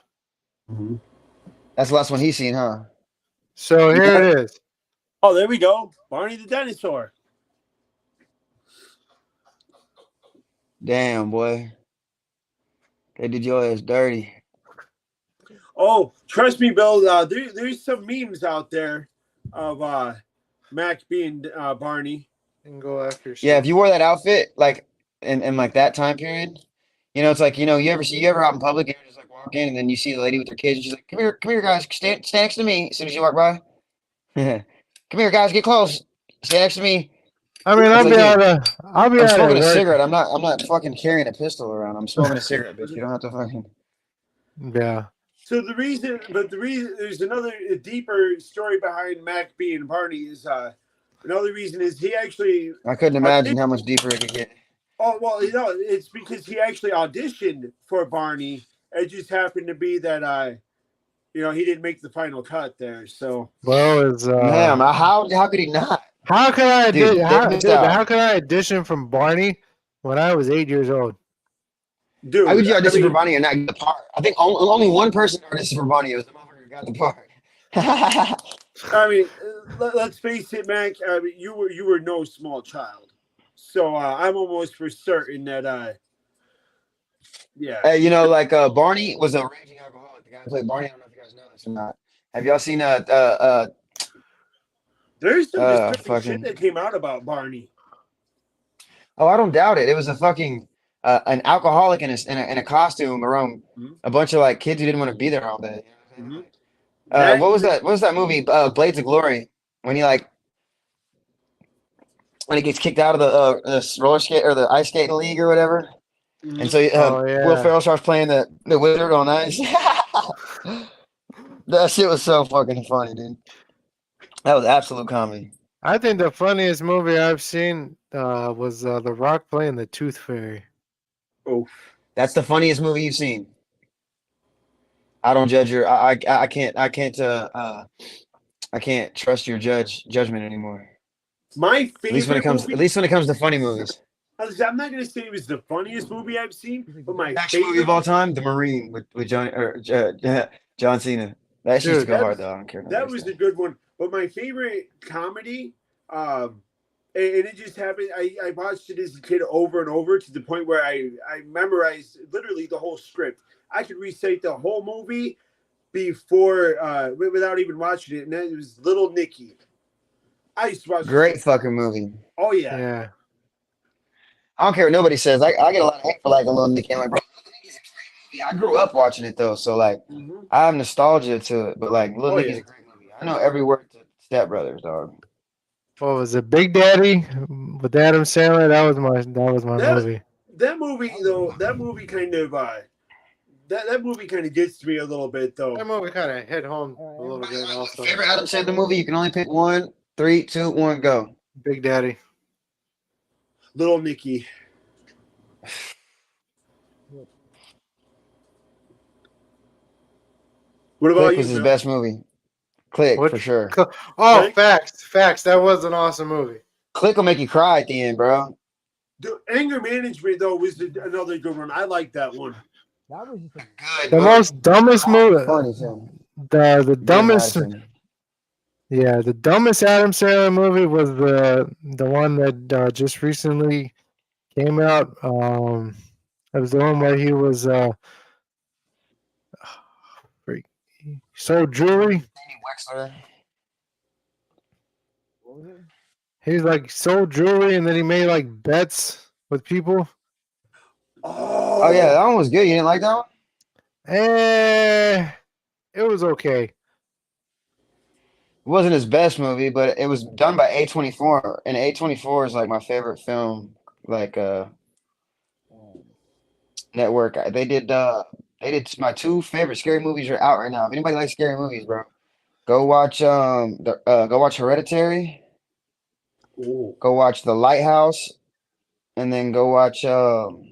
That's the last one he's seen, huh? So here it is. Oh, there we go. Barney the dinosaur. Damn, boy. They did your ass dirty. Oh, trust me, Bill. There's some memes out there of Mac being Barney. And go after. Yeah, if you wore that outfit, like in like that time period, it's like, you ever out in public and you just like walk in and then you see the lady with her kids and she's like, come here, guys, stand next to me as soon as you walk by. Come here, guys, get close. Stand next to me. I mean, It's like, I'm smoking a cigarette. I'm not fucking carrying a pistol around. I'm smoking a cigarette, bitch. You don't have to fucking. Yeah. So the reason there's another deeper story behind Mac being Barney is another reason is he actually. I couldn't imagine how much deeper it could get. Oh well, it's because he actually auditioned for Barney. It just happened to be that he didn't make the final cut there. So Well, it's Damn, how could he not? how could I Dude, they missed out. how could I audition from Barney when I was 8 years old? dude, How could you audition for Barney and not get the part? I think only one person auditioned for Barney. It was the motherfucker who got the part. I mean, let's face it, Mac. I mean, you were no small child. So I'm almost for certain that yeah. You know, like Barney was a raging alcoholic. The guy who played Barney. I don't know if you guys know this or not. Have y'all seen There's some disturbing shit fucking? that came out about Barney. Oh, I don't doubt it. It was a fucking an alcoholic in a costume around Mhm. a bunch of like kids who didn't want to be there all day. Mhm. What was that? What was that movie? Blades of Glory. When he like when he gets kicked out of the roller skate or the ice skating league or whatever, and so Oh Will yeah. Ferrell starts playing the wizard on ice. That shit was so fucking funny, dude. That was absolute comedy. I think the funniest movie I've seen was The Rock playing the Tooth Fairy. Oh, That's the funniest movie you've seen. I don't judge your. I can't. I can't trust your judgment anymore. my At least when it favorite comes. movie. At least when it comes to funny movies. I'm not gonna say it was the funniest movie I've seen, but my Action movie favorite. of all time, The Marine with John Cena. That shit used to Dude, go hard though. I don't care. what That nobody was says. a good one. But my favorite comedy, and it just happened. I watched it as a kid over and over to the point where I memorized literally the whole script. I could recite the whole movie before without even watching it, and that was Little Nicky. I used to watch. Great fucking movie. Oh yeah. yeah. I don't care what nobody says. I get a lot of hate for like a little Nicky. I'm like, bro, Nicky's a great movie. I grew up watching it though, so like Mhm. I have nostalgia to it. But like, Little Oh Nicky's yeah. a great movie. I know every word to Step Brothers, dog. What was it? Big Daddy with Adam Sandler. That was my That movie. that movie though. That movie kind of that movie kind of gets to me a little bit though. That movie kind of hit home a little bit also. Favorite Adam Sandler movie? You can only pick one. 3, 2, 1, go. Big Daddy. Little Nicky. What about Click you? was his Bill? best movie. Click What? for sure. Oh, Right? facts. That was an awesome movie. Click will make you cry at the end, bro. The Anger Management though was another good one. I like that one. That was just a good The movie. most dumbest movie. Funny film. The Good dumbest. Madison. Yeah, the dumbest Adam Sandler movie was the one that just recently came out. It was the one where he was freak- sold jewelry. Danny Wexler. What was it? He's like sold jewelry and then he made like bets with people. Oh yeah, that one was good. You didn't like that one? Eh, it was okay. It wasn't his best movie, but it was done by A24, and A24 is like my favorite film, like network. They did my two favorite scary movies are out right now. If anybody likes scary movies, bro, go watch go watch Hereditary, Ooh. go watch The Lighthouse, and then go watch Oh,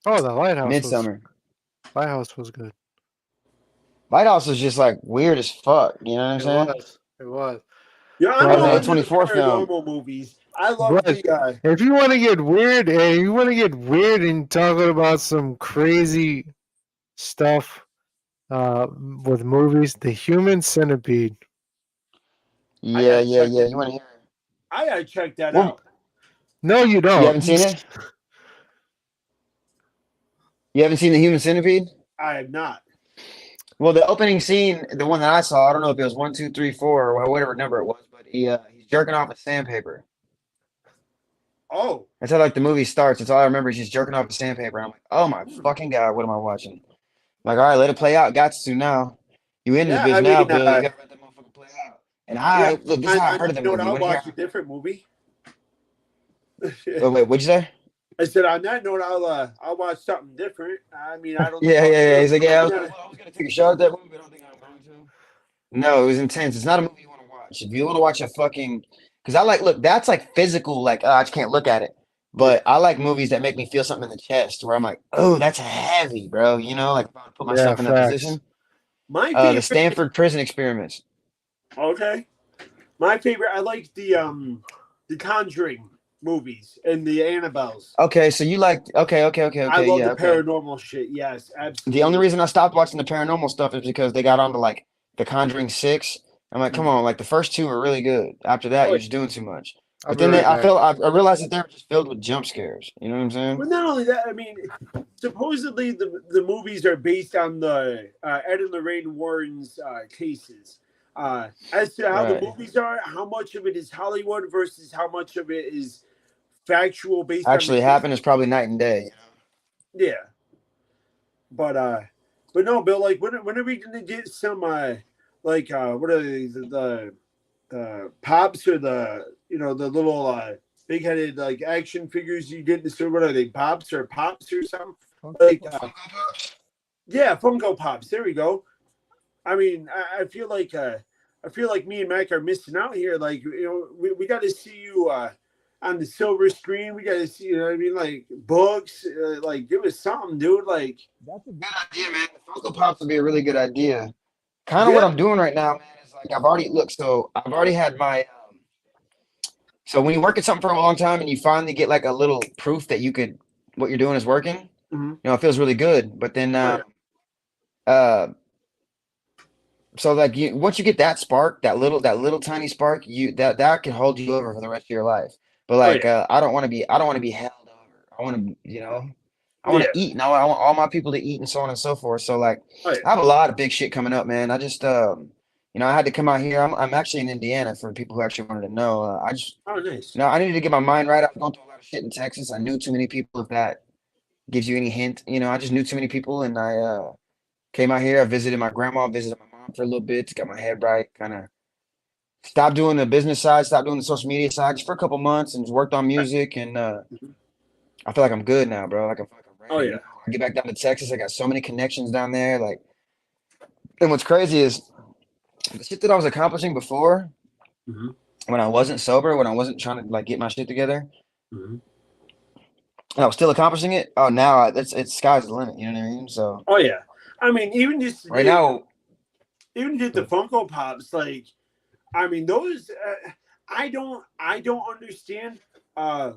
the Midsummer. Lighthouse was good. Lighthouse was just like weird as fuck. You know what I'm It saying? was. It was. Yeah, I'm Well, all the into the 24 film. paranormal movies. I love But the if you want to get weird, and talking about some crazy stuff with movies, The Human Centipede. Yeah. gotta check You want to hear? I gotta check that Well, out. No, you you don't. haven't seen it? You haven't seen The Human Centipede? I have not. Well, the opening scene, the one that I saw, I don't know if it was 1, 2, 3, 4, or whatever number it was, but he's jerking off with sandpaper. Oh, That's how like the movie starts. That's all I remember is he's jerking off with sandpaper. And I'm like, oh my fucking god, what am I watching? Like, all right, let it play out. Got to now. You in this yeah. bitch I now, mean, Bill. You gotta let that motherfucker play out. And yeah. look, this is how I heard of the note, movie. I'll You wanna watch hear? a different movie. Oh, wait, what'd you say? I said on that note, I'll watch something different. I mean, I don't. Yeah. He's like, yeah, Yeah. I was gonna take a shot at that movie, but I don't think I'm going to. No, it was intense. It's not a movie you want to watch. If you want to watch a fucking, because I like, look, that's like physical, like, I just can't look at it. But I like movies that make me feel something in the chest where I'm like, oh, that's heavy, bro. You know, like if I put myself in that facts. position. My The favorite. Stanford Prison Experiments. Okay. My favorite. I like the Conjuring movies and the Annabelles. Okay, so you like, okay, I love yeah, the okay. paranormal shit. Yes, absolutely. The only reason I stopped watching the paranormal stuff is because they got onto like The Conjuring 6. I'm like, come on, like the first two were really good. After that, Oh, you're just doing too much. I'll But be then right back. I realized that they were just filled with jump scares. You know what I'm saying? But not only that, I mean, supposedly the movies are based on the Ed and Lorraine Warren's cases. As to how the Right. movies are, how much of it is Hollywood versus how much of it is factual based on the Actually case. happened is probably night and day. Yeah, but no, Bill. Like, when are we gonna get some what are they, the pops or the little big headed like action figures you get in the store? What are they, pops or something? Like yeah, Funko Pops. There we go. I mean, I feel like me and Mac are missing out here. Like, we got to see you on the silver screen. We got to see, you know what I mean? Like books, like give us something, dude. Like, That's a good idea, man. The Funko Pops would be a really good idea. Kind of what yeah, I'm doing right now, man, is like I've already had my so when you work at something for a long time and you finally get like a little proof that what you're doing is working, mm-hmm. it feels really good. But then Oh, uh so like once you get that spark, that little tiny spark, that can hold you over for the rest of your life. But oh like yeah, I don't want to be held over. I want to, I want yeah, to eat and I want all my people to eat and so on and so forth. So like oh yeah. I have a lot of big shit coming up, man. I just I had to come out here. I'm actually in Indiana for people who actually wanted to know. Oh, nice. I needed to get my mind right. I was going through a lot of shit in Texas. I knew too many people. If that gives you any hint, I just knew too many people, and I came out here. I visited my grandma, visited my mom for a little bit, got my head right, kind of stopped doing the business side, stopped doing the social media side just for a couple months, and just worked on music. And I feel like I'm good now, bro. Like I'm fucking Oh ready. yeah. I get back down to Texas. I got so many connections down there. Like, and what's crazy is the shit that I was accomplishing before Mm-hmm. when I wasn't sober, when I wasn't trying to like get my shit together, Mm-hmm. and I was still accomplishing it. Oh, now it's sky's the limit. You know what I mean? So Oh yeah. I mean, even just right now, even did the Funko Pops, like, I mean, those I don't understand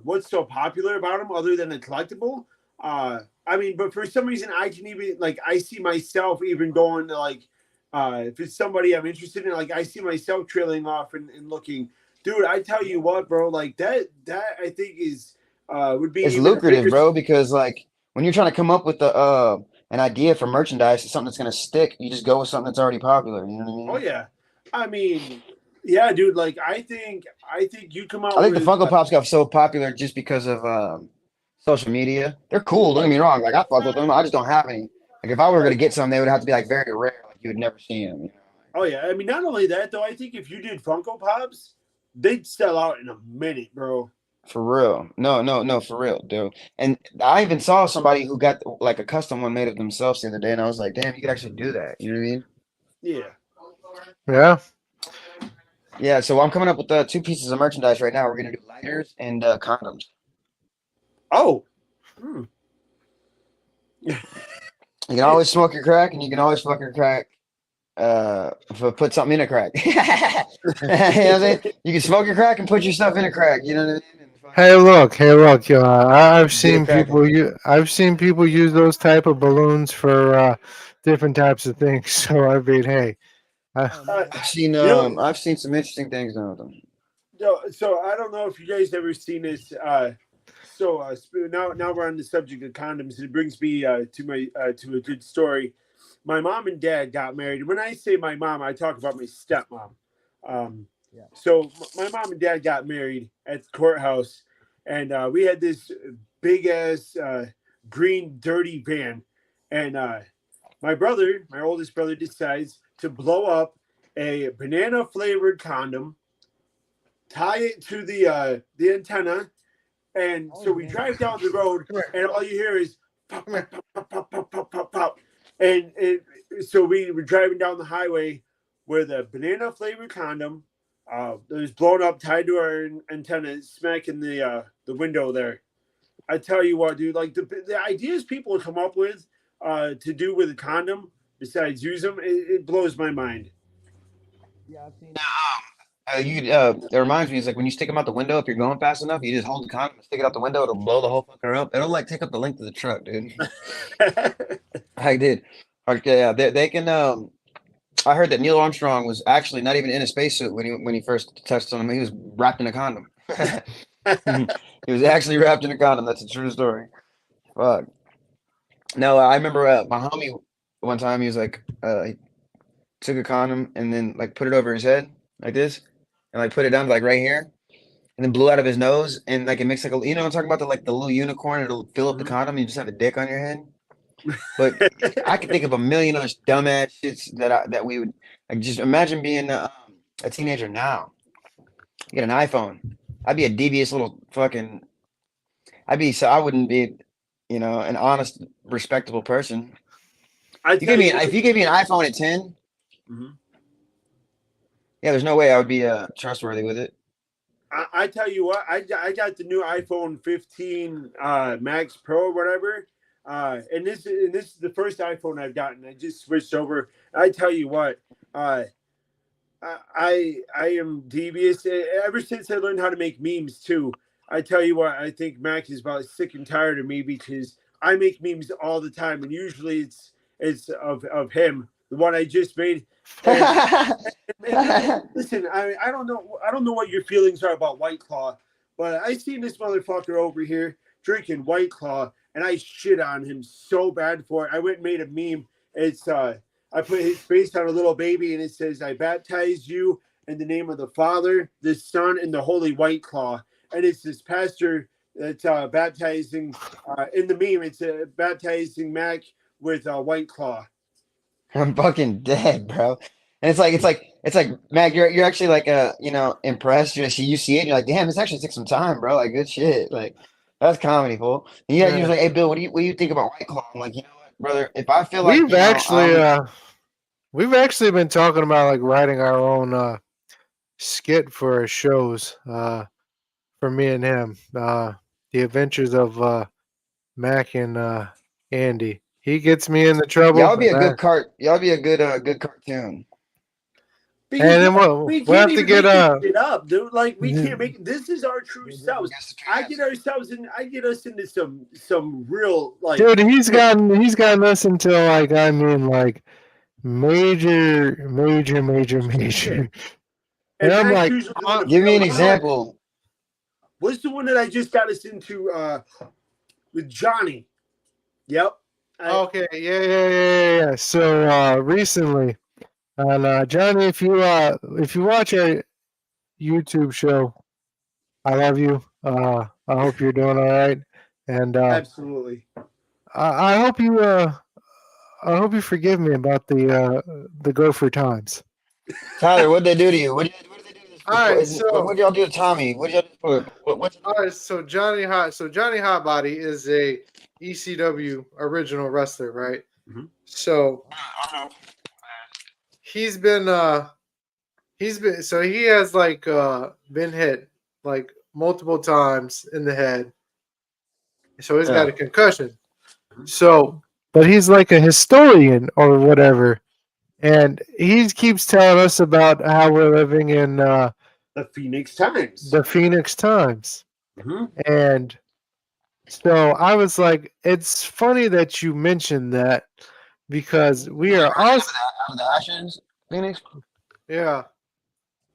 what's so popular about them other than a collectible. I mean, but for some reason I can even like I see myself even going to like if it's somebody I'm interested in, like I see myself trailing off and looking, dude. I tell you what, bro, like that I think is would be it's even a lucrative, bigger. bro, because like when you're trying to come up with an idea for merchandise, something that's gonna stick, you just go with something that's already popular. You know what I Oh mean? yeah, I mean, yeah, dude. Like I think you come I out think the with Funko Pops got so popular just because of social media. They're cool, don't get me wrong. Like I fuck with them. I just don't have any. Like if I were gonna get some, they would have to be like very rare. Like you would never see them. Oh yeah, I mean, not only that though. I think if you did Funko Pops, they'd sell out in a minute, bro. For real. No, no, no, for real, dude. And I even saw somebody who got like a custom one made of themselves the other day, and I was like, damn, you could actually do that. You know what I mean? Yeah. Yeah. Yeah, so I'm coming up with two pieces of merchandise right now. We're gonna do lighters and condoms. Oh. Hmm. You can always smoke your crack, and you can always fuck your crack. Put something in a crack. You know what I'm saying? You can smoke your crack and put your stuff in a crack. You know what I mean? Hey, look. Hey, look. I've Get it seen cracking. people. I've seen people use those type of balloons for different types of things. So I mean, hey. Uh, you know, I've seen some interesting things done with them. so I don't know if you guys ever seen this. Now we're on the subject of condoms. It brings me to a good story. My mom and dad got married. When I say my mom, I talk about my stepmom. My mom and dad got married at the courthouse, and we had this big ass green dirty van, and my oldest brother, decides to blow up a banana flavored condom, tie it to the antenna, and so we drive down the road, and all you hear is pop, pop, pop, pop, pop, pop, pop, pop. And so we were driving down the highway where the banana flavored condom that was blown up, tied to our antenna, smacking the window there. I tell you what, dude, like the ideas people come up with to do with a condom besides use them, it blows my mind. Yeah, I've seen it reminds me, it's like when you stick them out the window, if you're going fast enough, you just hold the condom and stick it out the window, it'll blow the whole fucker up. It'll like take up the length of the truck, dude. I did. Okay, yeah, they can. I heard that Neil Armstrong was actually not even in a spacesuit when he first touched on him. He was wrapped in a condom. He was actually wrapped in a condom. That's a true story. Fuck. No, I remember my homie one time. He was like, he took a condom and then like put it over his head like this, and like put it down like right here, and then blew out of his nose, and like it makes like a, you know what I'm talking about, the little unicorn. It'll fill up the condom. And you just have a dick on your head. But I could think of a million other dumbass shits that we would like. Just imagine being a teenager now. You get an iPhone. I'd be a devious little fucking. I wouldn't be, an honest, respectable person. If you gave me an iPhone at 10, yeah, there's no way I would be trustworthy with it. I tell you what, I got the new iPhone 15 Max Pro or whatever, and this is the first iPhone I've gotten. I just switched over. I tell you what, I am devious ever since I learned how to make memes too. I tell you what, I think Mac is about sick and tired of me because I make memes all the time, and usually it's of him, the one I just made. And listen, I don't know what your feelings are about White Claw, but I seen this motherfucker over here drinking White Claw, and I shit on him so bad for it. I went and made a meme. It's I put his face on a little baby, and it says, "I baptize you in the name of the Father, the Son, and the Holy White Claw." And it's this pastor that's baptizing in the meme. It's baptizing Mac with White Claw. I'm fucking dead, bro. And it's like, Mac, you're actually like impressed. You see it, and you're like, damn, this actually took some time, bro. Like, good shit. Like, that's comedy, fool. And you're like, hey, Bill, what do you think about White Claw? I'm like, you know what, brother? If I feel like we've actually been talking about like writing our own skit for our shows for me and him. The Adventures of Mac and Andy. He gets me into trouble. Y'all be a good good cartoon. Because and then we we'll can't have to even get make this shit up, dude. Like we can't make this is our true selves. I get us into some real like. Dude, he's gotten us into like like major. And I'm like, give me an example. What's the one that I just got us into with Johnny? Yep. Okay, yeah. So recently, and Johnny, if you watch our YouTube show, I love you. I hope you're doing all right, and absolutely. I hope you forgive me about the Gopher times. Tyler, what'd they do to you? What did they do to this? All right, so what y'all do to Tommy? What did y'all do? All right, so Johnny Hotbody is a ECW original wrestler, right? Mm-hmm. So he has like been hit like multiple times in the head. So he's got a concussion. So, but he's like a historian or whatever, and he keeps telling us about how we're living in the Phoenix Times. Mm-hmm. And so I was like, it's funny that you mentioned that because we are also the Ashes, Phoenix. Yeah.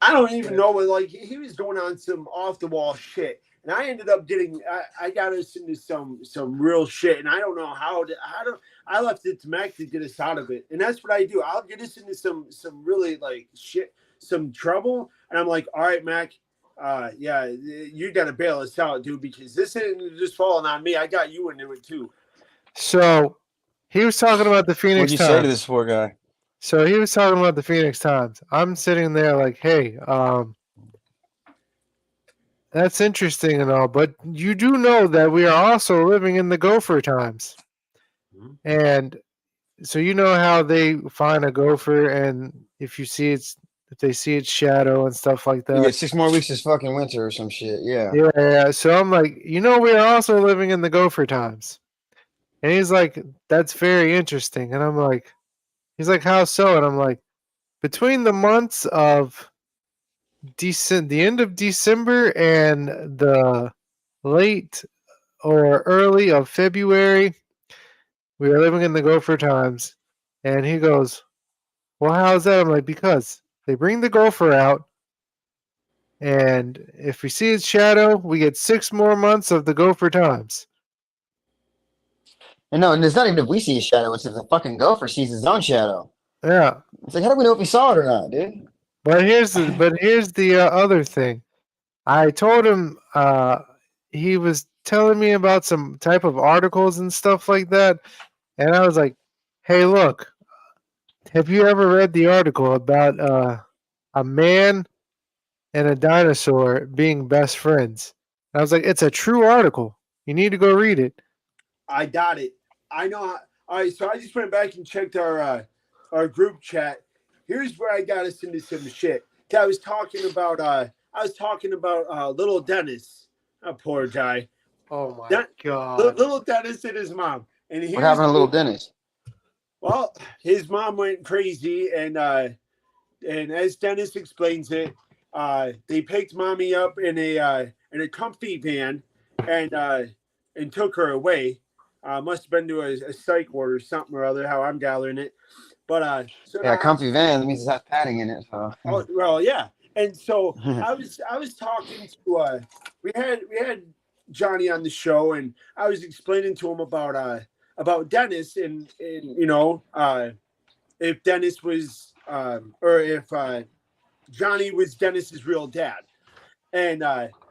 I don't even know what, like, he was going on some off the wall shit, and I ended up getting I got us into some real shit, and I don't know how I left it to Mac to get us out of it, and that's what I do. I'll get us into some really like shit, some trouble, and I'm like, all right, Mac, yeah, you got to bail us out, dude, because this isn't just falling on me. I got you into it too. So he was talking about the Phoenix Times. What'd you say to this poor guy? So he was talking about the Phoenix Times. I'm sitting there like, hey, that's interesting and all, but you do know that we are also living in the Gopher times. Mm-hmm. And so you know how they find a gopher, and if they see its shadow and stuff like that. You get 6 more weeks this fucking winter or some shit. Yeah. Yeah. So I'm like, we are also living in the Gopher times. And he's like, that's very interesting. And I'm like, he's like, how so? And I'm like, between the months of the end of December and the late or early of February, we are living in the Gopher times. And he goes, well, how's that? I'm like, because they bring the gopher out, And if we see his shadow, we get 6 more months of the Gopher Times. And no, and it's not even if we see a shadow, it's if the fucking gopher sees his own shadow. Yeah. It's like, how do we know if he saw it or not, dude? But here's the other thing. I told him he was telling me about some type of articles and stuff like that, and I was like, "Hey, look, have you ever read the article about a man and a dinosaur being best friends?" And I was like, "It's a true article. You need to go read it." I got it. I know. All right, so I just went back and checked our group chat. Here's where I got us into some shit. I was talking about little Dennis, a poor guy. Oh my god! Little Dennis and his mom. And What happened to little Dennis? Well, his mom went crazy, and as Dennis explains it, they picked mommy up in a comfy van, and took her away. Must have been to a psych ward or something or other. How I'm gathering it, but so Yeah, now, comfy van. That means it has padding in it. So. oh, well, yeah. And so I was talking to we had Johnny on the show, and I was explaining to him about Dennis and if Dennis was or if Johnny was Dennis's real dad. And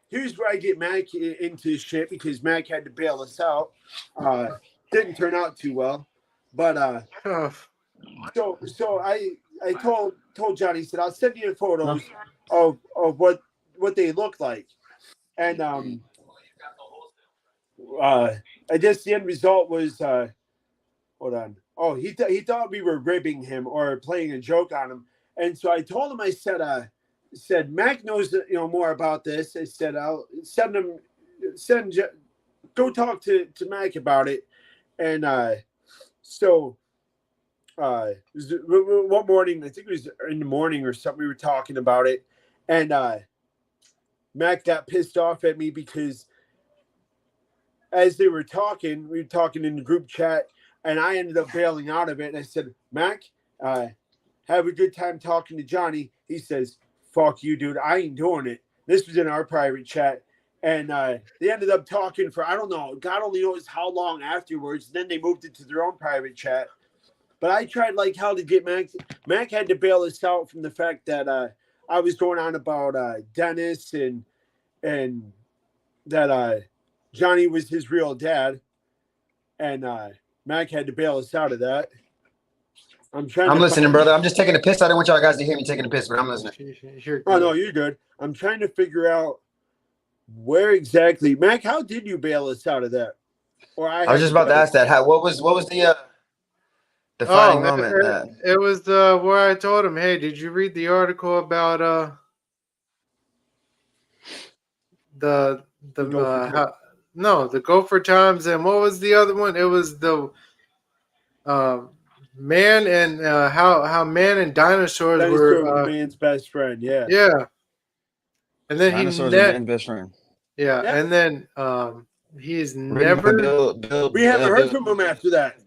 here's where I get Mac into shit because Mac had to bail us out. Didn't turn out too well, but so I told Johnny, said I'll send you photos of what they look like, and I guess the end result was hold on. Oh, he thought we were ribbing him or playing a joke on him, and so I told him, I said Mac knows more about this. I said I'll go talk to Mac about it, and so one morning, I think it was in the morning or something, we were talking about it, and Mac got pissed off at me because as they were talking, we were talking in the group chat, and I ended up bailing out of it. And I said, Mac, have a good time talking to Johnny. He says, fuck you, dude. I ain't doing it. This was in our private chat. And they ended up talking for, I don't know, God only knows how long afterwards. Then they moved it to their own private chat. But I tried like hell to get Mac. Mac had to bail us out from the fact that I was going on about Dennis and that Johnny was his real dad. And Mac had to bail us out of that. I'm listening, brother. I'm just taking a piss. I don't want y'all guys to hear me taking a piss, but I'm listening. Oh, no, you're good. I'm trying to figure out where exactly. Mac, how did you bail us out of that? Or I was just about to ask that. What was the defining moment? It was where I told him, hey, did you read the article about the Gopher Times, and what was the other one? It was the man and how man and dinosaurs were man's best friend. Yeah. And then dinosaurs are man's best friend. Yeah, and then he's never. We haven't heard from him after that.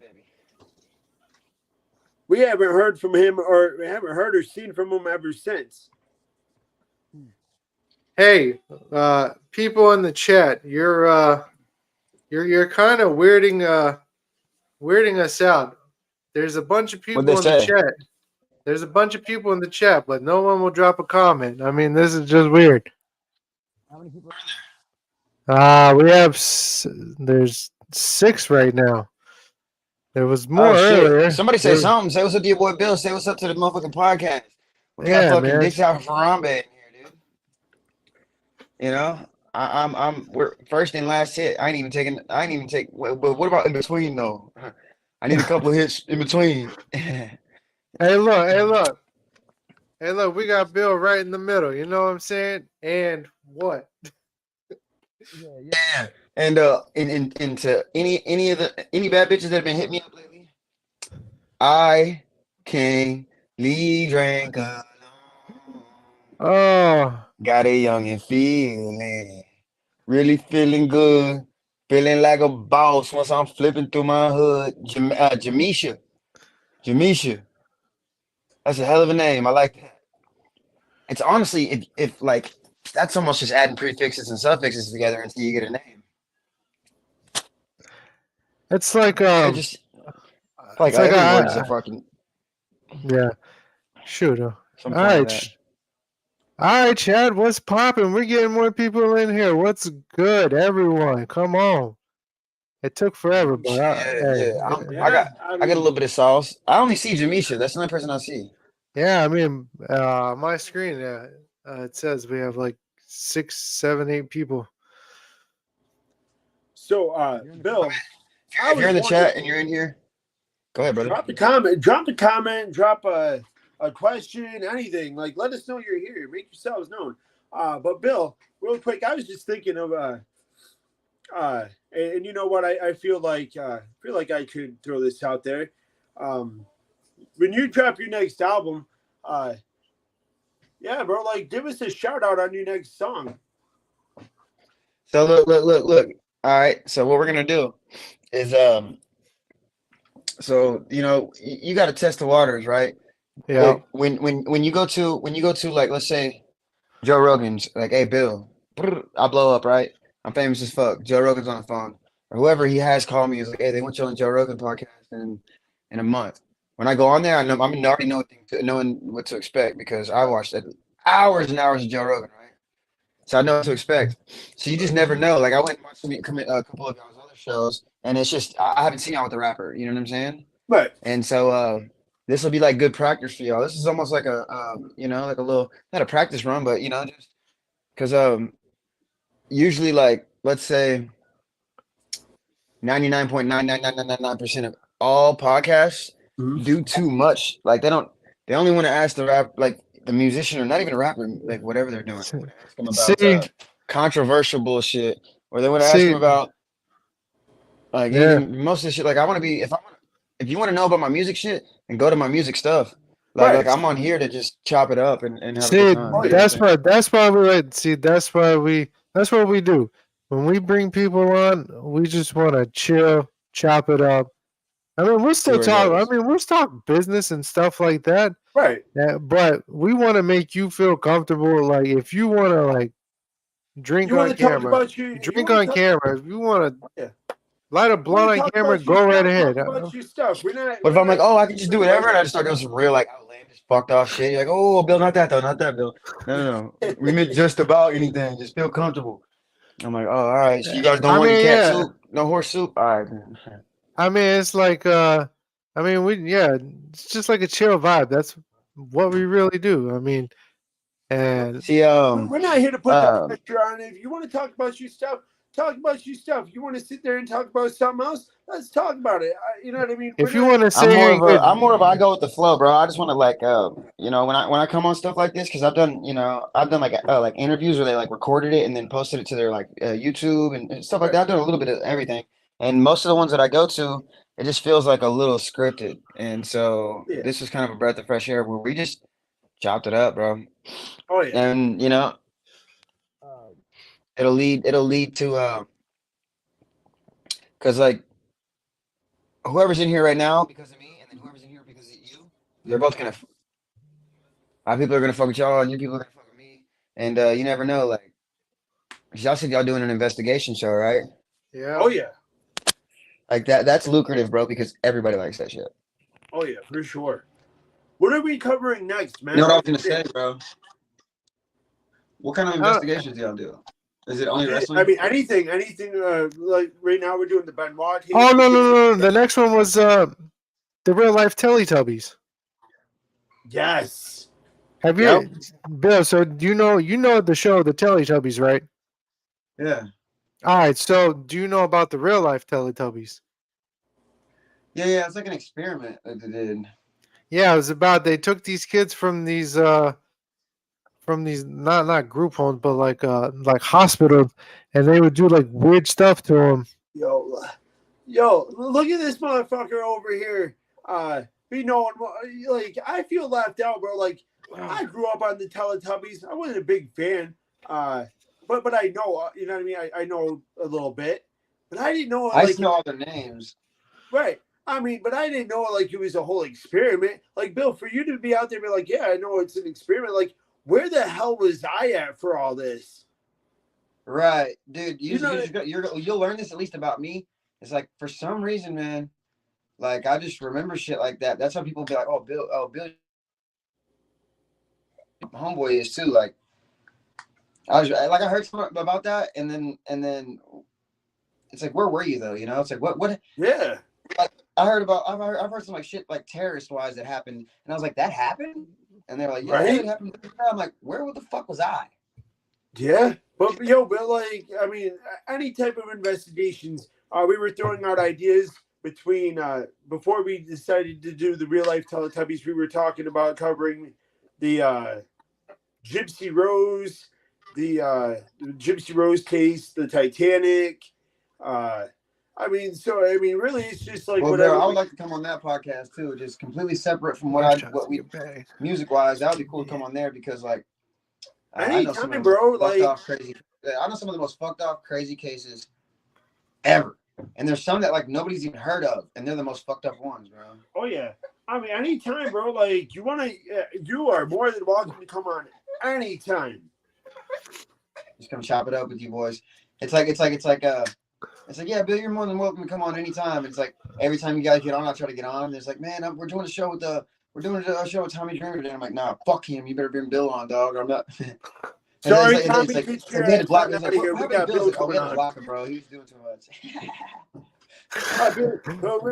We haven't heard from him, or we haven't heard or seen from him ever since. Hey, people in the chat, you're kind of weirding us out. There's a bunch of people in the chat. There's a bunch of people in the chat, but no one will drop a comment. I mean, this is just weird. How many people are there? We have there's 6 right now. There was more earlier. Somebody say something. Say what's up to your boy Bill. Say what's up to the motherfucking podcast. We got fucking dicks out for Harambe in here, dude. You know, we're first and last hit. I ain't even take. But what about in between though? I need a couple of hits in between. Hey, look. We got Bill right in the middle. You know what I'm saying? And what? Yeah. And into any bad bitches that have been hitting me up lately, I can't leave drink alone. Oh, got a youngin' feeling, really feeling good, feeling like a boss once I'm flipping through my hood. Jamisha, that's a hell of a name. I like that. It's honestly, if like That's almost just adding prefixes and suffixes together until you get a name. It's like It just like it's like every word is a fucking yeah. Shoot. All some form of right. that. All right, Chad. What's popping? We're getting more people in here. What's good, everyone? Come on. It took forever, but I got a little bit of sauce. I only see Jamisha. That's the only person I see. yeah. I mean, my screen. It says we have like 6, 7, 8 people. So, Bill, If you're in the chat and you're in here, go ahead, brother. drop a comment. Drop a question, anything. Like, let us know you're here. Make yourselves known. But Bill, real quick, I was just thinking of and you know what? I feel like I could throw this out there. When you drop your next album, yeah, bro, like give us a shout out on your next song. So look. All right. So what we're gonna do is so you got to test the waters, right? Yeah. Like when you go to like, let's say Joe Rogan's, like, hey Bill, I blow up, right? I'm famous as fuck. Joe Rogan's on the phone, or whoever he has called me is like, hey, they want you on the Joe Rogan podcast in a month. When I go on there, I already knowing what to expect because I watched hours and hours of Joe Rogan, right? So I know what to expect. So you just never know. Like I went and watched a couple of y'all's other shows, and it's just I haven't seen y'all with the rapper. You know what I'm saying? Right. And so this will be like good practice for y'all. This is almost like a like a little, not a practice run, but just because usually, like, let's say 99.99999% of all podcasts do too much. Like they only want to ask the rap, like the musician, or not even a rapper, like whatever they're doing. They want to ask them about controversial bullshit, or they want to ask them about like even most of the shit. Like if you want to know about my music shit, then go to my music stuff. Like I'm on here to just chop it up and have a good time. That's what we do. When we bring people on, we just want to chill, chop it up. I mean, we're still talking. I mean, we're talking business and stuff like that. Right. But we want to make you feel comfortable. Like if you want to like drink on camera, drink on camera. If you want to light a blunt on camera, go right ahead. About your stuff. But if I'm like, oh, I can just do whatever, and I just start doing some real like outlandish, fucked off shit, you're like, oh, Bill, not that though, not that, Bill. No. We meant just about anything. Just feel comfortable. I'm like, oh, all right. So you guys don't want any cat soup, no horse soup. All right. I mean, it's like, it's just like a chill vibe. That's what we really do. I mean, and see, we're not here to put the pressure on it. If you want to talk about your stuff, talk about your stuff. You want to sit there and talk about something else? Let's talk about it. You know what I mean? If you want to say, I'm more of I go with the flow, bro. I just want to like, when I come on stuff like this, because I've done like interviews where they like recorded it and then posted it to their like YouTube and stuff like that. I've done a little bit of everything, and most of the ones that I go to, it just feels like a little scripted. And so this is kind of a breath of fresh air where we just chopped it up, bro. Oh yeah. And it'll lead to because like whoever's in here right now because of me, and then whoever's in here because of you, they're both gonna. My people are gonna fuck with y'all, and your people are gonna fuck with me, and you never know. Like, y'all said, y'all doing an investigation show, right? Yeah. Oh yeah. Like that's lucrative, bro, because everybody likes that shit. Oh yeah, for sure. What are we covering next, man? You know what I was gonna say, bro? What kind of investigations do y'all do? Is it only wrestling? I mean, anything. Like right now, we're doing the Benoit. Oh no! The next one was the real life Teletubbies. Yes. Have you, Bill? So do you know the show, the Teletubbies, right? Yeah. All right. So do you know about the real life Teletubbies? Yeah. It's like an experiment that they did. Yeah, it was about they took these kids from these not group homes, but like hospitals, and they would do like weird stuff to them. Yo, look at this motherfucker over here. Like I feel left out, bro. Like I grew up on the Teletubbies. I wasn't a big fan, but I know, you know what I mean. I know a little bit, but I didn't know. I know all their names, right? I mean, but I didn't know like it was a whole experiment. Like Bill, for you to be out there, be like, yeah, I know it's an experiment. Like, where the hell was I at for all this? Right, dude. You'll learn this at least about me. It's like for some reason, man. Like I just remember shit like that. That's how people be like, "Oh, Bill, homeboy is too." Like I heard something about that, and then it's like, where were you though? You know, it's like what? Yeah. Like, I've heard some like shit like terrorist wise that happened, and I was like, that happened, and they're like, yeah, Right? it happened. I'm like, where the fuck was I? Yeah, but like, I mean, any type of investigations, we were throwing out ideas between before we decided to do the real life Teletubbies. We were talking about covering the Gypsy Rose, the Gypsy Rose case, the Titanic. Really, it's just like Well, whatever. Bill, I would like to come on that podcast too, just completely separate from what we music wise. That would be cool to come on there because like I know some of the most fucked off crazy. I know some of the most fucked off crazy cases ever, and there's some that like nobody's even heard of, and they're the most fucked up ones, bro. Oh yeah, I mean, anytime, bro. Like you want to, you are more than welcome to come on anytime. Just come chop it up with you boys. It's like yeah, Bill, you're more than welcome to come on anytime. It's like every time you guys get on, I try to get on. And it's like, man, we're doing a show with Tommy Dreamer today. I'm like, nah, fuck him. You better bring Bill on, dog. I'm not. Sorry, Tommy, get your ass out of here. We got Bill coming on. Laughing, bro. He was doing too much.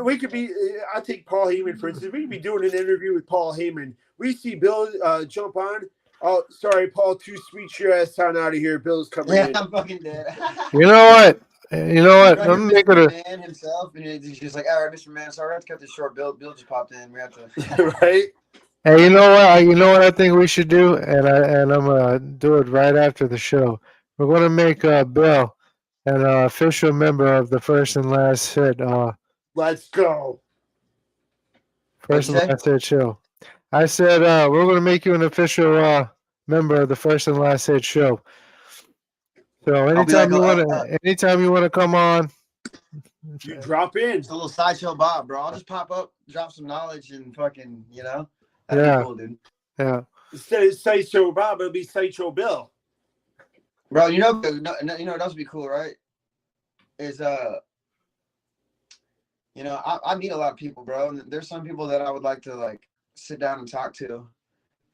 We could be. I'll take Paul Heyman for instance. We could be doing an interview with Paul Heyman. We see Bill jump on. Oh, sorry, Paul. Too sweet your ass down out of here. Bill's coming in. I'm fucking dead. You know what? I'm making a man himself, and he's just like, all right, Mr. Man, sorry, I have to cut this short. Bill just popped in. We have to. Right. Hey, you know what? I think we should do, and I'm gonna do it right after the show. We're gonna make Bill an official member of the First and Last Hit. Let's go. First and Last Hit show. I said we're gonna make you an official member of the First and Last Hit show. So anytime you wanna come on, you drop in. It's a little sideshow Bob, bro. I'll just pop up, drop some knowledge, and fucking, that'd be cool, dude. Yeah. Instead of Sideshow Bob, it'll be Sideshow Bill. Bro, you know what else would be cool, right? Is I meet a lot of people, bro, and there's some people that I would like to like sit down and talk to,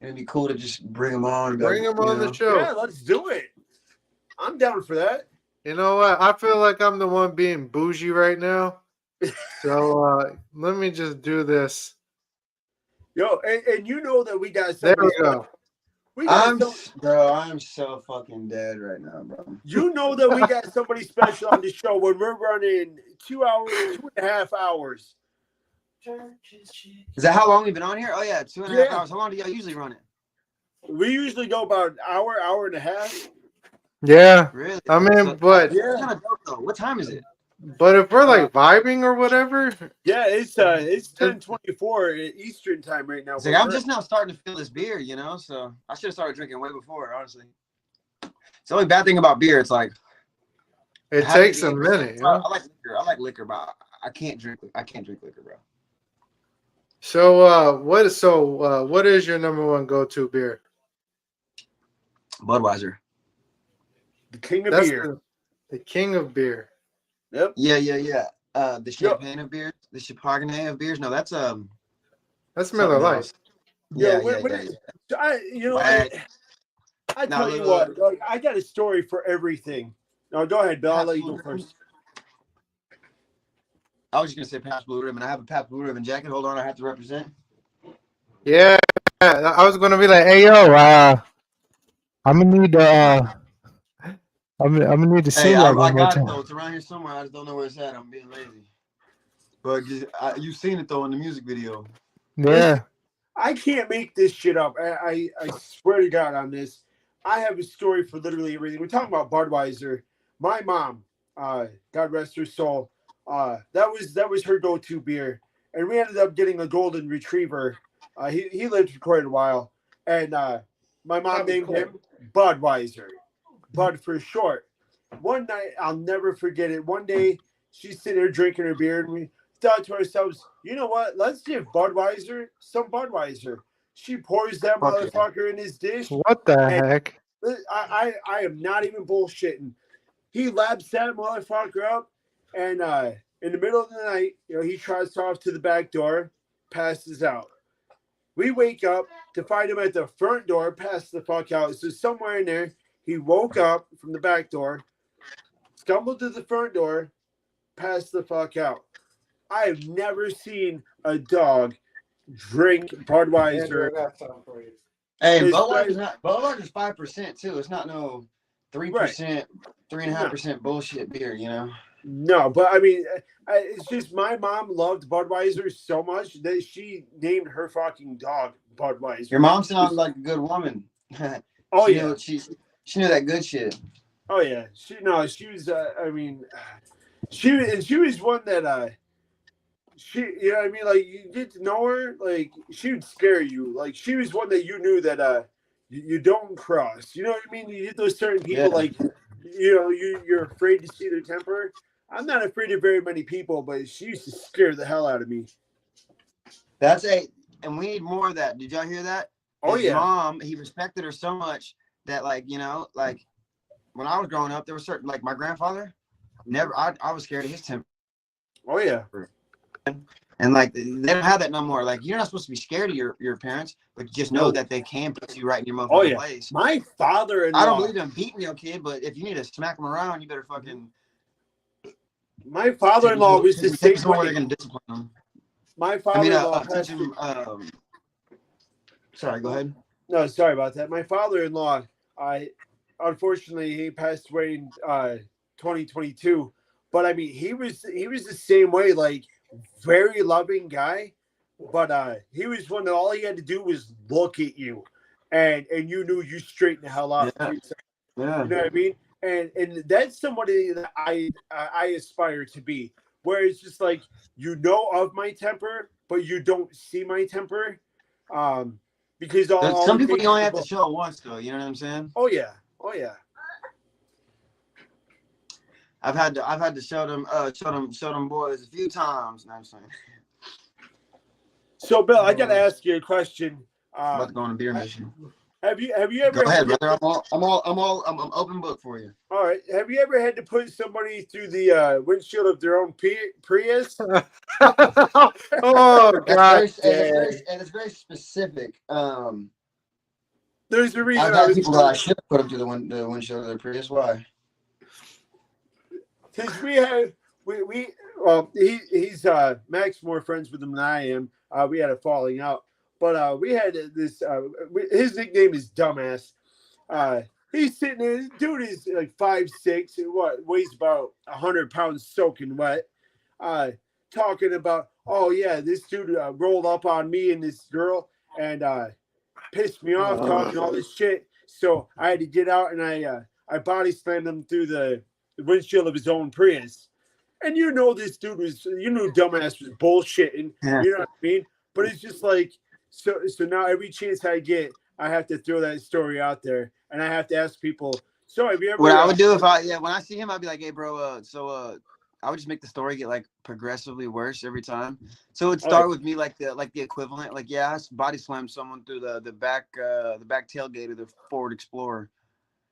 and it'd be cool to just bring them on. Bring them on the show. Yeah, let's do it. I'm down for that. You know what? I feel like I'm the one being bougie right now. So let me just do this. Yo, and you know that we got there we go. I'm so fucking dead right now, bro. You know that we got somebody special on the show when we're running 2 hours, 2.5 hours. Is that how long we've been on here? Oh yeah, 2.5 hours. How long do y'all usually run it? We usually go about an hour and a half. Yeah. Really? I mean, but it's kind of dope though. What time is it? But if we're like vibing or whatever, it's 10:24 Eastern time right now. Like, I'm just now starting to feel this beer, so I should have started drinking way before, honestly. It's the only bad thing about beer. It's like it takes a minute. I like liquor, but I can't drink liquor, bro. So what is your number one go-to beer? Budweiser. The king of beer. The king of beer. Yep. Yeah. The champagne of beers, the Chardonnay of beers. No, that's Miller Lite. Yeah. I tell you what, like, I got a story for everything. No, go ahead, Bill. I'll let you go first. I was just gonna say Pabst Blue Ribbon. I have a Pabst Blue Ribbon jacket. Hold on, I have to represent. Yeah, I was gonna be like, hey yo, I'm gonna need I'm gonna need to see that I got it though. It's around here somewhere. I just don't know where it's at. I'm being lazy. But you've seen it though in the music video. Yeah. I can't make this shit up. I swear to God on this. I have a story for literally everything. We're talking about Budweiser. My mom, God rest her soul, that was her go-to beer, and we ended up getting a golden retriever. He lived for quite a while, and my mom named him Budweiser, Bud for short. One night, I'll never forget it. One day, she's sitting there drinking her beer, and we thought to ourselves, you know what? Let's give Budweiser some Budweiser. She pours that Fuck yeah. motherfucker in his dish. What the And heck? I am not even bullshitting. He laps that motherfucker up, and in the middle of the night, he tries off to the back door, passes out. We wake up to find him at the front door, passed the fuck out. So somewhere in there, he woke up from the back door, stumbled to the front door, passed the fuck out. I have never seen a dog drink Budweiser. Hey, It's Budweiser's 5% too. It's not no 3%, 3.5% bullshit beer. No, but I mean, it's just my mom loved Budweiser so much that she named her fucking dog Budweiser. Your mom sounds like a good woman. Oh she yeah, knew, she knew that good shit. oh yeah. She was. I mean, she was one that you know what I mean. Like you get to know her, like she would scare you. Like she was one that you knew that you don't cross. You know what I mean? You get those certain people like you're afraid to see their temper. I'm not afraid of very many people, but she used to scare the hell out of me. And we need more of that. Did y'all hear that? Oh His yeah. mom, he respected her so much that like when I was growing up, there was certain like my grandfather, I was scared of his temper. Oh yeah. And like they don't have that no more. Like you're not supposed to be scared of your parents, but just know that they can put you right in your motherfucking place. My father-in-law. I don't believe in beating your kid, but if you need to smack them around, you better fucking. My father-in-law was the same way. They're gonna discipline them. My father-in-law. Teach him. Sorry, go ahead. No, sorry about that. My father-in-law, unfortunately, he passed away in 2022. But I mean, he was the same way, like very loving guy. But he was one that all he had to do was look at you, and you knew you straightened the hell out. Yeah. You know what I mean? And that's somebody that I aspire to be, where it's just like you know of my temper, but you don't see my temper. Because some people you only have to show it once, though. You know what I'm saying? Oh yeah. I've had to show them boys a few times. You know what I'm saying? So Bill, I gotta ask you a question. I'm about to go on a beer mission. Have you ever? Go ahead, brother. I'm open book for you. All right. Have you ever had to put somebody through the windshield of their own Prius? Oh God! It's very specific. There's a reason. I've had people that I should have put them through the windshield of their Prius. Why? Because he's Max more friends with him than I am. We had a falling out, but we had this. His nickname is Dumbass. He's sitting there. Dude is like 5'6" and weighs about 100 pounds soaking wet. Talking about, oh yeah, this dude rolled up on me and this girl and pissed me off, talking all this shit. So I had to get out and I body slammed him through the windshield of his own Prius. And this dude Dumbass was bullshitting. Yeah. You know what I mean? But it's just like, so now every chance I get, I have to throw that story out there, and I have to ask people. So have you ever? What I would do when I see him, I'd be like, hey, bro. I would just make the story get like progressively worse every time. So it'd start with me like the equivalent, like I body slammed someone through the back tailgate of the Ford Explorer.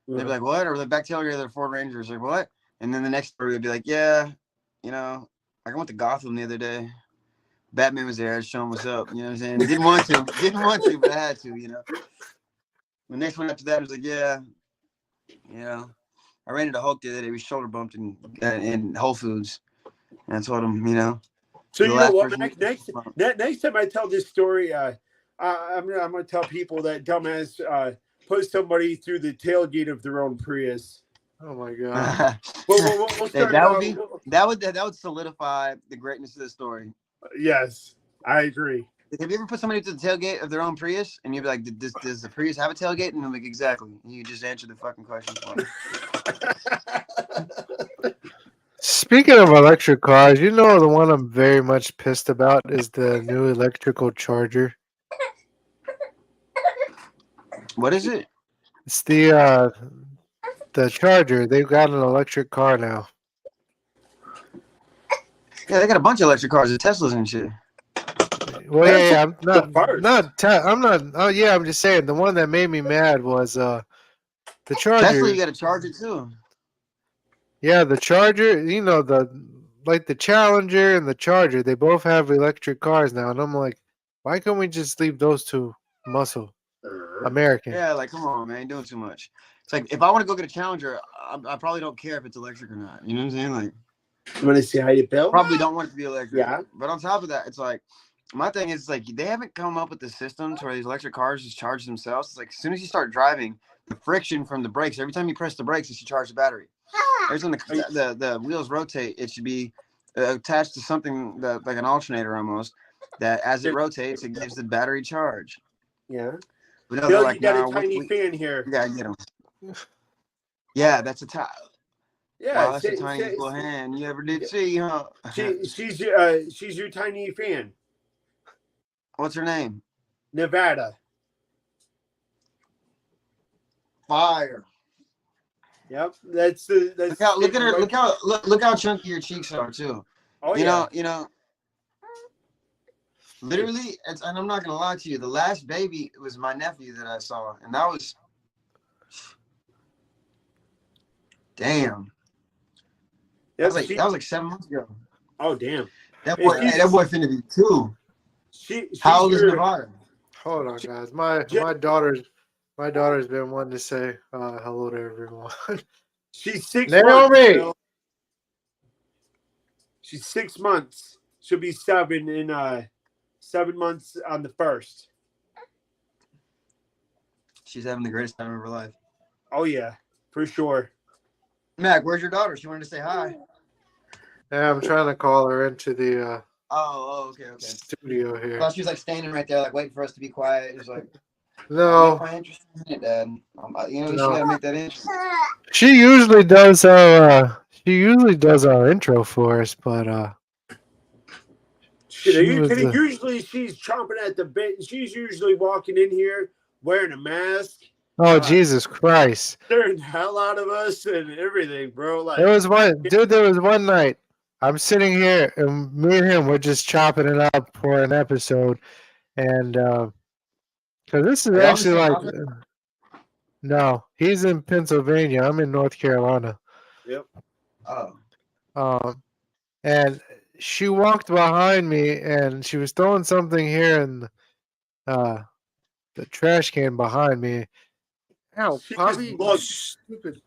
They'd be like, what? Or the back tailgate of the Ford Ranger. It's like, what? And then the next story would be like, yeah, like I went to Gotham the other day. Batman was there. I was showing what's up. You know what I'm saying? Didn't want to, but I had to. The next one after that was like, yeah, I ran into Hulk the other day. We shoulder bumped in Whole Foods, and I told him, So you know what, Mac? Next time I tell this story, I'm gonna tell people that Dumbass put somebody through the tailgate of their own Prius. Oh my God! We'll that would solidify the greatness of the story. Yes, I agree. Have you ever put somebody to the tailgate of their own Prius and you'd be like, does the Prius have a tailgate? And I'm like, exactly. And you just answer the fucking question for me. Speaking of electric cars, the one I'm very much pissed about is the new electrical Charger. What is it? It's the Charger. They've got an electric car now. Yeah, they got a bunch of electric cars, the Teslas and shit. Well, yeah, I'm The first. I'm not. Oh, yeah, I'm just saying the one that made me mad was the Tesla, Charger. you got to charge it too. Yeah, the Charger. You know the Challenger and the Charger. They both have electric cars now, and I'm like, why can't we just leave those two muscle American? Yeah, like come on, man, you're doing too much. It's like if I want to go get a Challenger, I probably don't care if it's electric or not. You know what I'm saying? Like, You want to see how you build? probably don't want it to be electric. Yeah. But on top of that, it's like my thing is like they haven't come up with the system to where these electric cars just charge themselves. It's like as soon as you start driving, the friction from the brakes, every time you press the brakes, it should charge the battery. Every time the wheels rotate, it should be attached to something that like an alternator almost. That as it rotates, it gives the battery charge. Yeah. But no, Bill, like, you got nah, a tiny fan here. Yeah, I get them. Yeah, that's a tiny. Yeah, Wow, that's the tiniest little hand you ever did see, huh? she's your tiny fan. What's her name? Nevada. Fire. Yep, that's Look at her. Look how chunky your cheeks are too. Oh, you know. Literally, and I'm not gonna lie to you. The last baby was my nephew that I saw, and that was damn. Yep, that was like 7 months ago. Oh damn. That boy finna be 2. How old is Nevada? Hold on, guys. My daughter's been wanting to say hello to everyone. She's 6 Naomi! months. She's 6 months. She'll be 7 in 7 months on the 1st. She's having the greatest time of her life. Oh yeah, for sure. Mac, where's your daughter? She wanted to say hi. Yeah, I'm trying to call her into the okay. studio here. I thought she was like standing right there, like waiting for us to be quiet. It was like, no, my interest in it, Dad. You know, no. she gotta make that interest. She usually does our intro for us, but usually she's chomping at the bit. She's usually walking in here wearing a mask. Oh, Jesus Christ! Scaring the hell out of us and everything, bro. Like there was one night. I'm sitting here, and me and him were just chopping it up for an episode, and because this is actually like, no, he's in Pennsylvania. I'm in North Carolina. Yep. And she walked behind me, and she was throwing something here in the trash can behind me. Ow, Bobby, stupid.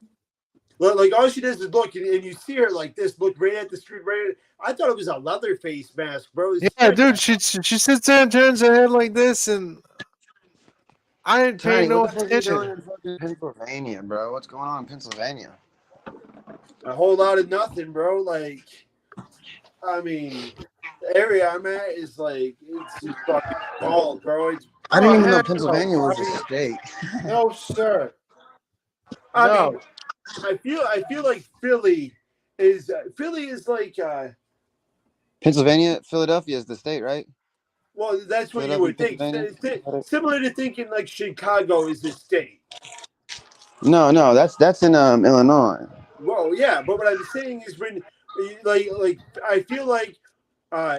Like all she does is look, and you see her like this, look right at the street. I thought it was a Leatherface mask, bro. Yeah, dude, she sits there and turns her head like this, and I didn't pay no attention. In Pennsylvania, bro. What's going on in Pennsylvania? A whole lot of nothing, bro. Like, I mean, the area I'm at is like it's just fucking bald, bro. I didn't even know Pennsylvania was a state. No, sir. I mean, I feel like Philly is like Pennsylvania, Philadelphia is the state, right? well, that's what you would think. Similar to thinking like Chicago is the state. No, that's in Illinois. Well, yeah, but what I'm saying is when like I feel like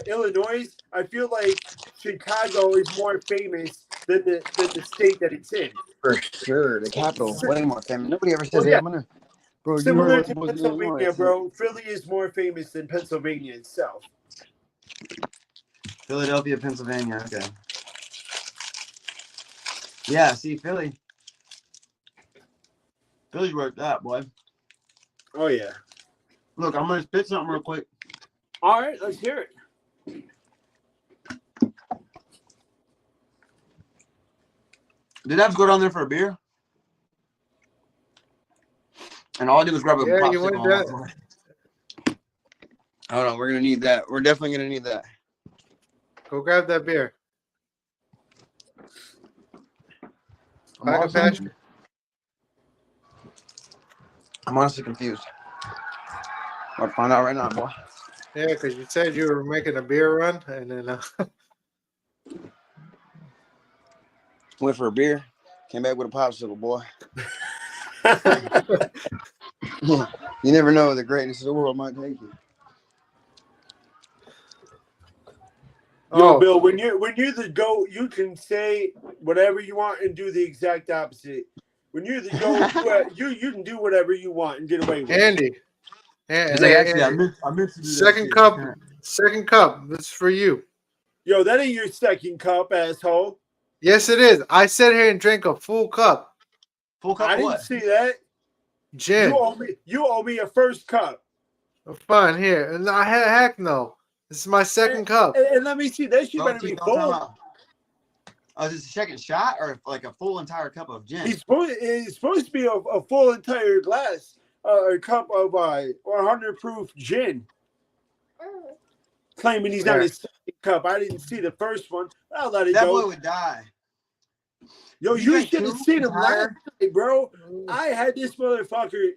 Illinois, I feel like Chicago is more famous than the state that it's in. For sure, the capital way more famous. Nobody ever says, Well, yeah. I'm gonna. Bro, similar to Pennsylvania, bro. Philly is more famous than Pennsylvania itself. Philadelphia, Pennsylvania. Okay. Yeah, see, Philly's where it's at, boy. Oh yeah. Look, I'm gonna spit something real quick. All right, let's hear it. Did I have to go down there for a beer? And all I did was grab a popsicle. Hold on, we're gonna need that. We're definitely gonna need that. Go grab that beer. I'm honestly confused. I'll find out right now, boy. Yeah, because you said you were making a beer run, and then went for a beer, came back with a popsicle, boy. You never know where the greatness of the world might take you. Yo, Oh, Bill, when you're the GOAT, you can say whatever you want and do the exact opposite. When you're the GOAT, you can do whatever you want and get away with it. Andy. He's like, actually, I Andy. meant to do that Second shit. cup. Second cup. This is for you. Yo, that ain't your second cup, asshole. Yes, it is. I sat here and drank a full cup. Full cup I of didn't what? see that. Gin. You owe me a first cup. Fine, here. And I had heck no. This is my second cup. And let me see. That shit Bro, better be don't tell full. him. Oh, is this a second shot or like a full entire cup of gin? It's supposed to be a full entire glass, a cup of 100 proof gin. Claiming he's not his second cup. I didn't see the first one. I'll let it That go. boy would die. Yo, You you drank should have two seen him entire- last night, bro. I had this motherfucker,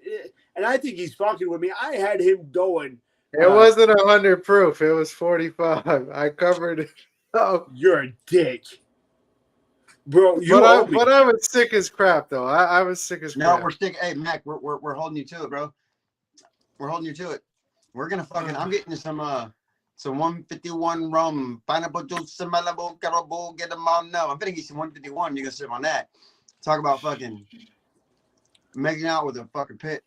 and I think he's fucking with me. I had him going. It wasn't 100 proof. It was 45. I covered it up. You're a dick. Bro, But I was sick as crap, though. I was sick as crap. No, we're sticking. Hey, Mac, we're holding you to it, bro. We're holding you to it. We're gonna fucking. I'm getting you some 151 rum, pineapple juice, Malibu, Caribou, get them all now. I'm gonna get you some 151. You can sip on that. Talk about fucking making out with a fucking pit.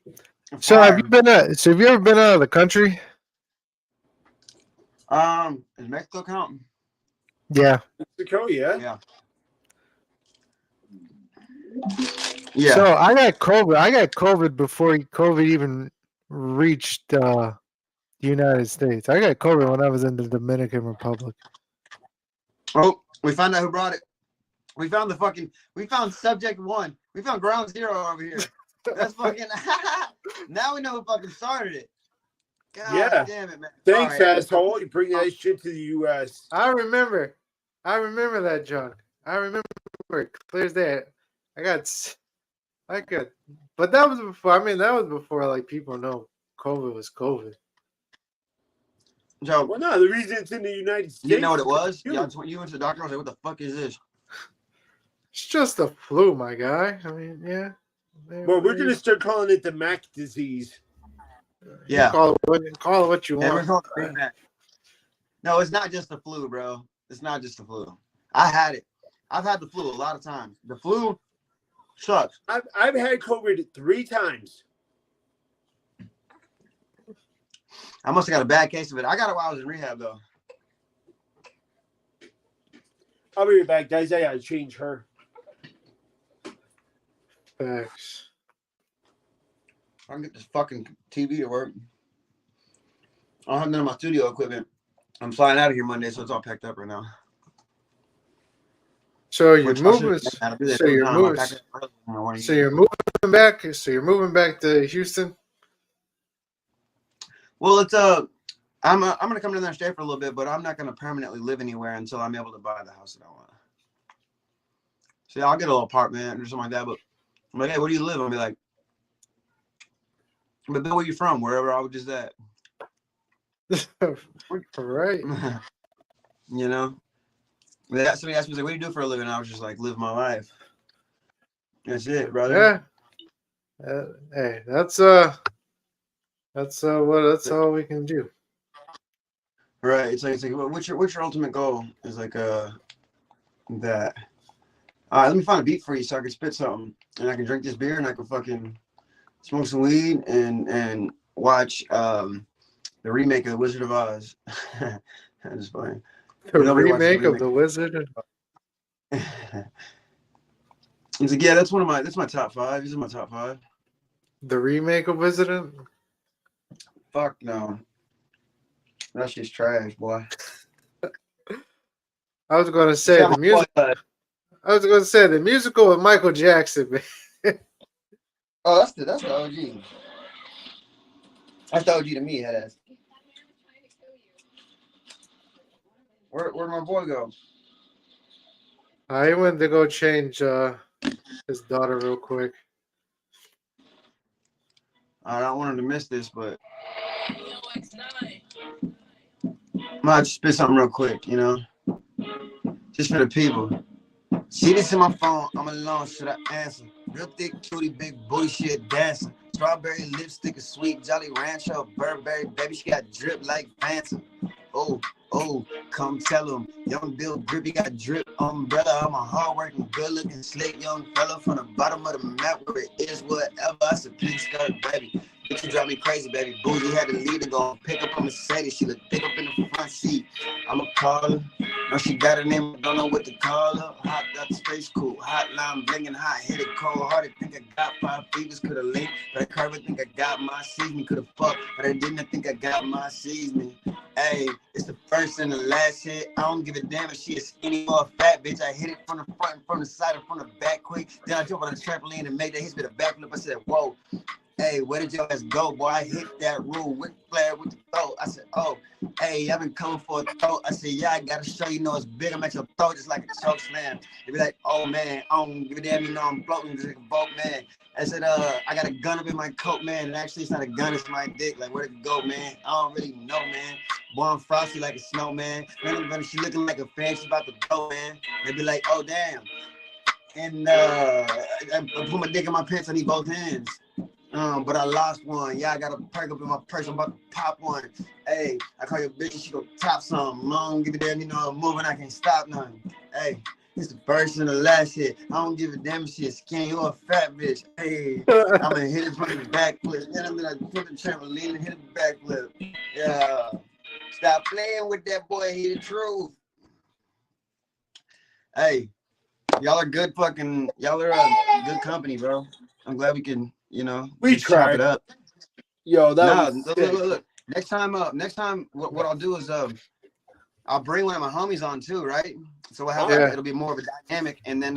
So have you ever been out of the country? Is Mexico counting? Yeah. Mexico, yeah. Yeah. So I got COVID. I got COVID before COVID even reached the United States. I got COVID when I was in the Dominican Republic. Oh, we found out who brought it. We found subject one. We found ground zero over here. That's fucking. Now we know who fucking started it. God damn it, man. Thanks, asshole. You bring that shit to the U.S. I remember that junk. I remember it clear as day. But that was before. I mean, that was before like people know COVID was COVID. Joe, Well, no, the reason it's in the United States. you know what it was? You went to the doctor. I was like, "What the fuck is this?" It's just the flu, my guy. I mean, yeah. Well, we're gonna start calling it the Mac disease. Yeah. Call it what you want. No, it's not just the flu, bro. It's not just the flu. I had it. I've had the flu a lot of times. The flu sucks. I've had COVID 3 times. I must have got a bad case of it. I got it while I was in rehab, though. I'll be right back, guys. I gotta change her. Facts. I can get this fucking TV to work. I don't have none of my studio equipment. I'm flying out of here Monday, so it's all packed up right now. So you're moving. So you're moving back. So you're moving back to Houston. Well, it's I'm gonna come down there and stay for a little bit, but I'm not gonna permanently live anywhere until I'm able to buy the house that I want. See, I'll get a little apartment or something like that. But I'm like, hey, where do you live? I'll be like, but Bill, where you from? Wherever I was just at. Right. You know. Somebody asked me, like, what do you do for a living? I was just like, live my life. That's it, brother. Yeah. Hey, that's all we can do. Right. It's like what's your ultimate goal? Is like that. All right, let me find a beat for you so I can spit something, and I can drink this beer, and I can fucking smoke some weed and watch the remake of The Wizard of Oz. That's funny. The remake of The Wizard. He's like, yeah, that's my top 5. These are my top 5. The remake of Wizard? Fuck no. That shit's trash, boy. I was gonna say the music. I was gonna say the musical with Michael Jackson, man. Oh, that's the OG. That's the OG to me, head ass. Where'd my boy go? I went to go change his daughter real quick. I don't want him to miss this, but I might spit something real quick, you know? Just for the people. See this in my phone, I'm alone, should I answer? Real thick, cutie, big booty shit dancing. Strawberry lipstick, a sweet Jolly Rancher, Burberry, baby, she got drip like Fanta. Oh, come tell him. Young Bill Grippin got drip umbrella. I'm a hard-working, good-looking, slick young fella from the bottom of the map where it is whatever. I said, please skirt, baby. Bitch, you drive me crazy, baby. Bougie had to lead to go pick up a Mercedes. She look thick up in the front seat. I'ma call her. No, she got her name, don't know what to call her. Hot, got the space cool. Hotline blinging hot, hit it cold hearted. Think I got 5 fevers, coulda linked. But I curve think I got my seasoning. Coulda fucked, but I didn't think I got my seasoning. Hey, it's the first and the last hit. I don't give a damn if she is skinny or a fat bitch. I hit it from the front and from the side and from the back quick. Then I jump on the trampoline and make that hit with a backflip. I said, whoa. Hey, where did your ass go, boy? I hit that rule with flair with the throat. I said, oh, hey, I've been coming for a throat. I said, yeah, I gotta show you know it's big. I'm at your throat just like a choke slam. They be like, oh man, I don't give a damn, you know I'm floating just like a boat, man. I said, I got a gun up in my coat, man. And actually, it's not a gun, it's my dick. Like, where'd it go, man? I don't really know, man. Boy, I'm frosty like a snowman. Man, she looking like a fan, she about to go, man. They be like, oh, damn. And I put my dick in my pants, I need both hands. But I lost one. Yeah, I got a perk up in my purse. I'm about to pop one. Hey, I call your bitch, she go top some. I don't give a damn, you know I'm moving, I can't stop nothing. Hey, it's the first and the last hit. I don't give a damn if she a skinny or a fat bitch. Hey, I'm gonna hit it from the backflip. Then I'm gonna put the trampoline and hit the backflip. Yeah. Stop playing with that boy, he the truth. Hey, y'all are good y'all are a good company, bro. I'm glad we can, you know, We just chop tried. it up. Yo, that was look. Next time, what I'll do is I'll bring one of my homies on too, right? So we'll have it'll be more of a dynamic, and then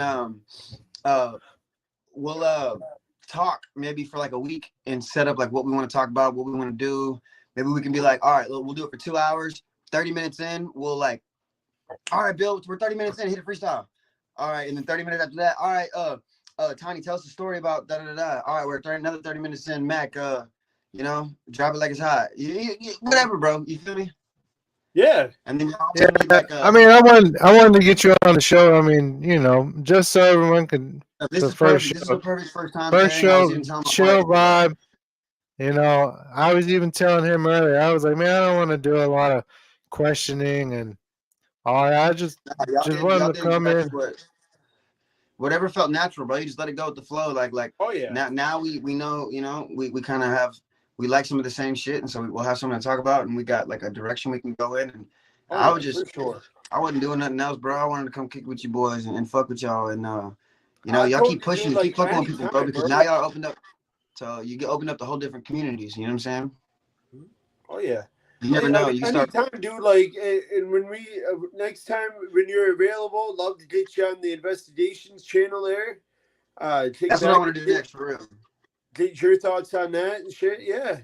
we'll talk maybe for like a week and set up like what we want to talk about, what we want to do. Maybe we can be like, all right, we'll do it for 2 hours. 30 minutes in, we'll like, all right, Bill, we're 30 minutes in, hit a freestyle. All right, and then 30 minutes after that, all right, Tiny, tell us a story about da-da-da-da. All right, we're another 30 minutes in, Mac, you know, drop it like it's hot. Whatever, bro. You feel me? Yeah. And then like, I mean, I wanted to get you on the show. I mean, you know, just so everyone can. This is first perfect. This is a perfect first time. First show, chill vibe. You know, I was even telling him earlier. I was like, man, I don't want to do a lot of questioning and all right. I just wanted to come in. Whatever felt natural, bro. You just let it go with the flow. Like, oh yeah. Now we know, you know, we kind of have, we like some of the same shit, and so we'll have something to talk about, and we got like a direction we can go in. And I would just, I wasn't doing nothing else, bro. I wanted to come kick with you boys and fuck with y'all, and you know, y'all keep pushing, keep fucking with people, bro, because now y'all opened up, so you get opened up to whole different communities. You know what I'm saying? Oh yeah. You never know. You start. Anytime, dude. Like, and when we next time when you're available, love to get you on the investigations channel there. That's what I want to do next, for real. Get your thoughts on that and shit. Yeah.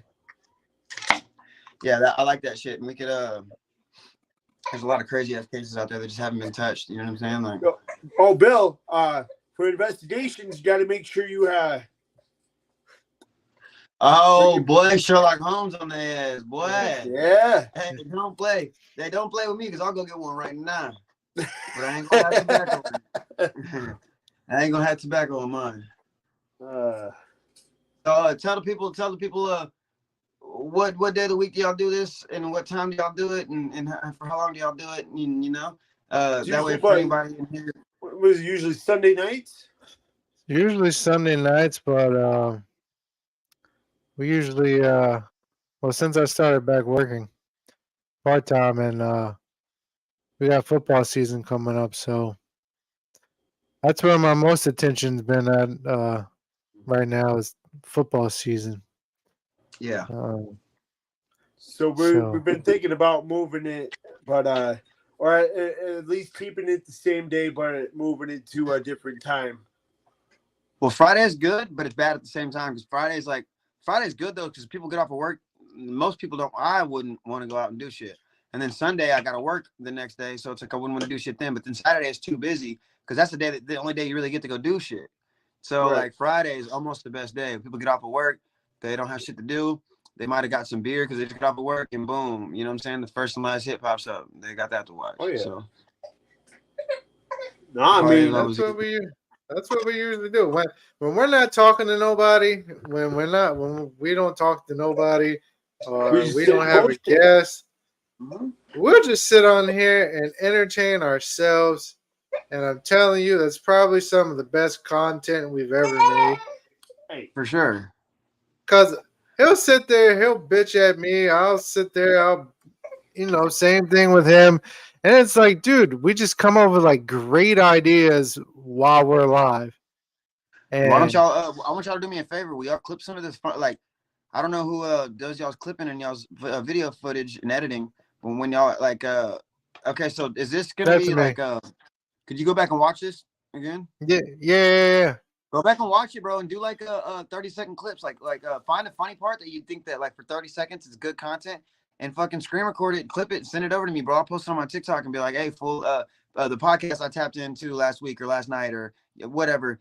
Yeah, I like that shit, and we could. There's a lot of crazy ass cases out there that just haven't been touched. You know what I'm saying? Like, oh, Bill. For investigations, you got to make sure you oh boy, Sherlock Holmes on their ass, boy. Yeah. Hey, don't play. They don't play with me because I'll go get one right now. But I ain't gonna have tobacco. I ain't gonna have tobacco on mine. So tell the people, what day of the week do y'all do this, and what time do y'all do it, and for how long do y'all do it? And, you know, that way for anybody in here. Was it usually Sunday nights? Usually Sunday nights, but we usually well, since I started back working part time, and we got football season coming up, so that's where my most attention's been at right now is football season. Yeah. So we've been thinking about moving it, but or at least keeping it the same day, but moving it to a different time. Well, Friday's good, but it's bad at the same time because Friday's good though because people get off of work. Most people don't. I wouldn't want to go out and do shit. And then Sunday I got to work the next day, so it's like I wouldn't want to do shit then. But then Saturday is too busy because that's the only day you really get to go do shit. So like Friday is almost the best day. People get off of work, they don't have shit to do. They might have got some beer because they just got off of work, and boom, you know what I'm saying? The first and last hit pops up. They got that to watch. Oh yeah. So. No, I mean that's what we usually do. When we're not talking to nobody, when we don't talk to nobody, or we don't have a guest, We'll just sit on here and entertain ourselves. And I'm telling you, that's probably some of the best content we've ever made. Hey, For sure. Because he'll sit there, he'll bitch at me. I'll sit there, same thing with him. And it's like, dude, we just come up with like great ideas while we're live. And Why don't y'all? I want y'all to do me a favor. We all clip some of this. Like, I don't know who does y'all's clipping and y'all's video footage and editing. But when y'all okay, so is this gonna that's be me. like Could you go back and watch this again? Yeah. Go back and watch it, bro, and do like a 30-second clips. Like find a funny part that you think that like for 30 seconds is good content, and fucking screen record it, clip it, and send it over to me, bro. I'll post it on my TikTok and be like, hey, the podcast I tapped into last week or last night or whatever.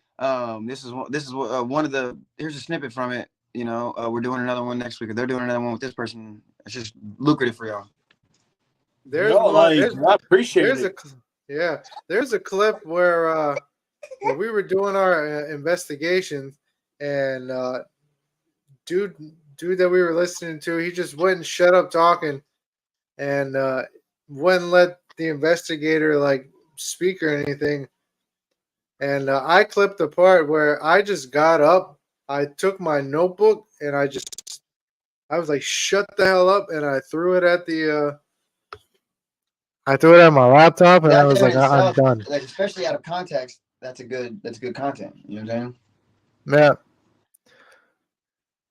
This is one of the. Here's a snippet from it. We're doing another one next week, or they're doing another one with this person. It's just lucrative for y'all. There's no, one. like, I appreciate there's it. there's a clip where we were doing our investigations, and dude that we were listening to, he just wouldn't shut up talking, and wouldn't let the investigator like speak or anything. And I clipped the part where I just got up, I took my notebook, and I was like, "Shut the hell up!" And I threw it at my laptop, and I That was there like, in "I'm itself, done." like especially out of context, that's good content. You know what I'm saying?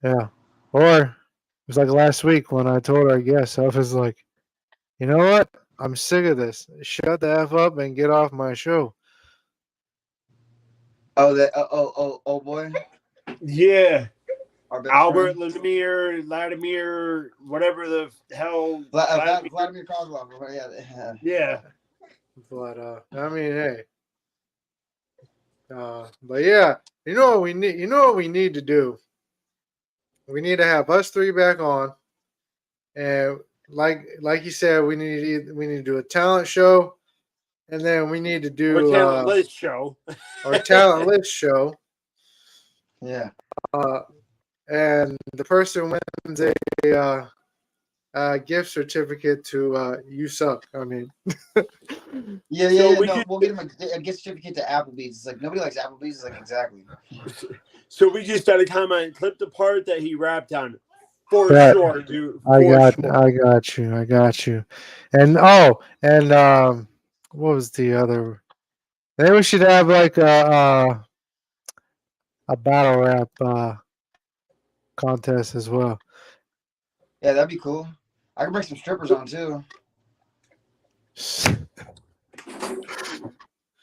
Yeah, yeah. Or it was like last week when I told our guests, I was like, "You know what? I'm sick of this. Shut the f up and get off my show." Oh, that oh boy, Yeah. our best Albert, friend. Vladimir, whatever the hell. Vladimir Kozlov. Yeah. Yeah. But I mean, hey. But yeah, you know what we need. You know what we need to do. We need to have us three back on, and like you said, we need to do a talent show, and then we need to Or do talent list show. our talent list show. Yeah. And the person wins a gift certificate to You Suck. I mean, Yeah. So we No, just we'll get him a gift certificate to Applebee's. It's like nobody likes Applebee's. It's like exactly. so we just got to comment, clip the part that he rapped on. For right. sure, dude. I For got sure. I got you. And what was the other? Maybe we should have like a battle rap contest as well. Yeah, that'd be cool. I can bring some strippers on too.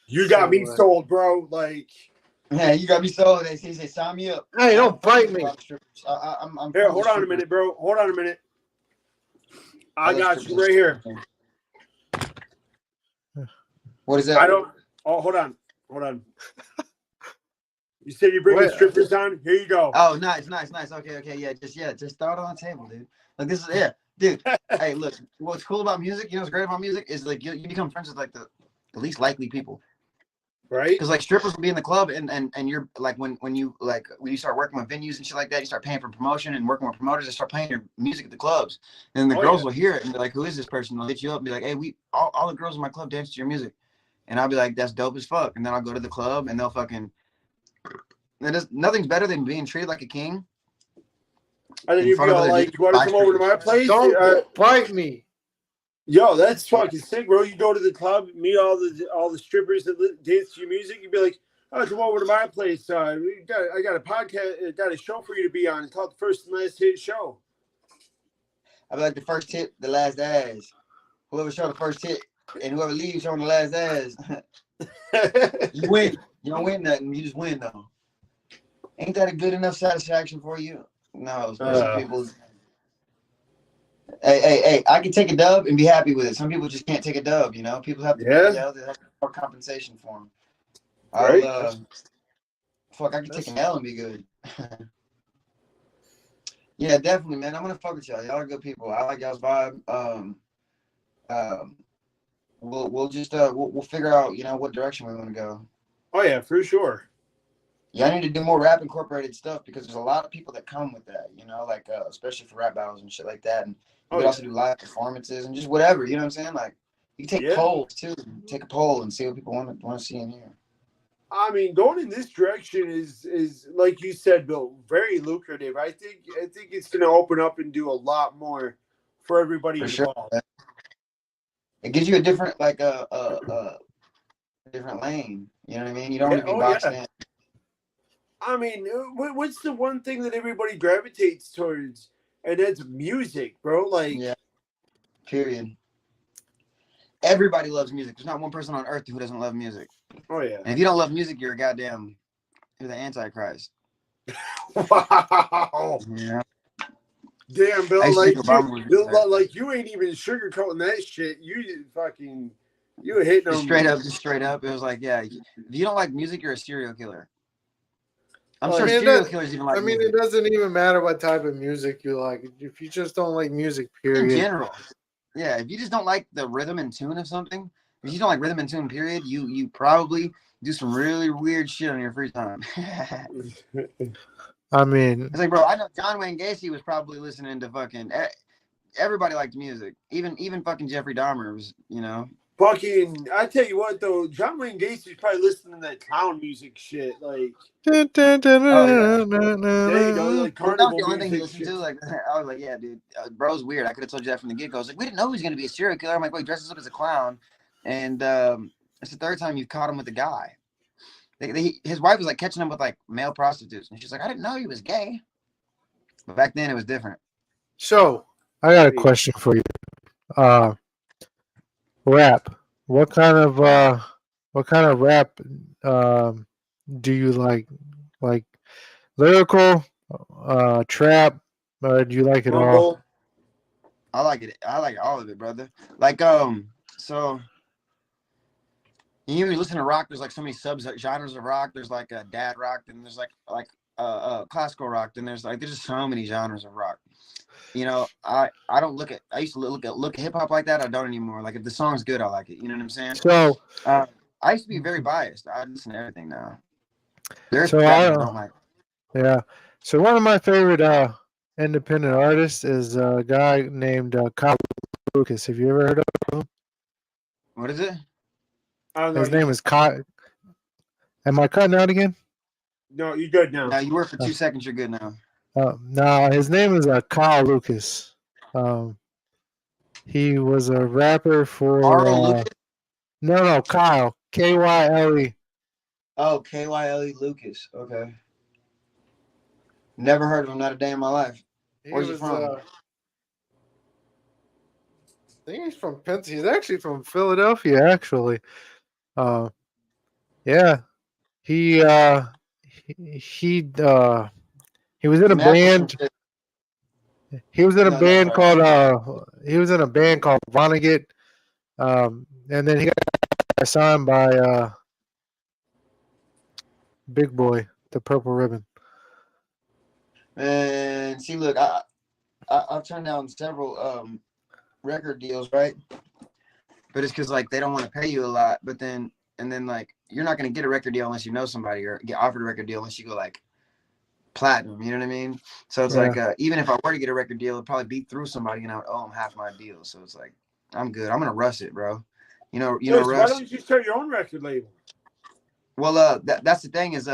You got me sold, bro. Like, Yeah, you got me sold. They say sign me up. Hey, don't bite me. I'm here, hold on a minute, bro. Hold on a minute. I got you right here. What is that? I don't. Oh, hold on. You said you're bringing strippers on. Here you go. Oh, nice. Okay. Yeah, just throw it on the table, dude. Like this is dude. Hey, look. What's cool about music? You know what's great about music is like you become friends with like the least likely people. Right? Because like strippers will be in the club and you're like when you start working with venues and shit like that, you start paying for promotion and working with promoters and start playing your music at the clubs. And then the girls will hear it and be like, "Who is this person?" They'll hit you up and be like, "Hey, all the girls in my club dance to your music." And I'll be like, "That's dope as fuck." And then I'll go to the club and they'll fucking. Nothing's better than being treated like a king. And then you'd be all like, "You want to come over to my place?" Don't bite me. Yo, that's fucking sick, bro. You go to the club, meet all the strippers that dance to your music. You'd be like, "Oh, come over to my place. I got a podcast, got a show for you to be on. It's called the First and Last Hit Show." I'd be like the first hit, the last ass. Whoever showed the first hit and whoever leaves showing the last ass. You win. You don't win nothing. You just win though. Ain't that a good enough satisfaction for you? No, especially people. Hey! I can take a dub and be happy with it. Some people just can't take a dub. You know, people have to. They have to have more compensation for them. Right? I can take an L and be good. Yeah, definitely, man. I'm gonna fuck with y'all. Y'all are good people. I like y'all's vibe. We'll figure out what direction we want to go. Oh yeah, for sure. Yeah, I need to do more rap incorporated stuff because there's a lot of people that come with that, you know, like especially for rap battles and shit like that. And you Oh could yeah. also do live performances and just whatever, you know what I'm saying? Like you can take Yeah. polls too, take a poll and see what people want to see in here. I mean, going in this direction is like you said, Bill, very lucrative. I think it's going to open up and do a lot more for everybody For sure. involved. It gives you a different like a different lane. You know what I mean? You don't want to be boxed in. I mean, what's the one thing that everybody gravitates towards? And that's music, bro. Like, Yeah. Period. Everybody loves music. There's not one person on earth who doesn't love music. oh yeah. And if you don't love music, you're the Antichrist. Wow. Yeah. Damn, Bill, I used to think Obama was like you ain't even sugarcoating that shit. You were hitting them just straight up. It was like, yeah, if you don't like music, you're a serial killer. I'm I sure mean, serial killers even like it music. doesn't even matter what type of music you like. If you just don't like music, In period. general. Yeah, if you just don't like the rhythm and tune of something, if you don't like rhythm and tune, period, you probably do some really weird shit on your free time. I mean, It's like, bro, I know John Wayne Gacy was probably listening to fucking everybody liked music. Even fucking Jeffrey Dahmer was, you know. fucking. I tell you what, though, John Wayne Gacy's probably listening to that clown music shit. Like, Oh yeah. there you go, like Well, that was carnival the only thing he music listened shit. to. Like, I was like, yeah, dude, bro's weird. I could have told you that from the get go. I was like, we didn't know he was gonna be a serial killer. I'm like, well, he dresses up as a clown, and it's the third time you've caught him with a guy. His wife was like catching him with like male prostitutes, and she's like, I didn't know he was gay. But back then it was different. so I got a question for you. Rap. What kind of rap do you like? Like lyrical, trap, or do you like it all? Rumble. I like it. I like all of it, brother. Like so you listen to rock. There's like so many genres of rock. There's like a dad rock, and there's like classical rock. Then there's just so many genres of rock. You know, I don't look at. I used to look at hip hop like that. I don't anymore. Like if the song's good, I like it. You know what I'm saying? So I used to be very biased. I listen to everything now. There's So I don't like. yeah. So one of my favorite independent artists is a guy named Kyle Lucas. Have you ever heard of him? What is it? I don't know. His name is Kyle. Am I cutting out again? No, you're good now. No, you were for 2 seconds. You're good now. No, his name is Kyle Lucas. He was a rapper for. Lucas? No, Kyle. Kyle. Oh, Kyle Lucas. Okay. Never heard of him. Not a day in my life. Where's he from? I think he's from He's actually from Philadelphia. Actually, yeah. He was in a band. He was in a band called Vonnegut. And then he got signed by Big Boy, the Purple Ribbon. And see, look, I've turned down several record deals, right? But it's because like they don't want to pay you a lot. But then like you're not gonna get a record deal unless you know somebody, or get offered a record deal unless you go like platinum. You know what I mean? So it's like even if I were to get a record deal, it'd probably be through somebody, and I would owe them half my deal. So it's like I'm good. I'm gonna rush it, bro. You know, So Russ. why don't you start your own record label? Well, that's the thing is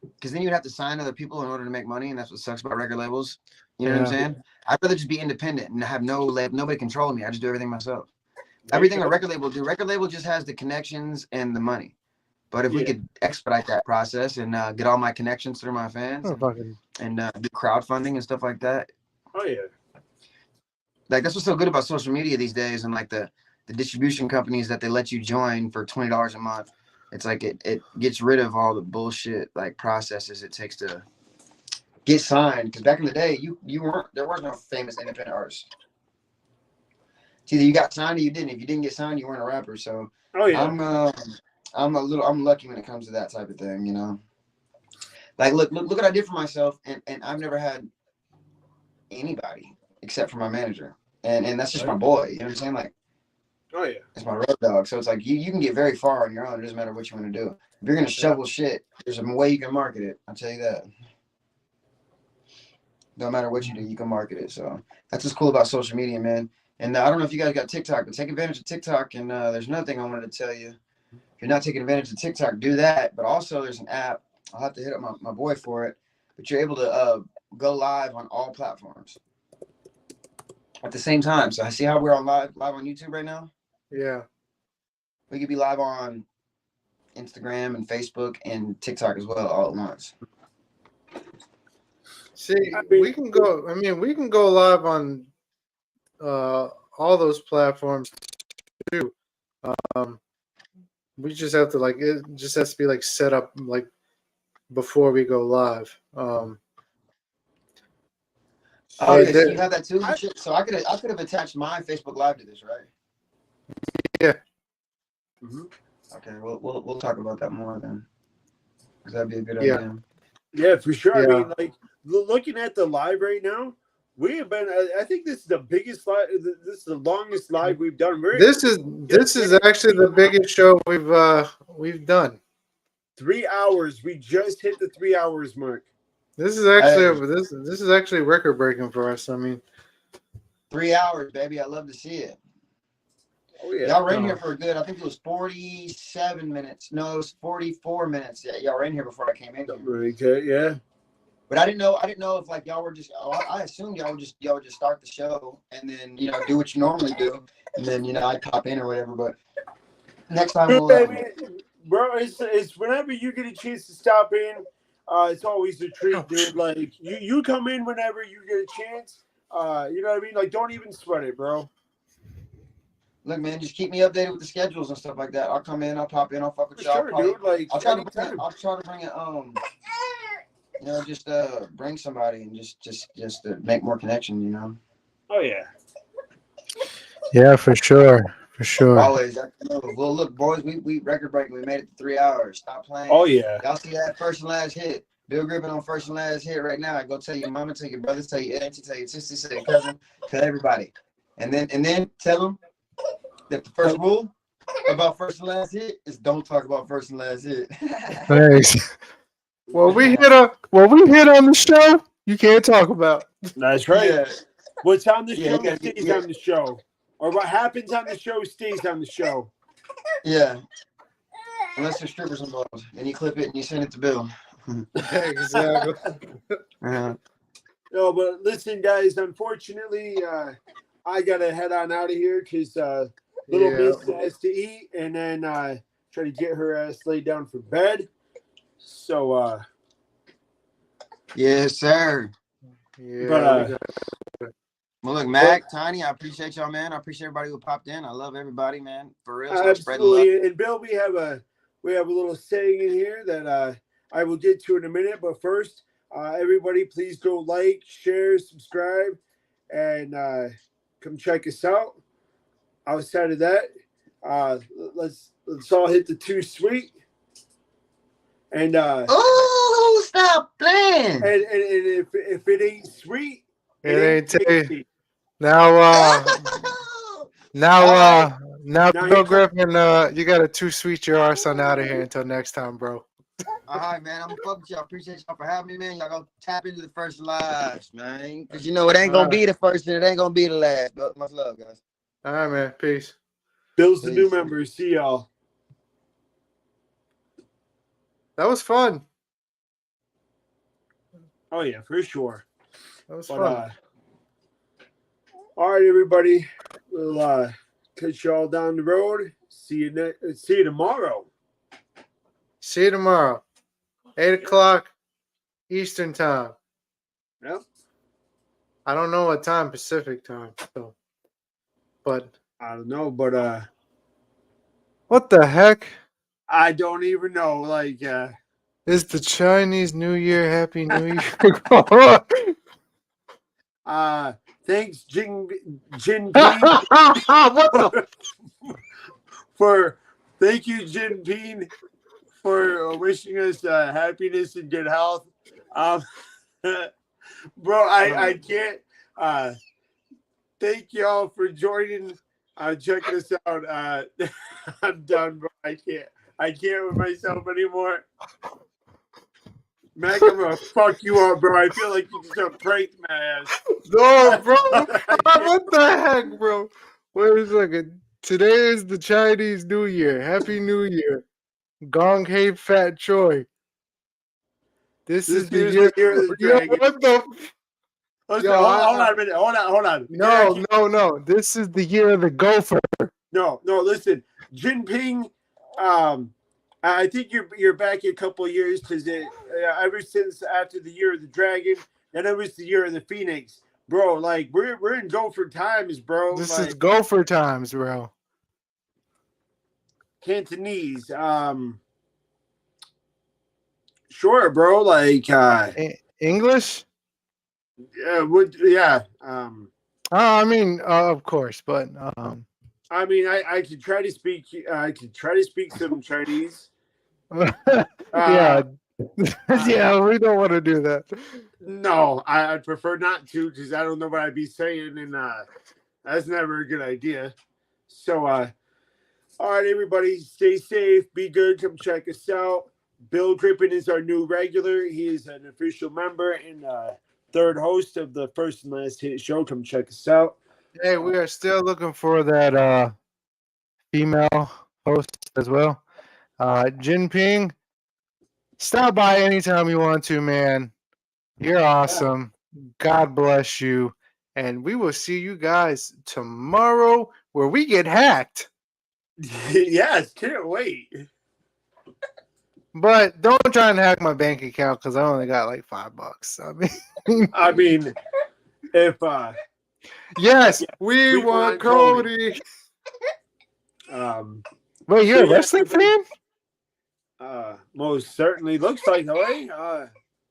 because then you'd have to sign other people in order to make money, and that's what sucks about record labels. You know what I'm saying? I'd rather just be independent and have nobody controlling me. I just do everything myself. Everything a record label just has the connections and the money. But if we could expedite that process and get all my connections through my fans and do crowdfunding and stuff like that. Oh yeah. Like that's what's so good about social media these days, and like the distribution companies that they let you join for $20 a month. It's like it gets rid of all the bullshit like processes it takes to get signed. Because back in the day, there was no famous independent artists. It's either you got signed or you didn't. If you didn't get signed, you weren't a rapper. So I'm lucky when it comes to that type of thing, you know. Like look what I did for myself, and I've never had anybody except for my manager, and that's just my boy. You know what I'm saying? Like Oh yeah. It's my road dog. So it's like you can get very far on your own. It doesn't matter what you want to do. If you're gonna shovel shit, there's a way you can market it. I'll tell you that. No matter what you do, you can market it. So that's what's cool about social media, man. And I don't know if you guys got TikTok, but take advantage of TikTok. And there's another thing I wanted to tell you. If you're not taking advantage of TikTok, do that. But also, there's an app. I'll have to hit up my boy for it. But you're able to go live on all platforms at the same time. So I see how we're on live on YouTube right now. Yeah. We could be live on Instagram and Facebook and TikTok as well all at once. See, we can go. I mean, we can go live on all those platforms too. We just have to it just has to be set up before we go live. Okay, so you have that too. So I could have attached my Facebook Live to this, right? Yeah. Mm-hmm. Okay, we'll talk about that more then, because that'd be a good idea. Yeah, for sure. Yeah. I mean, like looking at the live right now, we have been. I think this is the biggest live. This is the longest live we've done. This is actually the biggest show we've done. 3 hours. We just hit the 3 hours mark. This is actually this is actually record breaking for us. I mean, 3 hours, baby. I love to see it. Oh yeah. Y'all were in here for a good. I think it was 47 minutes. No, it was 44 minutes. Yeah, y'all were in here before I came in here. Okay, yeah. But I didn't know if like y'all were just. I assumed y'all would just start the show and then do what you normally do, and then I'd pop in or whatever. But next time we'll. Bro, it's whenever you get a chance to stop in, it's always a treat, dude. Like you come in whenever you get a chance. You know what I mean? Like, don't even sweat it, bro. Look, man, just keep me updated with the schedules and stuff like that. I'll come in, I'll pop in, I'll fuck with y'all. Sure, dude. Like, I'll try to bring it. Just bring somebody and just to make more connection. Oh yeah. Yeah, for sure. For sure. Always. Well, look, boys, we record breaking. We made it to 3 hours. Stop playing. Oh yeah. Y'all see that first and last hit? Bill Grippin on first and last hit right now. I go tell your mama, tell your brothers, tell your auntie, tell your sister, tell your cousin, tell everybody, and then tell them that the first rule about first and last hit is don't talk about first and last hit. Thanks. What we hit on the show, you can't talk about. That's right. Yeah. What's on the show stays on the show. Or what happens on the show stays on the show. Yeah. Unless there's strippers involved. Then you clip it and you send it to Bill. Exactly. Uh-huh. No, but listen, guys, unfortunately, I got to head on out of here because little Miss has to eat and then try to get her ass laid down for bed. So, yes, sir. Yeah. But, well, look, Mac, Tiny, I appreciate y'all, man. I appreciate everybody who popped in. I love everybody, man. For real. So absolutely. And Bill, we have a little saying in here that I will get to in a minute. But first, everybody, please go like, share, subscribe, and come check us out. Outside of that, let's all hit the 2 sweet. And stop playing. And if it ain't sweet, it ain't tasty. Now Bill Grippin, you gotta 2 sweet your arse on out of here until next time, bro. All right, man. I'm gonna fuck with y'all. Appreciate y'all for having me, man. Y'all gonna tap into the first lives, man. Because it ain't gonna be the first and it ain't gonna be the last. But much love, guys. All right, man. Peace. Bill's the new members. See y'all. That was fun. Oh yeah, for sure. That was fun. All right, everybody. We'll catch y'all down the road. See you tomorrow. See you tomorrow. 8 o'clock Eastern time. Yep. I don't know what time, Pacific time. So, but I don't know, but what the heck? I don't even know. Like, is the Chinese New Year Happy New Year? Thanks, Jin Ping. Thank you, Jin Ping, for wishing us happiness and good health. Bro, I can't. Thank y'all for joining Check this out. I'm done, bro. I can't with myself anymore. Mac, I'm gonna fuck you up, bro. I feel like you just pranked my ass. No, bro. What the heck, bro? Wait a second. Today is the Chinese New Year. Happy New Year. Gong Hei Fat Choi. This is the year's year. the year of the Yo, dragon. what the? Listen, Yo, hold on a minute. Hold on. No. This is the year of the gopher. No. Listen, Jinping. I think you're back a couple of years because ever since after the year of the dragon, then it was the year of the phoenix, bro. Like we're in gopher times, bro. This like is gopher times, bro. Cantonese. Sure, bro. Like English? yeah. I mean, of course, but I mean, I could try to speak. I could try to speak some Chinese. yeah, yeah, we don't want to do that. No, I'd prefer not to because I don't know what I'd be saying, and that's never a good idea. So, all right, everybody, stay safe, be good. Come check us out. Bill Grippin is our new regular. He is an official member and third host of the First and Last Hit Show. Come check us out. Hey, we are still looking for that female host as well. Jinping, stop by anytime you want to, man. You're awesome. God bless you. And we will see you guys tomorrow where we get hacked. Yes, can't wait. But don't try and hack my bank account because I only got like $5. I mean, if yes, we want Cody. Wait, you're a wrestling fan? Most certainly looks like the way.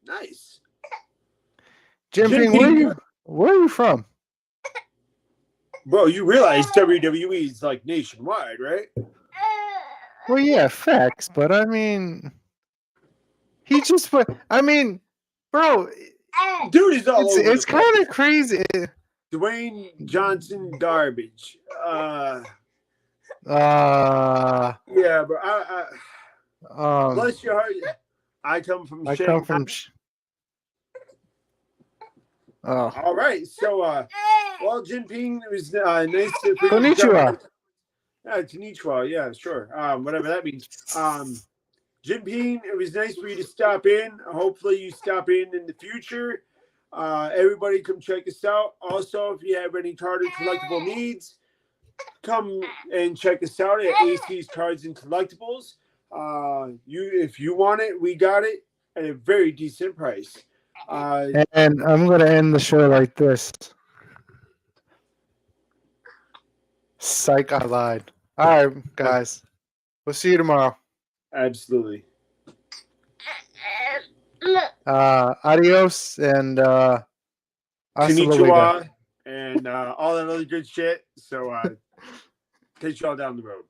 Nice. Jinping, where are you from? Bro, you realize WWE is like nationwide, right? Well, yeah, facts, but I mean, he just put. I mean, bro, dude is all over. It's kind of crazy. Dwayne Johnson garbage. Yeah, but bless your heart. I come from. Oh. All right, so well, Jinping, it was nice to. Konnichiwa. Konnichiwa. Yeah, sure. Whatever that means. Jinping, it was nice for you to stop in. Hopefully, you stop in the future. Everybody, come check us out. Also, if you have any Carter collectible needs, come and check us out at AC's Cards and Collectibles. If you want it, we got it at a very decent price. And I'm gonna end the show like this. Psych, I lied. All right, guys. We'll see you tomorrow. Absolutely. Adios and konnichiwa and all that other good shit. So catch y'all down the road.